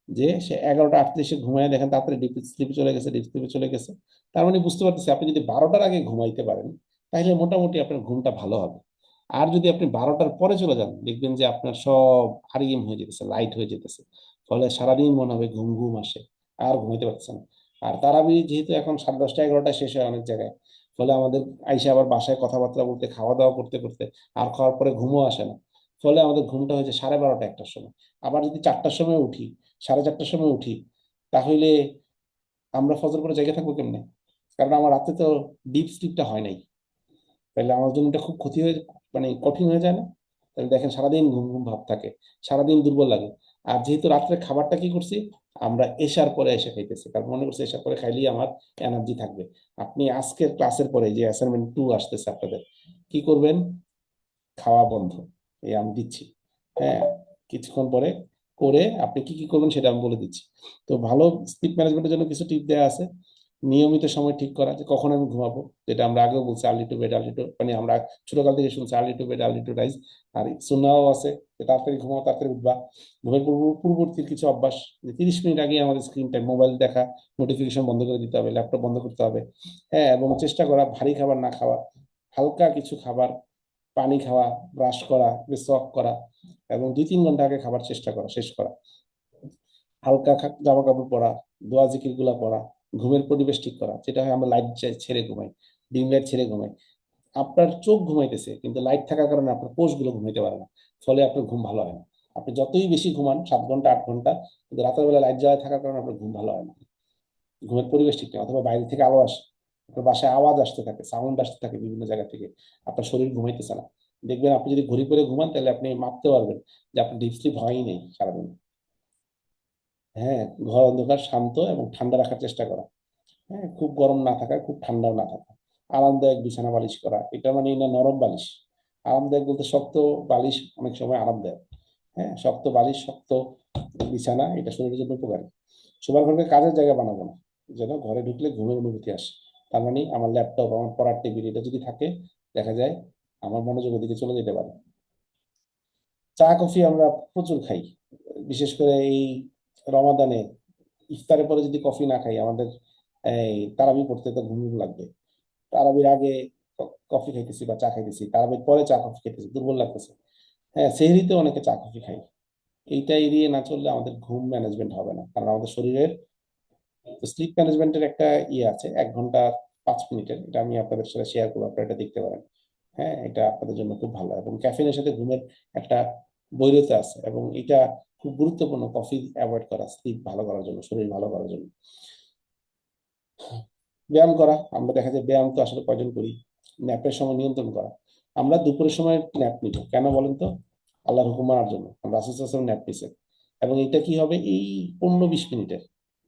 Speaker 1: যে সে 11টা 38-এ ঘুমায়, দেখেন তাড়াতাড়ি ডিপ স্লিপে চলে গেছে, ডিপ স্লিপে চলে গেছে। তার মানে বুঝতে পারতেছি আপনি যদি 12টার আগে ঘুমাইতে পারেন তাহলে মোটামুটি আপনার ঘুমটা ভালো হবে। আর যদি আপনি 12টার পরে চলে যান, দেখবেন যে আপনার সব আরইএম হয়ে যেতেছে, লাইট হয়ে যেতেছে, ফলে সারাদিন মনে হবে ঘুম ঘুম আসে, আর ঘুমাইতে পারতেছে না। আর তারাবি যেহেতু এখন 10:30 11টায় শেষ হয় অনেক জায়গায়, ফলে আমাদের আইসা আবার বাসায় কথাবার্তা বলতে, খাওয়া দাওয়া করতে করতে আর খাওয়ার পরে ঘুমও আসে না, ফলে আমাদের ঘুমটা হয়েছে 12:30 1টার সময়। আবার যদি 4টার সময় উঠি, 4:30টার সময় উঠি, তাহলে আমরা ফজর করে জেগে থাকবো কেমনে? কারণ আমার রাতে তো ডিপ স্লিপটা হয় নাই। তাহলে আমার জন্য এটা খুব ক্ষতি হয়ে, মানে কঠিন হয়ে যায় না? তাহলে দেখেন সারাদিন ঘুম ঘুম ভাব থাকে, সারাদিন দুর্বল লাগে। আর যেহেতু রাত্রে খাবারটা কি করছি, আমরা এশার পরে এসে খাইতেছি, কারণ মনে করছি এশার পরে খাইলেই আমার এনার্জি থাকবে। আপনি আজকের ক্লাসের পরে যে অ্যাসাইনমেন্ট 2 আসতেছে আপনাদের, কি করবেন? খাওয়া বন্ধ, এই আমি দিচ্ছি, হ্যাঁ, কিছুক্ষণ পরে করে আপনি কি কি করবেন সেটা আমি বলে দিচ্ছি। তো ভালো স্লিপ ম্যানেজমেন্টের জন্য কিছু টিপ দেওয়া আছে। নিয়মিত সময় ঠিক করা, যে কখন আমি ঘুমাবো, যেটা আমরা আগেও বলছি, early to bed early to, মানে আমরা ছোটকাল থেকে শুনছি early to bed early to rise. আর সুন্নাহও আছে যে তাড়াতাড়ি ঘুমাও তাড়াতাড়ি উঠবা। ঘুমের পূর্ববর্তী কিছু অভ্যাস, যে 30 মিনিট আগে আমাদের স্ক্রিন টাইম, মোবাইল দেখা, নোটিফিকেশন বন্ধ করে দিতে হবে, ল্যাপটপ বন্ধ করতে হবে। হ্যাঁ, এবং চেষ্টা করা ভারী খাবার না খাওয়া, হালকা কিছু খাবার, পানি খাওয়া, ব্রাশ করা, ওয়াক করা, এবং 2-3 ঘন্টা আগে খাবার চেষ্টা করা, শেষ করা। হালকা জামা কাপড় পরা, দোয়া জিকির গুলা পড়া, ঘুমের পরিবেশ ঠিক করা, যেটা হয় আমরা লাইট ছেড়ে ঘুমাই, ডিম লাইট ছেড়ে ঘুমাই। আপনার চোখ ঘুমাইতেছে কিন্তু লাইট থাকার কারণে আপনার কোষগুলো ঘুমাইতে পারে না, ফলে আপনার ঘুম ভালো হয় না। আপনি যতই বেশি ঘুমান, 7 ঘন্টা 8 ঘন্টা, কিন্তু রাতের বেলা লাইট জ্বালায় থাকার কারণে আপনার ঘুম ভালো হয় না, ঘুমের পরিবেশ ঠিক নেই। অথবা বাইরে থেকে আলো আসে, আপনার বাসায় আওয়াজ আসতে থাকে, সাউন্ড আসতে থাকে বিভিন্ন জায়গা থেকে, আপনার শরীর ঘুমাইতেছে না। দেখবেন আপনি যদি ঘড়ি করে ঘুমান তাহলে আপনি মাপতে পারবেন যে আপনার ডিপ স্লিপ হয়ই নেই সারাদিন। হ্যাঁ, ঘর অন্ধকার, শান্ত এবং ঠান্ডা রাখার চেষ্টা করা। হ্যাঁ, খুব গরম না থাকা, খুব ঠান্ডাও না থাকা। আরামদায়ক বিছানা বালিশ করা, এটা মানে না নরম বালিশ। আরামদায়ক বলতে শক্ত বালিশ অনেক সময় আরামদায়ক। হ্যাঁ, শক্ত বালিশ, শক্ত বিছানা, এটা শরীরের জন্য উপকারী। শোবার ঘরকে কাজের জায়গা বানাবো না, যেন ঘরে ঢুকলে ঘুমের অনুভূতি আসে। তার মানে আমার ল্যাপটপ, আমার পড়ার টেবিল, এটা যদি থাকে, দেখা যায় আমার মনোযোগ ওদিকে চলে যেতে পারে। চা কফি আমরা প্রচুর খাই, বিশেষ করে এই রমাদানে ইফতারের পরে যদি কফি না খাই, আমাদের এই তারাবি পড়তে তো ঘুম ঘুম লাগবে। তারাবির আগে কফি খাইতেছি বা চা খাইতেছি, তারাবির পরে চা কফি খাইতেছি, দুর্বল লাগতেছে। হ্যাঁ, সেহরিতে অনেকে চা কফি খাই। এইটা এড়িয়ে না চললে আমাদের ঘুম ম্যানেজমেন্ট হবে না, কারণ আমাদের শরীরের স্লিপ ম্যানেজমেন্টের একটা ইয়ে আছে, 1 ঘন্টা 5 মিনিটের, এটা আমি আপনাদের সাথে শেয়ার করবো, আপনারা এটা দেখতে পারেন। হ্যাঁ, এটা আপনাদের জন্য খুব ভালো, এবং ক্যাফিনের সাথে ঘুমের একটা বৈরতা আছে, এবং এটা খুব গুরুত্বপূর্ণ, কফি অ্যাভয়েড করা স্লিপ ভালো করার জন্য, শরীর ভালো করার জন্য। ব্যায়াম করা, আমরা দেখা যায় ব্যায়াম তো আসলে কয়জন করি। ন্যাপের সময় নিয়ন্ত্রণ করা, আমরা দুপুরের সময় ন্যাপ নিব কেন বলেন তো? আল্লাহর হুকুম মানার জন্য আমরা রাসূল সাল্লাল্লাহু আলাইহি ওয়াসাল্লাম ন্যাপ নিছেন। এবং এটা কি হবে, এই 15-20 মিনিটের,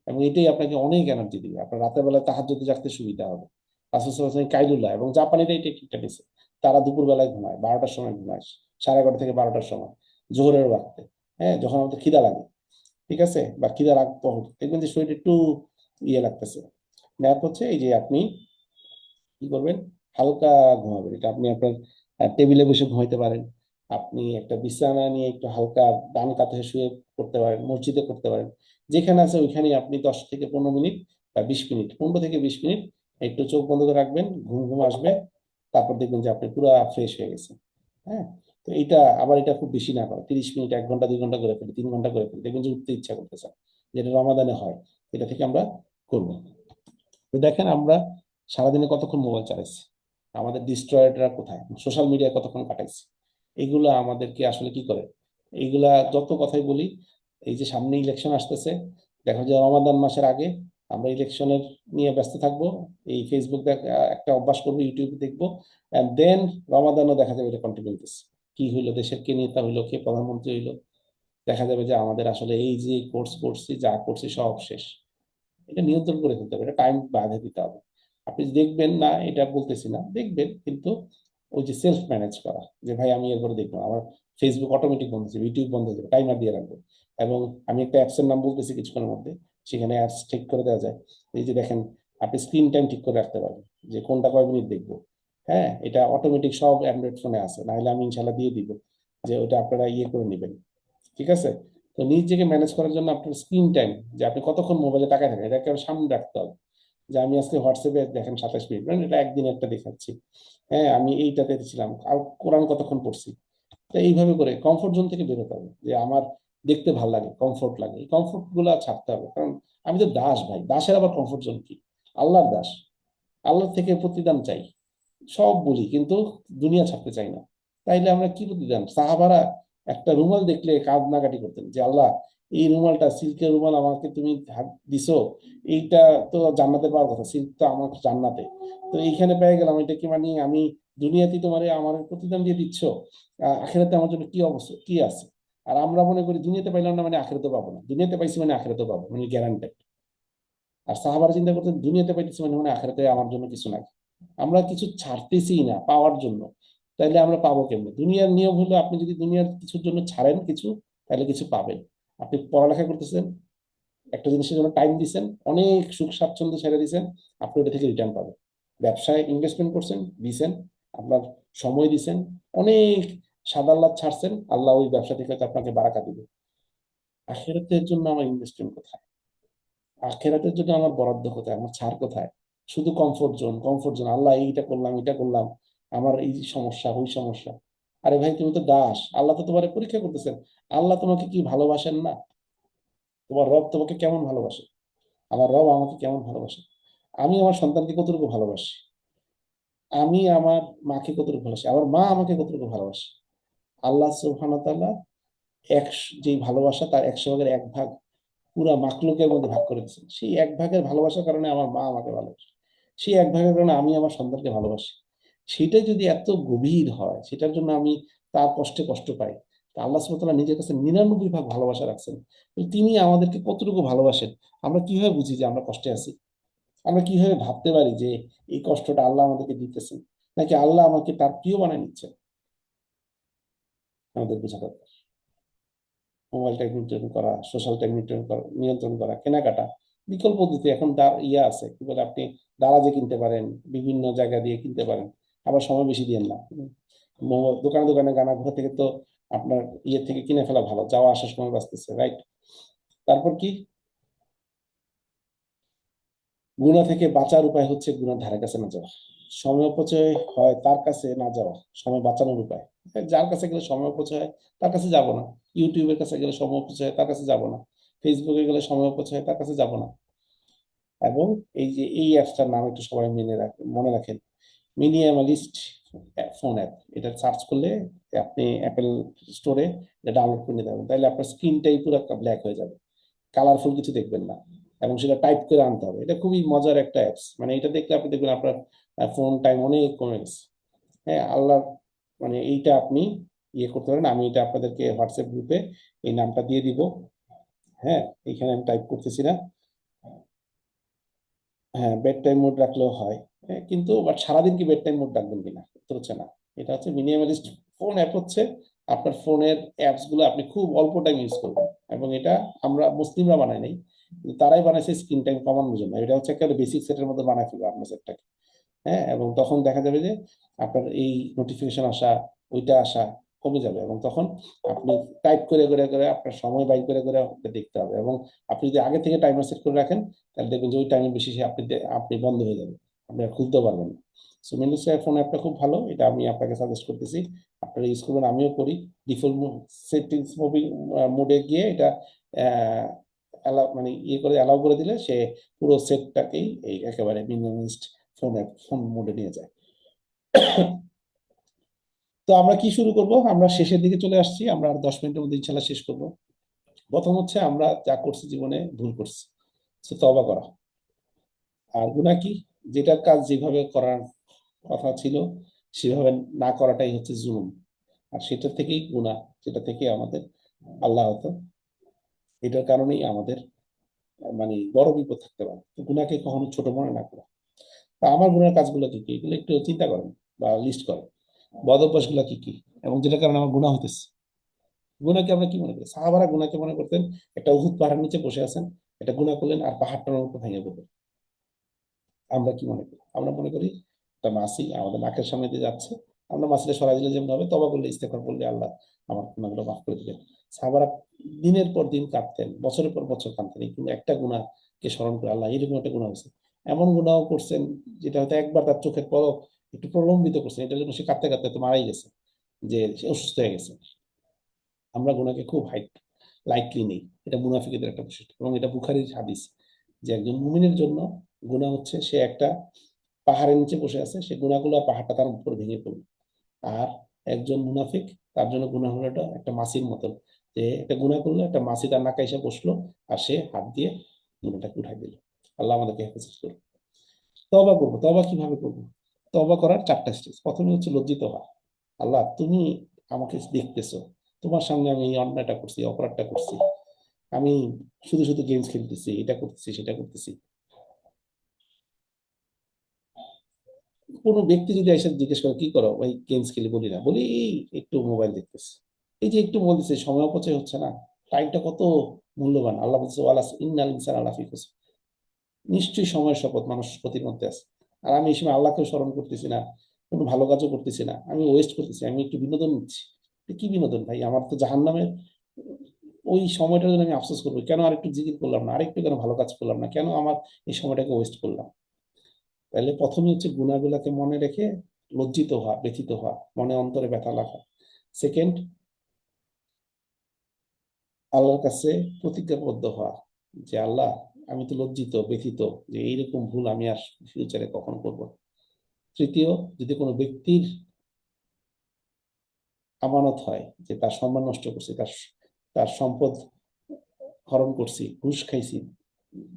Speaker 1: এবং এটাই আপনাকে অনেক এনার্জি দিবে, আপনার রাতের বেলা তাহাজ্জুদে জাগতে সুবিধা হবে। রাসূল সাল্লাল্লাহু আলাইহি ওয়াসাল্লাম কাইলুল্লাহ এবং জাপানিরা এটা ঠিকঠাক দিছে, তারা দুপুর বেলায় ঘুমায়, 12টার সময় ঘুমায়, 11:30 থেকে 12টার সময়, জোহরের ওয়াক্তে। হ্যাঁ, যখন আমাদের খিদা লাগে, ঠিক আছে, বা খিদা রাগ পহর, দেখবেন যে শরীর একটু ইয়ে লাগতেছে। ন্যাপ হচ্ছে এই যে আপনি কি করবেন, হালকা ঘুমাবেন। এটা আপনি আপনার টেবিলে বসে ঘুমাইতে পারেন, আপনি একটা বিছানা নিয়ে একটু হালকা ডান কাতে শুয়ে করতে পারেন, মসজিদে করতে পারেন, যেখানে আছে ওইখানে আপনি 10 থেকে 15 মিনিট বা 20 মিনিট, 15 থেকে 20 মিনিট একটু চোখ বন্ধ করে রাখবেন, ঘুম ঘুম আসবে, তারপর দেখবেন যে আপনি পুরো ফ্রেশ হয়ে গেছেন। হ্যাঁ, তো এটা আবার এটা খুব বেশি না করে, 30 মিনিট, 1 ঘন্টা 2 ঘন্টা করে ফেলি, 3 ঘন্টা করে ফেলি, দেখবেন যে উঠতে ইচ্ছা করতেছে, যেটা রমাদানে হয়। এটা থেকে আমরা করবো। তো দেখেন আমরা সারাদিনে কতক্ষণ মোবাইল চালাইছি, আমাদের ডিস্ট্রয়েডরা কোথায়, সোশ্যাল মিডিয়ায় কতক্ষণ কাটাইছি, এগুলা আমাদেরকে আসলে কি করে? এইগুলা যত কথাই বলি, এই যে সামনে ইলেকশন আসতেছে, দেখা যায় রমাদান মাসের আগে আমরা ইলেকশনের নিয়ে ব্যস্ত থাকবো, এই ফেসবুক একটা অভ্যাস করবো, ইউটিউব দেখবো, এন্ড দেন রমাদানও দেখা যাবে এটা কন্টিনিউ করতেছে। কি হইলো, দেশের কে নেতা হইলো, কে প্রধানমন্ত্রী হইলো, দেখা যাবে যে আমাদের আসলে এই যে কোর্স করছি, যা করছি সব শেষ। এটা নিয়ন্ত্রণ করে ফেলতে হবে, এটা টাইম বাঁধে দিতে হবে। আপনি দেখবেন না, এটা বলতেছি না, দেখবেন, কিন্তু ওই যে সেলফ ম্যানেজ করা, যে ভাই আমি এরপরে দেখবো, আমার ফেসবুক অটোমেটিক বন্ধ হয়ে যাবে, ইউটিউব বন্ধ হয়ে যাবে, টাইমার দিয়ে রাখবো। এবং আমি একটা অ্যাপসের নাম বলতেছি কিছুক্ষণের মধ্যে, সেখানে অ্যাপস ঠিক করে দেওয়া যায়। এই যে দেখেন, আপনি স্ক্রিন টাইম ঠিক করে রাখতে পারবেন, যে কোনটা কয় মিনিট দেখবো। হ্যাঁ, এটা অটোমেটিক সব অ্যান্ড্রয়েড ফোনে আছে, নাহলে আমি ইনশাল্লাহ দিয়ে দিব। যে ওটা আপনারা ইয়ে করে নেবেন, ঠিক আছে? তো নিজেকে ম্যানেজ করার জন্য আপনার স্ক্রিন টাইম, যে আপনি কতক্ষণ মোবাইলে তাকায় থাকেন, এটাকে আবার সামনে রাখতে হবে। যে আমি আজকে হোয়াটসঅ্যাপে দেখেন 27 মিনিট, মানে এটা একদিন একটা দেখাচ্ছি, হ্যাঁ আমি এইটাতে ছিলাম, আর কোরআন কতক্ষণ পড়ছি। তো এইভাবে করে কমফোর্ট জোন থেকে বেরোতে হবে, যে আমার দেখতে ভালো লাগে, কমফোর্ট লাগে, এই কমফোর্ট গুলা ছাড়তে হবে। কারণ আমি তো দাস ভাই, দাসের আবার কমফোর্ট জোন কি? আল্লাহর দাস, আল্লাহর থেকে প্রতিদান চাই, সব বলি কিন্তু দুনিয়া ছাড়তে চাই না। তাইলে আমরা কি প্রতিদান? সাহাবারা একটা রুমাল দেখলে কাঁদনাকাটি করতেন, যে আল্লাহ এই রুমালটা, সিল্কের রুমাল আমাকে তুমি হাত দিছো, এইটা তো জান্নাতে পাওয়ার কথা, সিল্ক তো আমার জান্নাতে, তো এইখানে পেয়ে গেলাম, এটা কি মানে আমি দুনিয়াতে তোমার আমার প্রতিদান দিয়ে দিচ্ছ, আখেরাতে আমার জন্য কি অবস্থা কি আছে? আর আমরা মনে করি দুনিয়াতে পাইলাম না মানে আখেরাতে পাবো না, দুনিয়াতে পাইছি মানে আখেরাতে পাবো, মানে গ্যারান্টেড। আর সাহাবারা চিন্তা করতেন দুনিয়াতে পাইতেছি মানে মানে আখেরাতে আমার জন্য কিছু নাই। আমরা কিছু ছাড়তেছি না পাওয়ার জন্য, তাইলে আমরা পাবো কেমনে? দুনিয়ার নিয়ম হলো আপনি যদি দুনিয়ার কিছুর জন্য ছাড়েন কিছু, তাহলে কিছু পাবেন। আপনি পড়ালেখা করতেছেন, একটা জিনিসের জন্য টাইম দিচ্ছেন, অনেক সুখ স্বাচ্ছন্দ্য ছেড়ে দিচ্ছেন, আপনি ওটা থেকে রিটার্ন পাবেন। ব্যবসায় ইনভেস্টমেন্ট করছেন, দিছেন, আপনার সময় দিছেন, অনেক সাদাল্লাদ ছাড়ছেন, আল্লাহ ওই ব্যবসা থেকে হয়তো আপনাকে বারাকা দিবে। আখেরাতের জন্য আমার ইনভেস্টমেন্ট কোথায়? আখেরাতের জন্য আমার বরাদ্দ কোথায়? আমার ছাড় কোথায়? শুধু কমফোর্ট জোন, কমফোর্ট জোন, আল্লাহ এইটা করলাম এটা করলাম, আমার এই সমস্যা ওই সমস্যা। আরে ভাই তুমি তো দাস, আল্লাহ তো তোমার পরীক্ষা করতেছেন। আল্লাহ তোমাকে কি ভালোবাসেন না? তোমার রব তোমাকে কেমন ভালোবাসে? আমার রব আমাকে কেমন ভালোবাসে? আমি আমার সন্তানকে কতটুকু ভালোবাসি, আমি আমার মাকে কতটুকু ভালোবাসি, আমার মা আমাকে কতটুকু ভালোবাসে। আল্লাহ সুবহানাহু ওয়া তাআলা এক, যে ভালোবাসা তার 100 ভাগের 1 ভাগ পুরা মাখলুকের মধ্যে ভাগ করে দিচ্ছেন। সেই 1 ভাগের ভালোবাসার কারণে আমার মা আমাকে ভালোবাসে, সেই 1 ভাগের কারণে আমি আমার সন্তানকে ভালোবাসি। সেটা যদি এত গভীর হয়, সেটার জন্য আমি তার কষ্টে কষ্ট পাই, তা আল্লাহ সুবহানাহু ওয়া তাআলা নিজের কাছে 99 ভাগ ভালোবাসা রাখছেন। তো তিনি আমাদেরকে কতটুকু ভালোবাসেন আমরা কিভাবে বুঝি যে আমরা কষ্টে আছি? আমরা কিভাবে ভাবতে পারি যে এই কষ্টটা আল্লাহ আমাদেরকে দিতেছেন, নাকি আল্লাহ আমাকে তার প্রিয় বানায় নিচ্ছেন? আমাদের বোঝা দরকার। মোবাইলটা নিয়ন্ত্রণ করা, সোশ্যালটা নিয়ন্ত্রণ করা, কেনাকাটা বিকল্প পদ্ধতি এখন ইয়ে আছে, কি বলে, আপনি দারাজে কিনতে পারেন, বিভিন্ন জায়গা দিয়ে কিনতে পারেন, আবার সময় বেশি দিয়েন না। দোকানে দোকানে গানা ঘোরা থেকে তো আপনার ইয়ে থেকে কিনে ফেলা ভালো, যাওয়া আসার সময় বাঁচতেছে, রাইট? তারপর কি, গুণা থেকে বাঁচার উপায় হচ্ছে গুণার ধারে কাছে না যাওয়া। সময় অপচয় হয় তার কাছে না যাওয়া সময় বাঁচানোর উপায়। যার কাছে গেলে সময় অপচয় হয় তার কাছে যাব না। ইউটিউবের কাছে গেলে সময় অপচয় হয় তার কাছে যাব না। ফেসবুকে গেলে সময় অপচয় হয় তার কাছে যাব না। এবং এই যে এই অ্যাপসটার নাম একটু সবাই মনে রাখেন, মিনিমালিস্ট ফোন অ্যাপ। এটা সার্চ করলে আপনি অ্যাপেল স্টোরে এটা ডাউনলোড করে নিতে পারবেন, তাহলে আপনার স্ক্রিনটাই পুরো ব্ল্যাক হয়ে যাবে, কালারফুল কিছু দেখবেন না, এবং সেটা টাইপ করে আনতে হবে। এটা খুবই মজার একটা অ্যাপস, মানে এটা দেখলে আপনি দেখবেন আপনার ফোন টাইম অনেক কমে গেছে। হ্যাঁ, আল্লাহ, মানে এইটা আপনি ইয়ে করতে পারেন। আমি এটা আপনাদেরকে হোয়াটসঅ্যাপ গ্রুপে এই নামটা দিয়ে দিব। হ্যাঁ, এখানে আমি টাইপ করতেছি না। হ্যাঁ, বেড টাইম মোড রাখলেও হয়। হ্যাঁ, কিন্তু বাট সারাদিন কি বেড টাইম মোড রাখবেন কিনা, উত্তর হচ্ছে না। এটা হচ্ছে মিনিমালিস্ট ফোন অ্যাপ, হচ্ছে আপনার ফোনের অ্যাপস গুলো আপনি খুব অল্প টাইম ইউজ করবেন, এবং এটা আমরা মুসলিমরা বানাই নাই, কিন্তু তারাই বানাইছে স্ক্রিন টাইম কমানোর জন্য। এটা হচ্ছে একটা বেসিক সেটের মধ্যে বানাই ফেলবে আপনার সেটটাকে। হ্যাঁ, এবং তখন দেখা যাবে যে আপনার এই নোটিফিকেশন আসা, ওইটা আসা কমে যাবে, এবং তখন আপনি টাইপ করে করে করে আপনার সময় বাইর করে করে ওটা দেখতে হবে। এবং আপনি যদি আগে থেকে টাইমার সেট করে রাখেন, তাহলে দেখবেন যে ওই টাইমের বেশি সে আপনি বন্ধ হয়ে যাবে, আপনি আর খুলতে পারবেন না। সো উইন্ডোজ ফোন অ্যাপটা খুব ভালো, এটা আমি আপনাকে সাজেস্ট করতেছি, আপনারা ইউজ করবেন, আমিও করি। ডিফল্ট সেটিংস মোডে গিয়ে এটা মানে ইয়ে করে অ্যালাউ করে দিলে সে পুরো সেটটাকেই এই একেবারে মিনিমালিস্ট ফোন মোডে নিয়ে যায়। তো আমরা কি শুরু করব? আমরা শেষের দিকে চলে আসছি, আমরা আর 10 মিনিটের মধ্যে ইনশাল্লাহ শেষ করব। প্রথম হচ্ছে আমরা যা করছি জীবনে ভুল করছি, সে তওবা করা। আর গুনাহ কি? যেটার কাজ যেভাবে করার কথা ছিল সেভাবে না করাটাই হচ্ছে জুলুম, আর সেটা থেকেই গুনাহ, যেটা থেকে আমাদের আল্লাহ হতো, এটার কারণেই আমাদের মানে বড় বিপদ থাকতে পারে। তো গুনাহকে কখনো ছোট মনে না করা। তা আমার গুনার কাজগুলো কি কি, এগুলো একটু চিন্তা করেন বা লিস্ট করেন। বদ অভ্যাস গুলা কি কি, এবং যেটা কারণে আমার গুনাহ হইতেছে। গুনাহকে আমরা কি মনে করি? সাহাবারা গুনাহকে মনে করতেন একটা উহুদ পাহাড়ের নিচে বসে আছেন, এটা গুনাহ করলেন আর পাহাড়টার উপর ভেঙে পড়বে। আমরা কি মনে করি? আমরা মনে করি একটা মাছি আমাদের নাকের সামনে দিয়ে যাচ্ছে, আমরা মাসিটা সরাই দিলে যেমন হবে, তওবা করলে ইস্তেগফার করলে আল্লাহ আমার গুনাহগুলো মাফ করে দিবেন। সাহাবারা দিনের পর দিন কাঁদতেন, বছরের পর বছর কাঁদতেন, এই কোনো একটা গুনাহকে স্মরণ করে, আল্লাহ এরকম একটা গুনাহ হয়েছে, এমন গুনাহ করছেন যেটা হয়তো একবার তার চোখের পলক একটু প্রলম্বিত করছেন, এটার জন্য সে কাঁদতে কাঁদতে তো মারাই গেছে, যে সে অসুস্থ হয়ে গেছে। আমরা গুনাহকে খুব লাইটলি নেই, এটা মুনাফিকদের একটা বৈশিষ্ট্য, এবং এটা বুখারীর হাদিস যে একজন মুমিনের জন্য গুনাহ হচ্ছে সে একটা পাহাড়ের নিচে বসে আছে, সে গুনাহগুলো পাহাড়টা তার উপর ভেঙে পড়বে। আর একজন মুনাফিক, তার জন্য গুনাহ হলো এটা একটা মাছির মতন, যে একটা গুনাহ করলো, একটা মাছি তার নাকে এসে বসলো, আর সে হাত দিয়ে গুনাহটাকে উঠাই দিল। আল্লাহ আমাদেরকে হেফাজত করুন। তওবা করবো, তওবা কিভাবে করবো? তওবা করার 4টা স্টেজ। প্রথমে হচ্ছে লজ্জিত হওয়া। আল্লাহ তুমি আমাকে দেখতেছো, তোমার সামনে আমি এই অন্যায়টা করছি, অপরাধটা করছি, আমি শুধু শুধু গেমস খেলতেছি, এটা করতেছি, সেটা করতেছি। কোনো ব্যক্তি যদি এসে জিজ্ঞেস করে কি করো, ভাই গেমস খেলি, বলি না, বলি এই একটু মোবাইল দেখতেছি। এই যে একটু মোবাইল দিচ্ছে, সময় অপচয় হচ্ছে না? টাইমটা কত মূল্যবান! আল্লাহ বলছে ওয়ালা ইন্নাল ইনসানা লাফি খুসর, নিশ্চয়ই সময়ের শপথ, মানুষ ক্ষতির মধ্যে আছে। আর আমি এই সময় আল্লাহকেও স্মরণ করতেছি না, কোনো ভালো কাজও করতেছি না, আমি ওয়েস্ট করতেছি, আমি একটু বিনোদন নিচ্ছি। কি বিনোদন ভাই? আমার তো জাহান্নামের ওই সময়টার জন্য আমি আফসোস করবো, কেন আরেকটু জিকির করলাম না, আরেকটু কেন ভালো কাজ করলাম না, কেন আমার এই সময়টাকে ওয়েস্ট করলাম? তাহলে প্রথমে হচ্ছে গুনাহগুলাকে মনে রেখে লজ্জিত হওয়া, ব্যথিত হওয়া, মনে অন্তরে ব্যথা লাগা। সেকেন্ড, আল্লাহর কাছে প্রতিজ্ঞাবদ্ধ হওয়া যে আল্লাহ আমি তো লজ্জিত, ব্যথিত, যে এইরকম ভুল আমি আর ফিউচারে কখন করব না। তৃতীয়, যদি কোনো ব্যক্তির আমানত হয়, যে তার সম্মান নষ্ট করছি, তার তার সম্পদ হরণ করছি, ঘুষ খাইছি,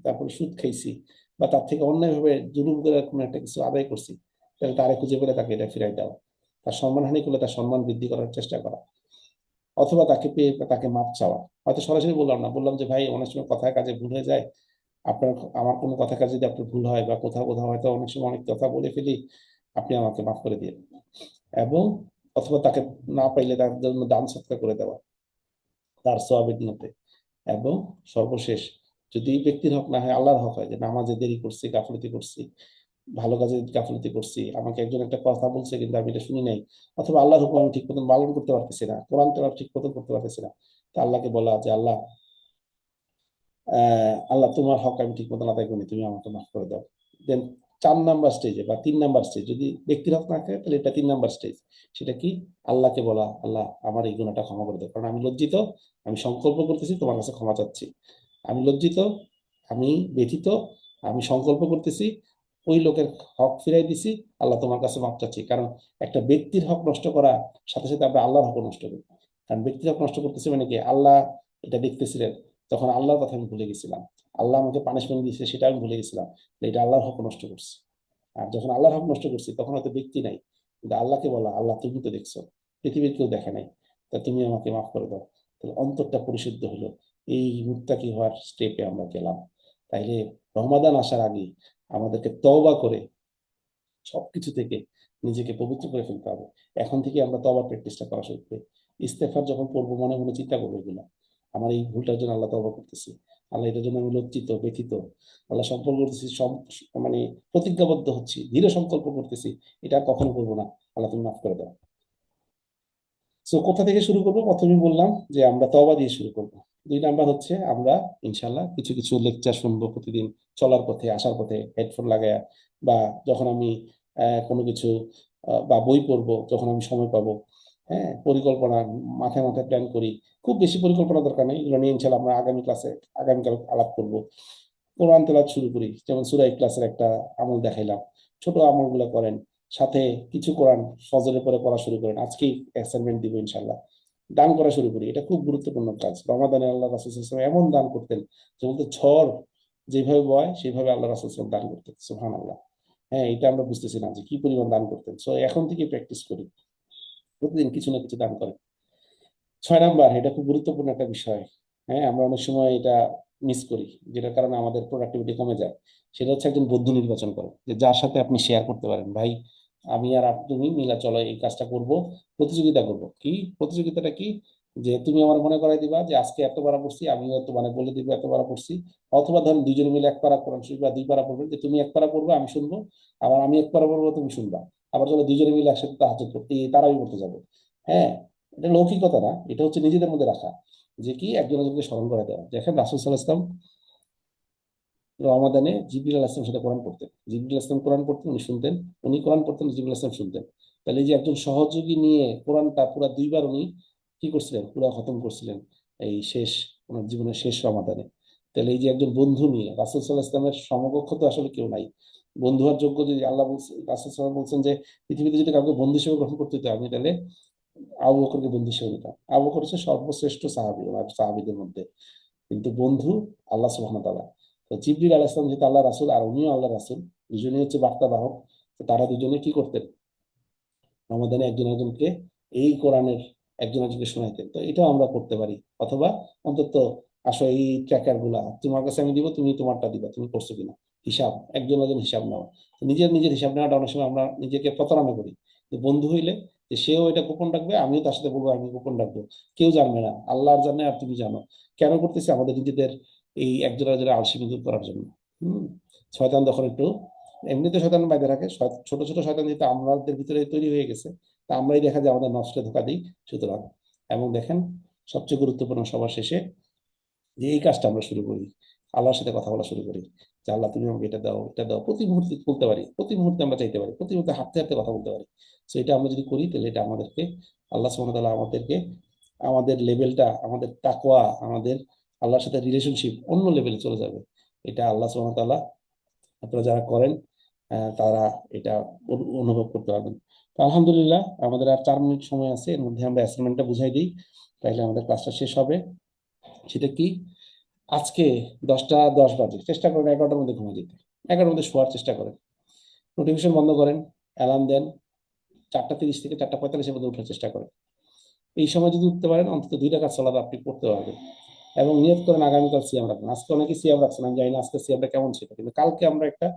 Speaker 1: তারপরে সুদ খাইছি, বা তার থেকে অন্যায়ভাবে জুলুম করে কোনো একটা কিছু আদায় করছি, তাহলে তারে খুঁজে পেলে তাকে এটা ফিরাই দেওয়া। তার সম্মানহানি করলে তার সম্মান বৃদ্ধি করার চেষ্টা করা, অথবা তাকে পেয়ে তাকে মাপ চাওয়া। হয়তো সরাসরি বললাম না, বললাম যে ভাই অনেক সময় কথায় কাজে ভুল হয়ে যায়, আপনার আমার কোনো কথা কাজে যদি আপনার ভুল হয়, বা কোথাও কোথাও হয়তো অনেক সময় অনেক কথা বলে ফেলি, আপনি আমাকে মাফ করে দিন। এবং অথবা তাকে না পাইলে তার জন্য দান সৎকার করে দেওয়া তার সওয়াবের নিয়তে। এবং সর্বশেষ, যদি ব্যক্তির হক না হয়, আল্লাহর হক হয়, যে নামাজে দেরি করছি, গাফলতি করছি, ভালো কাজে গাফলতি করছি, আমাকে একজন একটা কথা বলছে কিন্তু আমি এটা শুনি নাই, অথবা আল্লাহর হুকুম আমি ঠিক মতন পালন করতে পারতেছি না, কোরআন তেলাওয়াত ঠিক মতন করতে পারতেছি না, তা আল্লাহকে বলা যে আল্লাহ আল্লাহ তোমার হক আমি ঠিক মতন আদায় করিনি, তুমি আমাকে মাফ করে দাও। দেন 4 নাম্বার স্টেজে বা 3 নাম্বার স্টেজ, যদি ব্যক্তির হক না থাকে তাহলে এটা 3 নাম্বার স্টেজ। সেটা কি? আল্লাহকে বলা, আল্লাহ আমার এই গুণাটা ক্ষমা করে দাও, কারণ আমি লজ্জিত, আমি সংকল্প করতেছি তোমার কাছে ক্ষমা চাচ্ছি, আমি লজ্জিত, আমি ব্যথিত, আমি সংকল্প করতেছি, ওই লোকের হক ফিরাই দিছি, আল্লাহ তোমার কাছে মাপ চাচ্ছি। কারণ একটা ব্যক্তির হক নষ্ট করা সাথে সাথে আমরা আল্লাহর হক নষ্ট করি। কারণ ব্যক্তির হক নষ্ট করতেছি মানে কি, আল্লাহ এটা দেখতেছিলেন, তখন আল্লাহর কথা আমি ভুলে গেছিলাম, আল্লাহ আমাকে পানিশমেন্ট দিয়েছে সেটা আমি ভুলে গেছিলাম, এটা আল্লাহর হক নষ্ট করছি। আর যখন আল্লাহর হক নষ্ট করছি তখন হয়তো ব্যক্তি নাই, কিন্তু আল্লাহকে বলা, আল্লাহ তুমি তো দেখছো, পৃথিবীর কেউ দেখে নাই, তা তুমি আমাকে মাফ করে দাও। তাহলে অন্তরটা পরিশুদ্ধ হলো, এই মুত্তাকি হওয়ার স্টেপে আমরা গেলাম। তাইলে রমাদান আসার আগে আমাদেরকে তওবা করে সবকিছু থেকে নিজেকে পবিত্র করে ফেলতে হবে। এখন থেকে আমরা তওবা প্র্যাকটিসটা করা শুরু করি। ইস্তেগফার যখন পড়বো, মনে মনে চিন্তা করবো এগুলো, আমার এই ভুলটার জন্য আল্লাহ তওবা করতেছি, আল্লাহ এটার জন্য আমি লজ্জিত, ব্যথিত, আল্লাহ সংকল্প করতেছি, মানে প্রতিজ্ঞাবদ্ধ হচ্ছি, দৃঢ় সংকল্প করতেছি, এটা আর কখনো করবো না, আল্লাহ তুমি মাফ করে দাও। সো কোথা থেকে শুরু করবো? প্রথমে বললাম যে আমরা তওবা দিয়ে শুরু করবো। 2 নাম্বার হচ্ছে আমরা ইনশাল্লাহ কিছু কিছু লেকচার শুনবো প্রতিদিন, চলার পথে, আসার পথে হেডফোন লাগায়, বা যখন আমি কোনো কিছু বা বই পড়বো যখন আমি সময় পাবো। হ্যাঁ, পরিকল্পনা মাথায় মাথায় প্ল্যান করি, খুব বেশি পরিকল্পনা দরকার নেই, এগুলো নিয়ে ইনশাল্লাহ আমরা আগামীকাল আলাপ করবো। কোরআন তেলাওয়াত শুরু করি, যেমন সূরা ইখলাসের একটা আমল দেখাইলাম, ছোট আমলগুলো করেন, সাথে কিছু কোরআন ফজরের পরে পড়া শুরু করেন, আজকেই অ্যাসাইনমেন্ট দিব ইনশাল্লাহ। দান করা শুরু করি, এটা খুব গুরুত্বপূর্ণ কাজ। রমাদানে আল্লাহ রাসূল সাল্লাল্লাহু আলাইহি ওয়াসাল্লাম এমন দান করতেন যে বলতে ঝড় যেভাবে বয় সেভাবে আল্লাহ রাসূল সাল্লাল্লাহু আলাইহি ওয়াসাল্লাম দান করতেন, সুবহানাল্লাহ। হ্যাঁ, এটা আমরা বুঝতেছি না যে কি পরিমাণ দান করতেন। সো এখন থেকে প্র্যাকটিস করি, প্রতিদিন কিছু না কিছু দান করেন। 6 নাম্বার, এটা খুব গুরুত্বপূর্ণ একটা বিষয়। হ্যাঁ, আমরা অনেক সময় এটা মিস করি, যেটার কারণে আমাদের প্রোডাক্টিভিটি কমে যায়। সেটা হচ্ছে একজন বন্ধু নির্বাচন করো, যে যার সাথে আপনি শেয়ার করতে পারেন, ভাই আমি আর তুমি মিলা চলো এই কাজটা করব, প্রতিযোগিতা করব। কি প্রতিযোগিতাটা? কি যে তুমি আমার মনে করাই দিবা যে আজকে এত পারা পড়ছি, আমিও তো মানে বলে দিব এত পারা পড়ছি। অথবা ধরেন দুইজনে মিলে 1 পারা কোরআন শরীফ বা 2 পারা পড়বেন, যে তুমি 1 পারা পড়বে আমি শুনবো, আবার আমি 1 পারা পড়বো তুমি শুনবা। আবার চলো দুজনে মিলে একসাথে তাহাজ্জুদ করতে, তারাবি পড়তে যাবো। হ্যাঁ, এটা লৌকিকতা না, এটা হচ্ছে নিজেদের মধ্যে রাখা, যে কি একজন একজনকে স্মরণ করে দেওয়া। দেখেন রাসূল সাল্লাল্লাহু আলাইহি ওয়াসাল্লাম রমাদানে জিবরিল আলাইহিস সালামের সাথে কোরআন পড়তেন, জিবরিল আলাইহিস সালাম কোরআন পড়তেন, উনি শুনতেন, উনি কোরআন পড়তেন, জিবরিল আলাইহিস সালাম শুনতেন। তাহলে এই যে একজন সহযোগী নিয়ে কোরআনটা পুরা 2বার উনি কি করছিলেন, পুরা খতম করছিলেন এই শেষ, ওনার জীবনের শেষ রমাদানে। তাহলে এই যে একজন বন্ধু নিয়ে, রাসূল সাল্লাল্লাহু আলাইহি ওয়াসাল্লামের সমকক্ষ তো আসলে কেউ নাই বন্ধু হওয়ার যোগ্য। যদি আল্লাহ বলছেন, রাসূল সাল্লাল্লাহু আলাইহি ওয়াসাল্লাম বলছেন যে পৃথিবীতে যদি কাউকে বন্ধু হিসেবে গ্রহণ করতে হতো, আমি তাহলে আবু বকরকে বন্ধু হিসেবে নিতাম। আবু বকর হচ্ছে সর্বশ্রেষ্ঠ সাহাবী ওনার সাহাবীদের মধ্যে, কিন্তু বন্ধু আল্লাহ সুবহানাহু ওয়া তাআলা। তো জিবরিল আলাইহিস সালাম যেহেতু আল্লাহ রাসূল আর উনিও আল্লাহ রাসূল, দুজনেই হচ্ছে বার্তা বাহক, তো তারা দুজনে কি করতেন, রমাদানে একজন একজনকে এই কোরআনের একজন একজনকে শোনাইতেন। তো এটাও আমরা করতে পারি, অথবা অন্তত আসো এই ট্র্যাকার গুলা তোমার কাছে আমি দিব, তুমি তোমারটা দিবা, তুমি করছো কিনা হিসাব, একজন একজন হিসাব নেওয়া। তো নিজের নিজের হিসাব নেওয়াটা অনেক সময় আমরা নিজেকে প্রতারণা করি। যে বন্ধু হইলে যে সেও এটা গোপন রাখবে, আমিও তার সাথে বলবো আমি গোপন রাখবো, কেউ জানবে না, আল্লাহর জানে আর তুমি জানো। কেন করতেছি? আমাদের নিজেদের এই একজন একজনের আলসিমি দূর করার জন্য। হম শয়তান তখন একটু, এমনিতে শয়তান বাইরে রাখে, ছোট ছোট শয়তান যেহেতু আমাদের ভিতরে তৈরি হয়ে গেছে, তা আমরাই দেখা যায় আমাদের নষ্টে ধোঁকা দিই। সুতরাং এবং দেখেন সবচেয়ে গুরুত্বপূর্ণ সবার শেষে যে এই কাজটা আমরা শুরু করি, আল্লাহর সাথে কথা বলা শুরু করি, যে আল্লাহ তুমি আমাকে এটা দাও, এটা দাও। প্রতি মুহূর্তে বলতে পারি, প্রতি মুহূর্তে আমরা চাইতে পারি, প্রতি মুহূর্তে হাঁটতে হাঁটতে কথা বলতে পারি। তো এটা আমরা যদি করি, তাহলে এটা আমাদেরকে আল্লাহ সুবহানাহু ওয়া তাআলা আমাদেরকে আমাদের লেভেলটা, আমাদের তাকওয়া, আমাদের আল্লাহর সাথে রিলেশনশিপ অন্য লেভেলে চলে যাবে। এটা আল্লাহ সুবহানাহু ওয়া তাআলা, আপনারা যারা করেন তারা এটা অনুভব করতে পারবেন। তো আলহামদুলিল্লাহ, আমাদের আর 4 মিনিট সময় আছে, এর মধ্যে আমরা অ্যাসাইনমেন্টটা বুঝাই দিই, তাইলে আমাদের ক্লাসটা শেষ হবে। সেটা কি, আজকে 10টা 10 বাজে চেষ্টা করেন 11টার মধ্যে ঘুমিয়ে যেতে, 11টার মধ্যে শোয়ার চেষ্টা করেন, নোটিফিকেশন বন্ধ করেন, অ্যালার্ম দেন, 4টা 30 থেকে 4টা 45-এর মধ্যে উঠার চেষ্টা করেন। এই সময় যদি উঠতে পারেন, অন্তত 2 রাকাত সালাত আপনি পড়তে পারবেন। এবং নিয়ত করেন আগামীকাল সিয়াম রাখবেন। আজকে অনেকে সিয়াম রাখছেন, আমি জানি না আজকে সিয়ামটা কেমন ছিল, কিন্তু কালকে আমরা একটা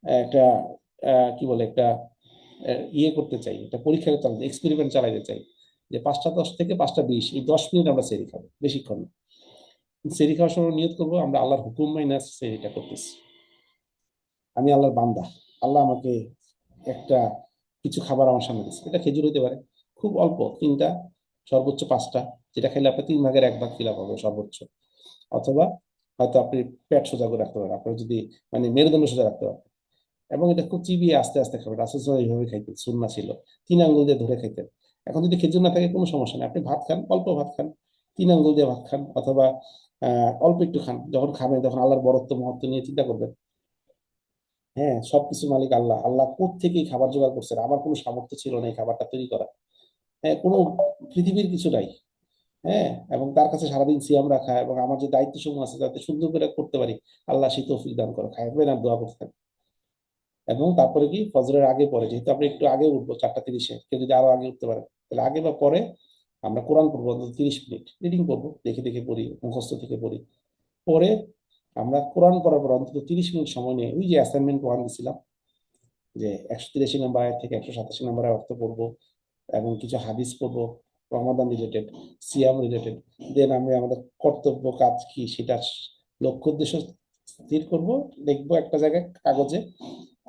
Speaker 1: একটা কি বলে একটা ইয়ে করতে চাই, একটা পরীক্ষা চালাতে, এক্সপেরিমেন্ট চালাতে চাই, যে 5টা 10 থেকে 5টা 20 এই 10 মিনিট আমরা সেরি খাবো, বেশিক্ষণ না। সেরি খাওয়ার সময় নিয়ত করবো আমরা আল্লাহর হুকুম মাইনা সেরিটা করতেছি, আমি আল্লাহর বান্দা, আল্লাহ আমাকে একটা কিছু খাবার আমার সামনে দিচ্ছে। এটা খেজুর হইতে পারে, খুব অল্প 3টা, সর্বোচ্চ 5টা, যেটা খেলে আপনার 3 ভাগের 1 ভাগ ফিল আপ হবে সর্বোচ্চ। অথবা হয়তো আপনি পেট সোজা করে রাখতে পারেন, আপনার যদি মানে মেরুদণ্ড সোজা রাখতে পারেন। এবং এটা খুব চিবিয়ে আস্তে আস্তে খাবেন, রাসূল সাল্লাল্লাহু আলাইহি ওয়াসাল্লাম এইভাবে খাইতেন, সুন্নাহ ছিল, 3 আঙ্গুল দিয়ে ধরে খাইতেন। এখন যদি খেজুর না থাকে কোনো সমস্যা নেই, আপনি ভাত খান, অল্প ভাত খান, 3 আঙ্গুল দিয়ে ভাত খান, অথবা অল্প একটু খান। যখন খাবেন তখন আল্লাহর বরত্ব মহত্ব নিয়ে চিন্তা করবেন। হ্যাঁ, সবকিছু মালিক আল্লাহ, আল্লাহ কোত্থেকে খাবার জোগাড় করছেন, আমার কোনো সামর্থ্য ছিল না এই খাবারটা তৈরি করা। হ্যাঁ, কোনো পৃথিবীর কিছু নাই। হ্যাঁ, এবং তার কাছে সারাদিন সিয়াম রাখা, এবং আমার যে দায়িত্ব সমূহ আছে যাতে সুন্দর করে করতে পারি, আল্লাহ সেই তৌফিক দান করো, খাইবেন আর দোয়া করতে থাকবেন। এবং তারপরে কি ফজরের আগে পরে, যেহেতু আপনি একটু আগে উঠবো 4টা 30-এ, কেউ যদি আরো আগে উঠতে পারে, তাহলে আগে বা পরে আমরা কোরআন পড়বো, অন্তত 30 মিনিট রিডিং করবো, দেখে দেখে পড়ি, মুখস্থ থেকে পড়ি। পরে আমরা কোরআন পড়ার পর অন্তত 30 মিনিট সময় নিয়ে ওই যে অ্যাসাইনমেন্ট কোরআন দিছিলাম, যে 183 নম্বর আয়াত থেকে 187 নম্বর আয়াত অর্থ পড়বো, এবং কিছু হাদিস পড়বো রমাদান রিলেটেড, সিয়াম রিলেটেড। দেন আমরা আমাদের কর্তব্য কাজ কি সেটা লক্ষ্য উদ্দেশ্য স্থির করবো, লিখবো একটা জায়গায় কাগজে,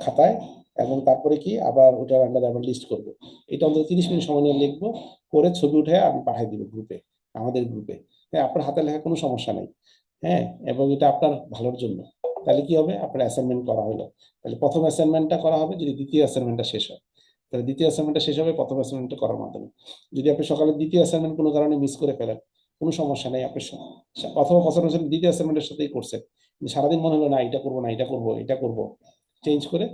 Speaker 1: খাতায়, এবং তারপরে কি আবার ওটার আন্ডারে আবার লিস্ট করব। এটা অন্তত 30 মিনিট সময় নিয়ে লিখবো, করে ছবি উঠে আমি পাঠিয়ে দিব গ্রুপে, আমাদের গ্রুপে। হ্যাঁ, আপনার হাতে লেখা কোনো সমস্যা নেই। হ্যাঁ, এবং এটা আপনার ভালোর জন্য। তাহলে কি হবে, আপনার অ্যাসাইনমেন্ট করা হলো। তাহলে প্রথম অ্যাসাইনমেন্টটা করা হবে যদি দ্বিতীয় অ্যাসাইনমেন্টটা শেষ হয়, তাহলে দ্বিতীয় অ্যাসাইনমেন্টটা শেষ হবে প্রথম অ্যাসাইনমেন্টটা করার মাধ্যমে। যদি আপনি সকালে দ্বিতীয় অ্যাসাইনমেন্ট কোনো কারণে মিস করে ফেলেন, কোনো সমস্যা নেই, আপনি অথবা প্রথম দ্বিতীয় অ্যাসাইনমেন্টের সাথেই করছেন, কিন্তু সারাদিন মনে হলো না এটা করবো না এটা করবো এটা করবো, চেঞ্জ করে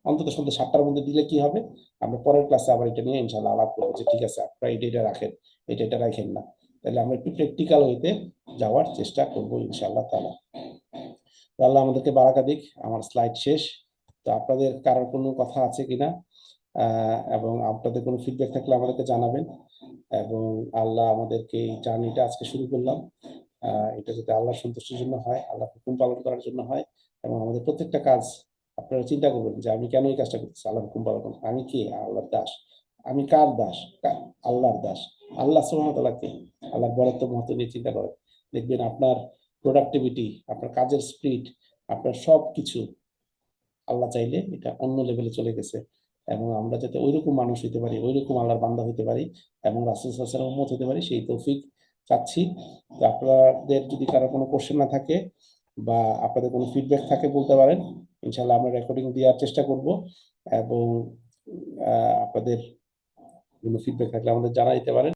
Speaker 1: অন্তত সন্ধ্যা 7টার মধ্যে দিলে কি হবে, আমরা পরের ক্লাসে আবার এটা নিয়ে ইনশাল্লাহ আলাপ করবো, যে ঠিক আছে আপনারা এটা রাখেন, এটা রাখেন না। তাহলে আমরা একটু প্র্যাকটিক্যাল হইতে যাওয়ার চেষ্টা করবো ইনশাআল্লাহ তাআলা। তো আল্লাহ আমাদেরকে বারাকা দিক। আমার স্লাইড শেষ। তো আপনাদের কারোর কোনো কথা আছে কিনা, এবং আপনাদের কোনো ফিডব্যাক থাকলে আমাদেরকে জানাবেন। এবং আল্লাহ আমাদেরকে এই জার্নিটা আজকে শুরু করলাম, এটা যাতে আল্লাহর সন্তুষ্টির জন্য হয়, আল্লাহ হুকুম পালন করার জন্য হয়। এবং আমাদের প্রত্যেকটা কাজ আপনারা চিন্তা করবেন যে আমি কেন এই কাজটা করতেছি, আল্লাহর হুকুম পালন করবো। আমি কে? আল্লাহর দাস। আমি কার দাস? আল্লাহর দাস। আল্লাহ সুবহানাহু ওয়া তাআলা কে? আল্লাহর বরত্ব মহত্ব নিয়ে চিন্তা করেন, দেখবেন আপনার প্রোডাক্টিভিটি, আপনার কাজের স্পিড, আপনার সব কিছু আল্লাহ চাইলে এটা অন্য লেভেলে চলে গেছে। এবং আমরা যাতে ওইরকম মানুষ হইতে পারি, ওইরকম আল্লাহর বান্দা হইতে পারি এবং রাসূল সাল্লাল্লাহু আলাইহি ওয়াসাল্লামের উম্মত হতে পারি, সেই তৌফিক চাচ্ছি। তো আপনাদের যদি কারো কোনো কোশ্চেন না থাকে বা আপনাদের কোনো ফিডব্যাক থাকে বলতে পারেন, ইনশাল্লাহ আমরা রেকর্ডিং দেওয়ার চেষ্টা করব এবং আপনাদের কোনো ফিডব্যাক থাকলে আমাদের জানাইতে পারেন।